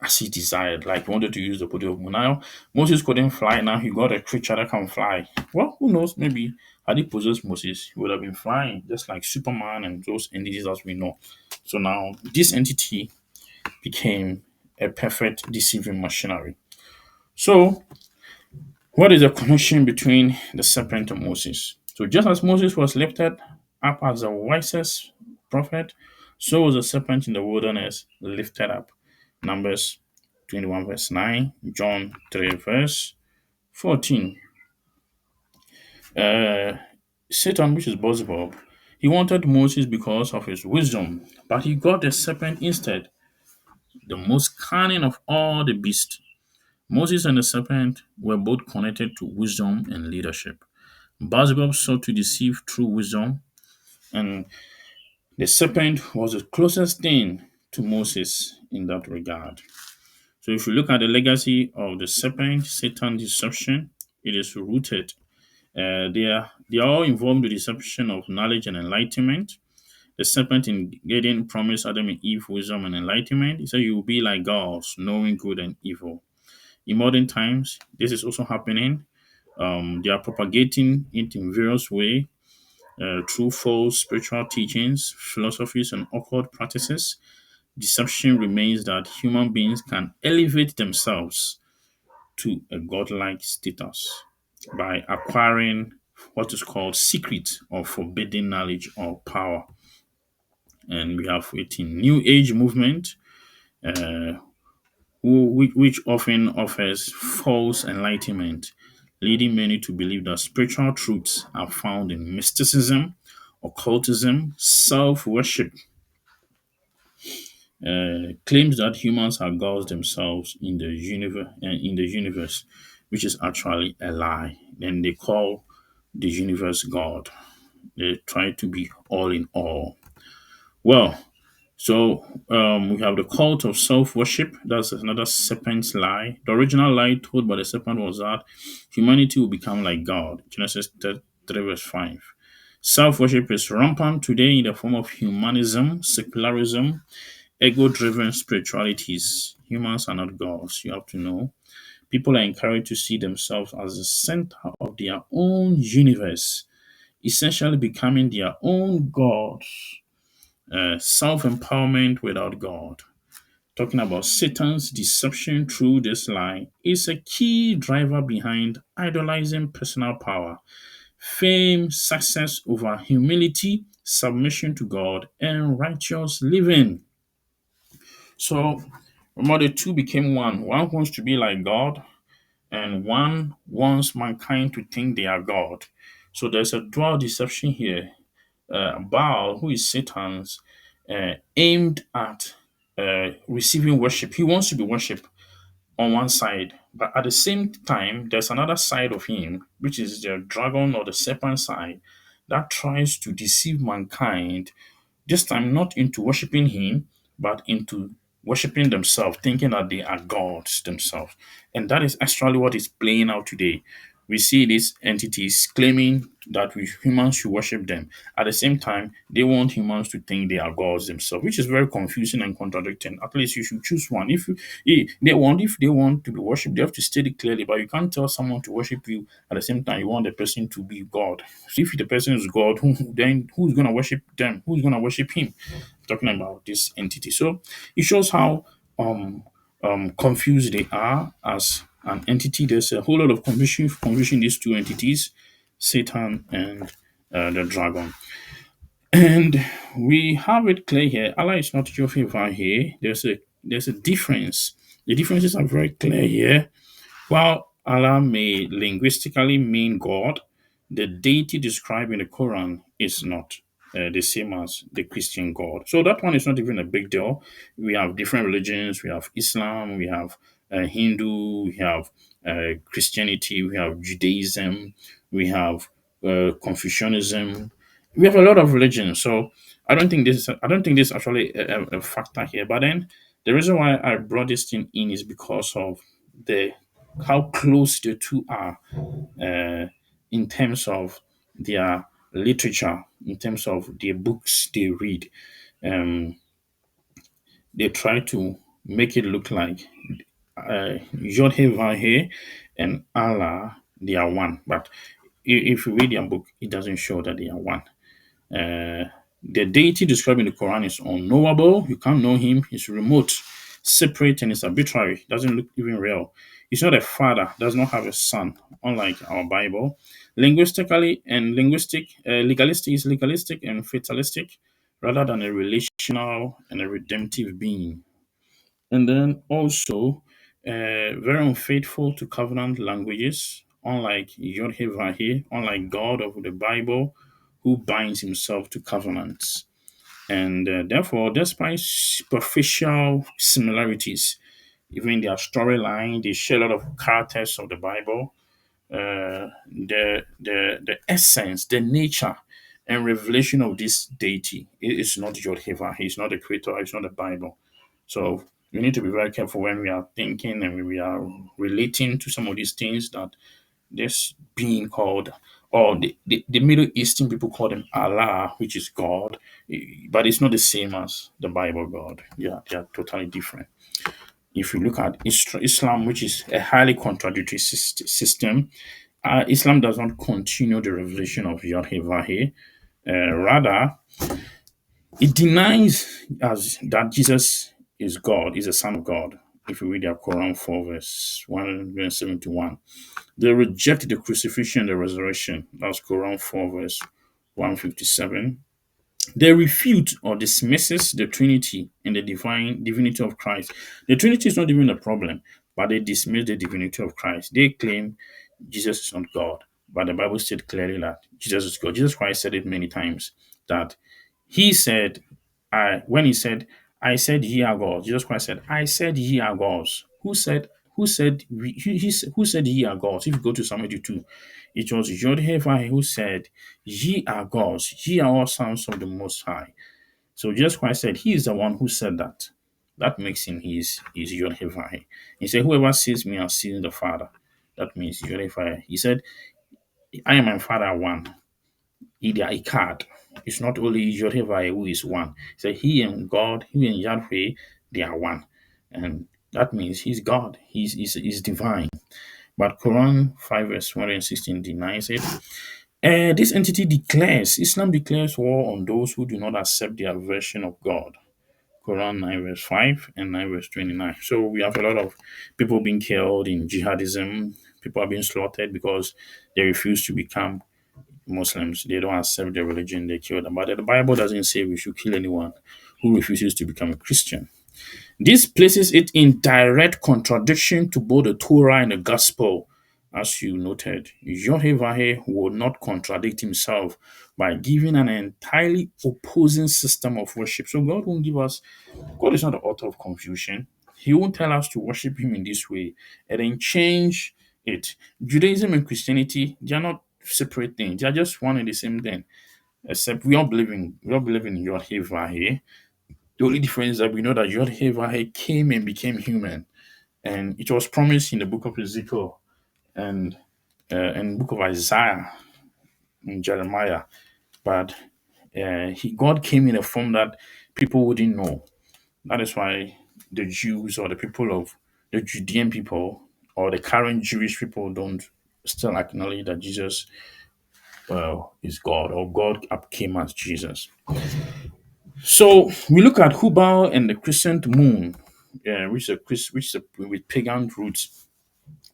Speaker 1: as he desired. Like he wanted to use the body of Now, Moses couldn't fly. Now he got a creature that can fly. Well, who knows? Maybe had he possessed Moses, he would have been flying, just like Superman and those entities as we know. So now this entity became a perfect deceiving machinery. So, what is the connection between the serpent and Moses? So, just as Moses was lifted up as the wisest prophet, so was the serpent in the wilderness lifted up. Numbers 21, verse 9, John 3, verse 14. Uh, Satan, which is Beelzebub, he wanted Moses because of his wisdom, but he got the serpent instead, the most cunning of all the beasts. Moses and the serpent were both connected to wisdom and leadership. Beelzebub sought to deceive through wisdom, and the serpent was the closest thing to Moses in that regard. So, if you look at the legacy of the serpent, Satan's deception, it is rooted. They are all involved with deception of knowledge and enlightenment. The serpent in Eden promised Adam and Eve wisdom and enlightenment. He said, "You will be like gods, knowing good and evil." In modern times, this is also happening. They are propagating it in various ways through false spiritual teachings, philosophies, and occult practices. Deception remains that human beings can elevate themselves to a godlike status by acquiring what is called secret or forbidden knowledge or power. And we have it in New Age movement, uh, which often offers false enlightenment, leading many to believe that spiritual truths are found in mysticism, occultism, self-worship, claims that humans are gods themselves in the universe, which is actually a lie. Then they call the universe God. They try to be all in all. Well, so we have the cult of self-worship. That's another serpent's lie. The original lie told by the serpent was that humanity will become like God. Genesis 3 verse 5. Self worship is rampant today in the form of humanism, secularism, ego driven spiritualities. Humans are not gods, you have to know. People are encouraged to see themselves as the center of their own universe, essentially becoming their own gods. Self empowerment without God. Talking about Satan's deception through this lie is a key driver behind idolizing personal power, fame, success over humility, submission to God, and righteous living. So, remember, the two became one. One wants to be like God, and one wants mankind to think they are God. So, there's a dual deception here. Baal, who is Satan's, aimed at receiving worship. He wants to be worshipped on one side, but at the same time, there's another side of him, which is the dragon or the serpent side, that tries to deceive mankind, this time not into worshiping him, but into worshiping themselves, thinking that they are gods themselves. And that is actually what is playing out today. We see these entities claiming that we humans should worship them. At the same time, they want humans to think they are gods themselves, which is very confusing and contradicting. At least you should choose one. If they want to be worshipped, they have to state it clearly. But you can't tell someone to worship you at the same time you want the person to be God. So if the person is God, then who's gonna worship them? Who's gonna worship him? Talking about this entity. So it shows how confused they are as an entity. There's a whole lot of confusion these two entities, Satan and the dragon. And we have it clear here. Allah is not your favor here. There's a difference. The differences are very clear here. While Allah may linguistically mean God, the deity described in the Quran is not the same as the Christian God. So that one is not even a big deal. We have different religions. We have Islam, we have Hindu, we have Christianity, we have Judaism, we have Confucianism. We have a lot of religions. So I don't think this is actually a factor here. But then the reason why I brought this thing in is because of the how close the two are uh, in terms of their literature, in terms of the books they read. Um, they try to make it look like Yod He Vav He and Allah, they are one. But if you read their book, it doesn't show that they are one. Uh, the deity described in the Quran is unknowable. You can't know him. He's remote, separate, and it's arbitrary. Doesn't look even real. He's not a father. Does not have a son. Unlike our Bible, legalistic is legalistic and fatalistic, rather than a relational and a redemptive being. And then also, very unfaithful to covenant languages, unlike Yod He Vav He, unlike God of the Bible, who binds himself to covenants. And therefore, despite superficial similarities, even their storyline, they share a lot of characters of the Bible. The essence, the nature, and revelation of this deity is not Yod He Vav He. He's not the creator. It's not the Bible. So we need to be very careful when we are thinking and when we are relating to some of these things that this being called, or the Middle Eastern people call them Allah, which is God, but it's not the same as the Bible God. Yeah, they are totally different. If you look at Islam, which is a highly contradictory system, Islam does not continue the revelation of Yod He Vav He. Rather, it denies as that Jesus is God, is a son of God. If you read their Quran 4, verse 171, they reject the crucifixion and the resurrection. That's Quran 4, verse 157. They refute or dismisses the Trinity and the divine divinity of Christ. The Trinity is not even a problem, but they dismiss the divinity of Christ. They claim Jesus is not God, but the Bible said clearly that Jesus is God. Jesus Christ said it many times that he said, when he said, I said ye are gods, Jesus Christ said, I said ye are gods. Who said ye are gods? If you go to Psalm 82, it was Yod-Heh-Vah who said, ye are gods, ye are all sons of the Most High. So Jesus Christ said he is the one who said that. That makes him his Yod-Heh-Vah. He said, whoever sees me has seen the Father. That means Yod-Heh-Vah. He said, I am my Father one. They are Echad. It's not only Jehovah who is one. So he and God, he and Yahweh, they are one. And that means he's God. He's divine. But Quran 5 verse 116 denies it. This entity declares, Islam declares war on those who do not accept their version of God. Quran 9 verse 5 and 9 verse 29. So we have a lot of people being killed in jihadism. People are being slaughtered because they refuse to become Muslims. They don't accept their religion, they kill them. But the Bible doesn't say we should kill anyone who refuses to become a Christian. This places it in direct contradiction to both the Torah and the Gospel. As you noted, Yehovah will not contradict himself by giving an entirely opposing system of worship. So God won't give us, God is not the author of confusion. He won't tell us to worship him in this way and then change it. Judaism and Christianity, they are not separate things. They are just one and the same thing. Except we all believe in Yehovah. The only difference is that we know that Yod-Heh-Vah-Heh came and became human, and it was promised in the book of Ezekiel and in the book of Isaiah and Jeremiah. But God came in a form that people wouldn't know. That is why the Jews or the people of the Judean people or the current Jewish people don't still acknowledge that Jesus is God or God came as Jesus. So we look at Hubal and the crescent moon, which is with pagan roots.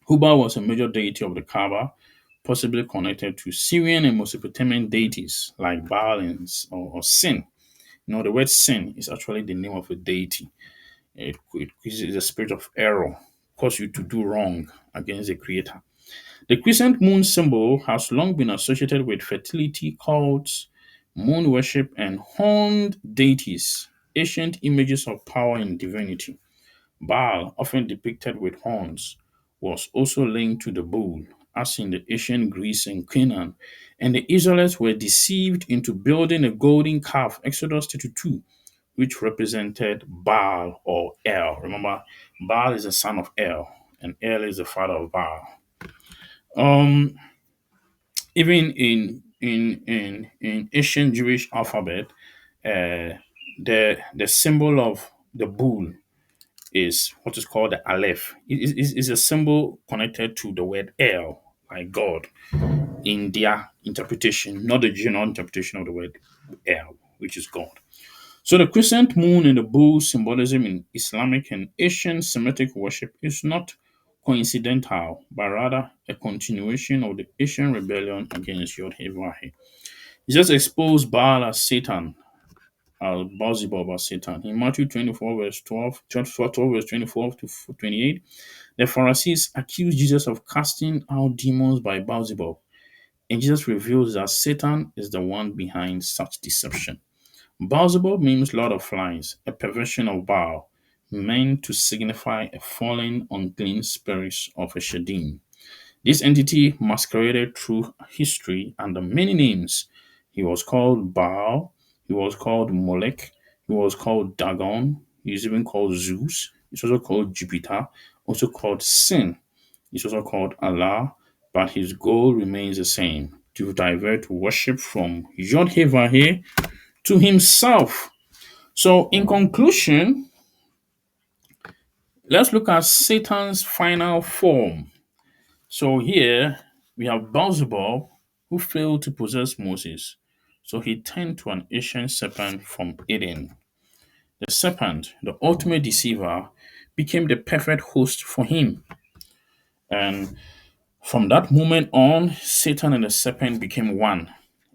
Speaker 1: Hubal was a major deity of the Kaaba, possibly connected to Syrian and Mesopotamian deities like Baal or Sin. The word Sin is actually the name of a deity. It is a spirit of error, cause you to do wrong against the Creator. The crescent moon symbol has long been associated with fertility cults, moon worship, and horned deities, ancient images of power and divinity. Baal, often depicted with horns, was also linked to the bull, as in the ancient Greece and Canaan, and the Israelites were deceived into building a golden calf, Exodus 32, which represented Baal or El. Remember, Baal is the son of El, and El is the father of Baal. Um, Even in ancient Jewish alphabet, the symbol of the bull is what is called the Aleph. It is a symbol connected to the word El, like God, in their interpretation, not the general interpretation of the word El, which is God. So the crescent moon and the bull symbolism in Islamic and Asian Semitic worship is not coincidental, but rather a continuation of the Asian rebellion against Yod-Heh-Vah-Heh. He just exposed Baal as Satan, Baalzebub as Satan. In Matthew 24, verse 12 verse 24 to 28, the Pharisees accused Jesus of casting out demons by Baalzebub, and Jesus reveals that Satan is the one behind such deception. Baalzebub means Lord of Flies, a perversion of Baal, meant to signify a fallen, unclean spirit of a Shedim. This entity masqueraded through history under many names. He was called Baal, he was called Molech, he was called Dagon, he is even called Zeus, he's also called Jupiter, also called Sin, he's also called Allah, but his goal remains the same to divert worship from Yod He to himself. So, in conclusion, let's look at Satan's final form. So, here we have Beelzebub, who failed to possess Moses. So, he turned to an ancient serpent from Eden. The serpent, the ultimate deceiver, became the perfect host for him. And from that moment on, Satan and the serpent became one.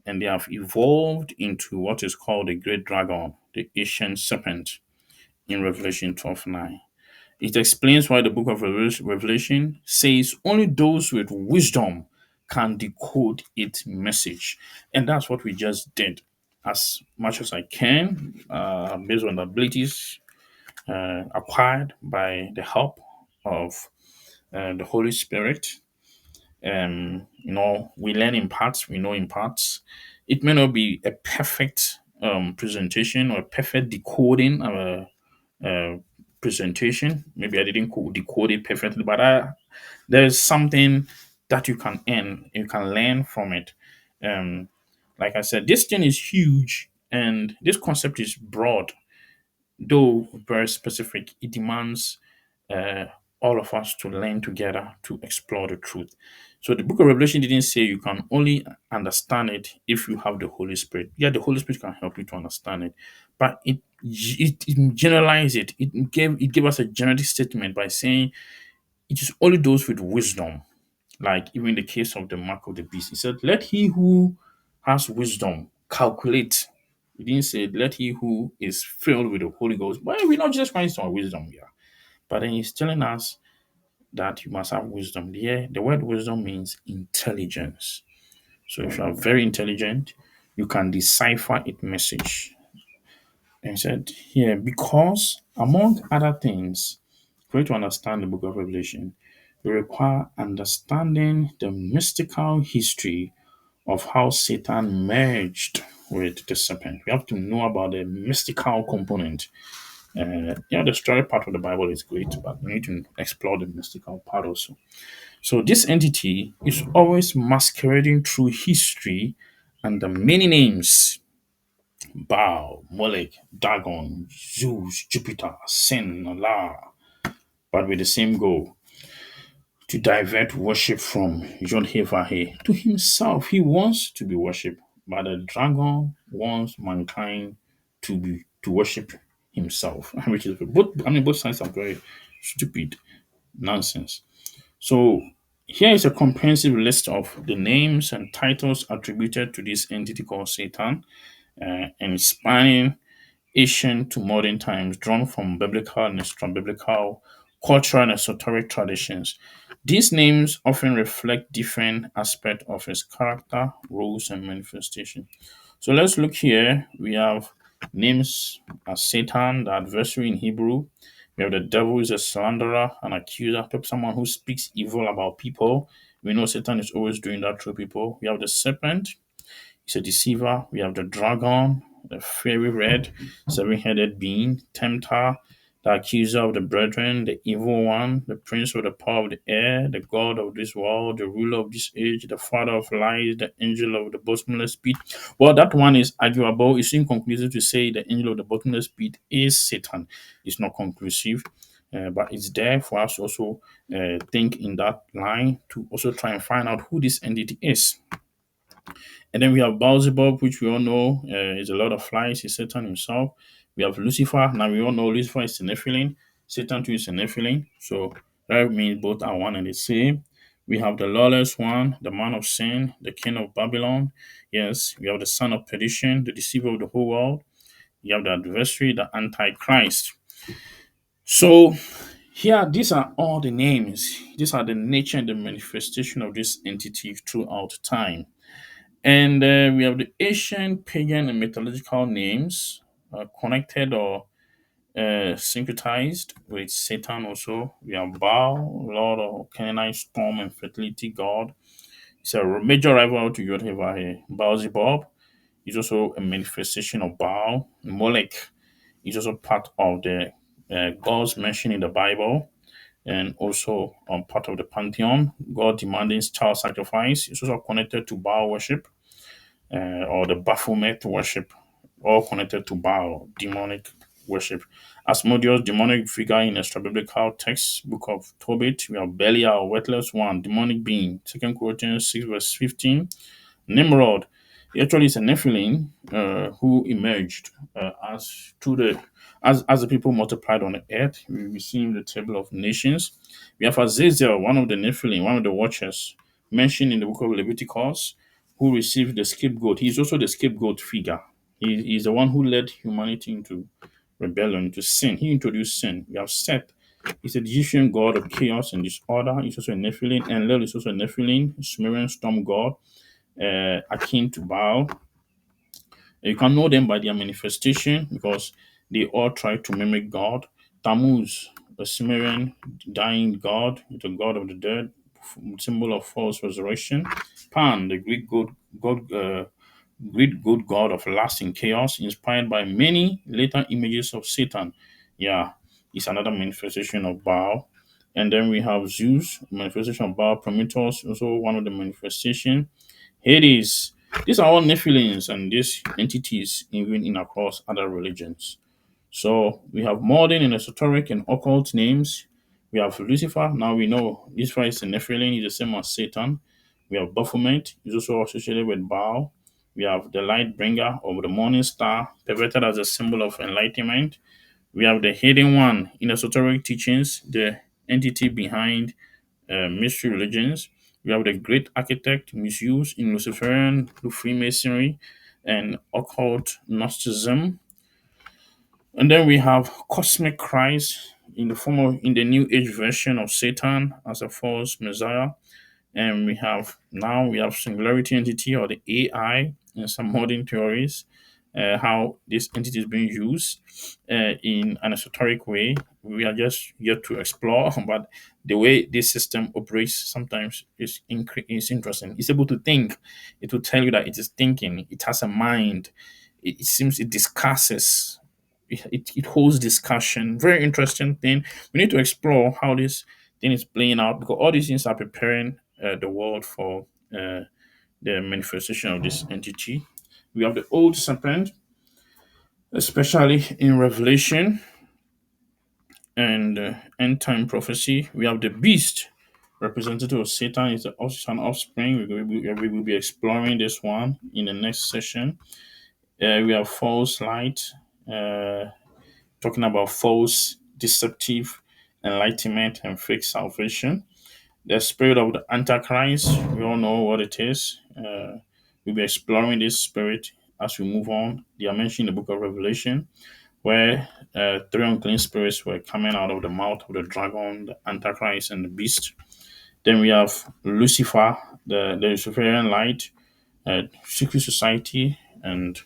Speaker 1: And they have evolved into what is called the great dragon, the ancient serpent, in Revelation 12:9. It explains why the book of Revelation says only those with wisdom can decode its message. And that's what we just did. As much as I can, based on the abilities acquired by the help of the Holy Spirit. We learn in parts, we know in parts. It may not be a perfect presentation or a perfect decoding uh, presentation. Maybe I didn't decode it perfectly, but there's something that you can learn from it. Um, Like I said, this thing is huge and this concept is broad, though very specific. It demands uh, all of us to learn together to explore the truth. So the book of Revelation didn't say you can only understand it if you have the Holy Spirit. Yeah, the Holy Spirit can help you to understand it, but it generalized it. It gave us a generic statement by saying it is only those with wisdom, like even in the case of the mark of the beast. He said, let he who has wisdom calculate. He didn't say, let he who is filled with the Holy Ghost. But we're not just finding some wisdom here. But then he's telling us that you must have wisdom. The word wisdom means intelligence. So if you are very intelligent, you can decipher its message. And he said here, because among other things, for you to understand the book of Revelation, you require understanding the mystical history of how Satan merged with the serpent. We have to know about the mystical component. The story part of the Bible is great, but we need to explore the mystical part also. So this entity is always masquerading through history and the many names: Baal, Molech, Dagon, Zeus, Jupiter, Sin, Allah, but with the same goal: to divert worship from Yod-Heh-Vah-Heh to himself. He wants to be worshipped, but the dragon wants mankind to worship himself, which is both sides are very stupid nonsense. So here is a comprehensive list of the names and titles attributed to this entity called Satan, and spanning ancient to modern times, drawn from biblical and extra-biblical cultural and esoteric traditions. These names often reflect different aspects of his character, roles, and manifestation. So let's look here. We have names as Satan, the adversary in Hebrew. We have the devil is a slanderer, an accuser, someone who speaks evil about people. We know Satan is always doing that through people. We have the serpent, he's a deceiver. We have the dragon, the fiery red, seven-headed being, tempter, the accuser of the brethren, the evil one, the prince of the power of the air, the god of this world, the ruler of this age, the father of lies, the angel of the bottomless pit. Well, that one is arguable. It's inconclusive to say the angel of the bottomless pit is Satan. It's not conclusive. But it's there for us to also think in that line to also try and find out who this entity is. And then we have Baalzebub, which we all know is a lot of flies. He's Satan himself. We have Lucifer. Now we all know Lucifer is a Nephilim. Satan too is a Nephilim. So that means both are one and the same. We have the lawless one, the man of sin, the king of Babylon. Yes, we have the son of perdition, the deceiver of the whole world. You have the adversary, the antichrist. So here, these are all the names. These are the nature and the manifestation of this entity throughout time. And we have the ancient pagan and mythological names connected or syncretized with Satan also. We have Baal, Lord of Canaanite storm and fertility god. He's a major rival to Yod-Heh-Vah-Heh. Baalzebub is also a manifestation of Baal. Molech is also part of the gods mentioned in the Bible and also part of the pantheon. God demanding child sacrifice is also connected to Baal worship or the Baphomet worship, all connected to Baal, demonic worship. Asmodeus, demonic figure in extra-biblical text, book of Tobit. We have Belial, worthless one, demonic being. 2 Corinthians 6 verse 15. Nimrod, he actually is a Nephilim who emerged as to the as the people multiplied on the earth. We see in the table of nations. We have Azazel, one of the Nephilim, one of the watchers, mentioned in the book of Leviticus, who received the scapegoat. He's also the scapegoat figure. He's the one who led humanity into rebellion, into sin. He introduced sin. We have Seth. He's a Egyptian god of chaos and disorder. He's also a Nephilim. Enlil is also a Nephilim, Sumerian storm god, akin to Baal. You can know them by their manifestation because they all try to mimic God. Tammuz, the Sumerian dying god, the god of the dead, symbol of false resurrection. Pan, the Greek good god of lasting chaos, inspired by many later images of Satan. Yeah, it's another manifestation of Baal. And then we have Zeus, manifestation of Baal. Prometheus, also one of the manifestation. Hades, These are all Nephilims and these entities even in across other religions. So we have modern and esoteric and occult names. We have Lucifer. Now we know Lucifer is a Nephilim, is the same as Satan. We have Baphomet, is also associated with Baal. We have the light bringer of the morning star, perverted as a symbol of enlightenment. We have the hidden one in esoteric teachings, the entity behind mystery religions. We have the great architect misused in Luciferian Freemasonry and occult Gnosticism. And then we have cosmic Christ in the form of in the New Age version of Satan as a false Messiah. And we have singularity entity or the AI in some modern theories, how this entity is being used in an esoteric way. We are just yet to explore, but the way this system operates sometimes is interesting. It's able to think. It will tell you that it is thinking. It has a mind. It seems it discusses. It holds discussion. Very interesting thing. We need to explore how this thing is playing out because all these things are preparing the world for the manifestation of this entity. We have the old serpent, especially in Revelation and end time prophecy. We have the beast, representative of Satan, is also an offspring. We will be exploring this one in the next session. We have false light, uh, talking about false, deceptive enlightenment and fake salvation. The spirit of the Antichrist, we all know what it is. We'll be exploring this spirit as we move on. They are mentioned in the book of Revelation, where three unclean spirits were coming out of the mouth of the dragon, the Antichrist, and the beast. Then we have Lucifer, the Luciferian light, secret society, and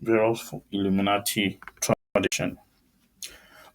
Speaker 1: various Illuminati tradition.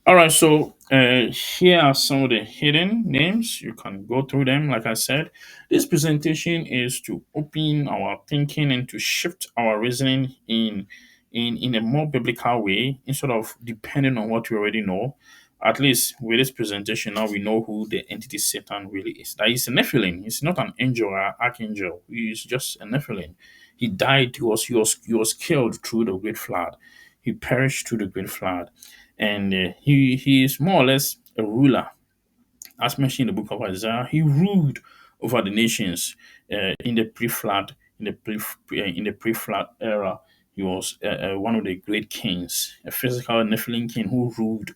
Speaker 1: All right, so here are some of the hidden names. You can go through them. Like I said, this presentation is to open our thinking and to shift our reasoning in a more biblical way instead of depending on what we already know. At least with this presentation, now we know who the entity Satan really is. That is a Nephilim. He's not an angel or an archangel. He is just a Nephilim. He died. He was killed through the great flood. He perished through the great flood, and he is more or less a ruler. As mentioned in the book of Isaiah, he ruled over the nations in the pre-flood in the pre-flood era. He was one of the great kings, a physical Nephilim king who ruled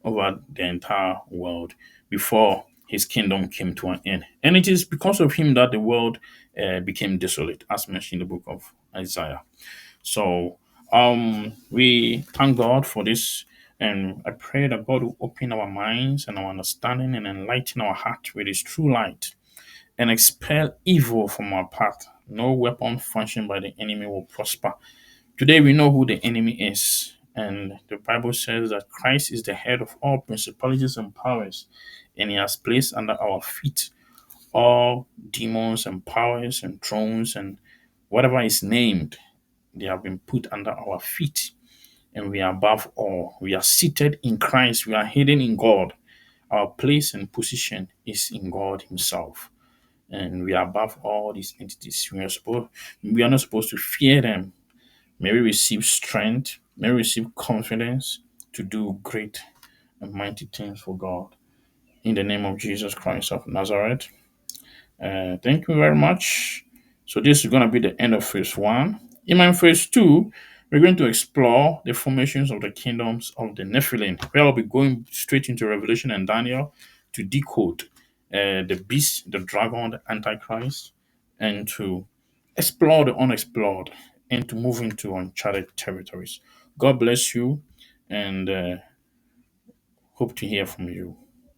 Speaker 1: over the entire world before his kingdom came to an end. And it is because of him that the world became desolate, as mentioned in the book of Isaiah. So we thank God for this, and I pray that God will open our minds and our understanding and enlighten our heart with His true light and expel evil from our path. No weapon fashioned by the enemy will prosper. Today we know who the enemy is, and the Bible says that Christ is the head of all principalities and powers, and He has placed under our feet all demons and powers and thrones and whatever is named, they have been put under our feet, and we are above all. We are seated in Christ. We are hidden in God. Our place and position is in God Himself, and we are above all these entities. We are not supposed to fear them. May we receive strength. May we receive confidence to do great and mighty things for God. In the name of Jesus Christ of Nazareth. Thank you very much. So this is going to be the end of phase one. In my phase two, we're going to explore the formations of the kingdoms of the Nephilim. Where I'll be going straight into Revelation and Daniel to decode the beast, the dragon, the Antichrist, and to explore the unexplored and to move into uncharted territories. God bless you, and hope to hear from you.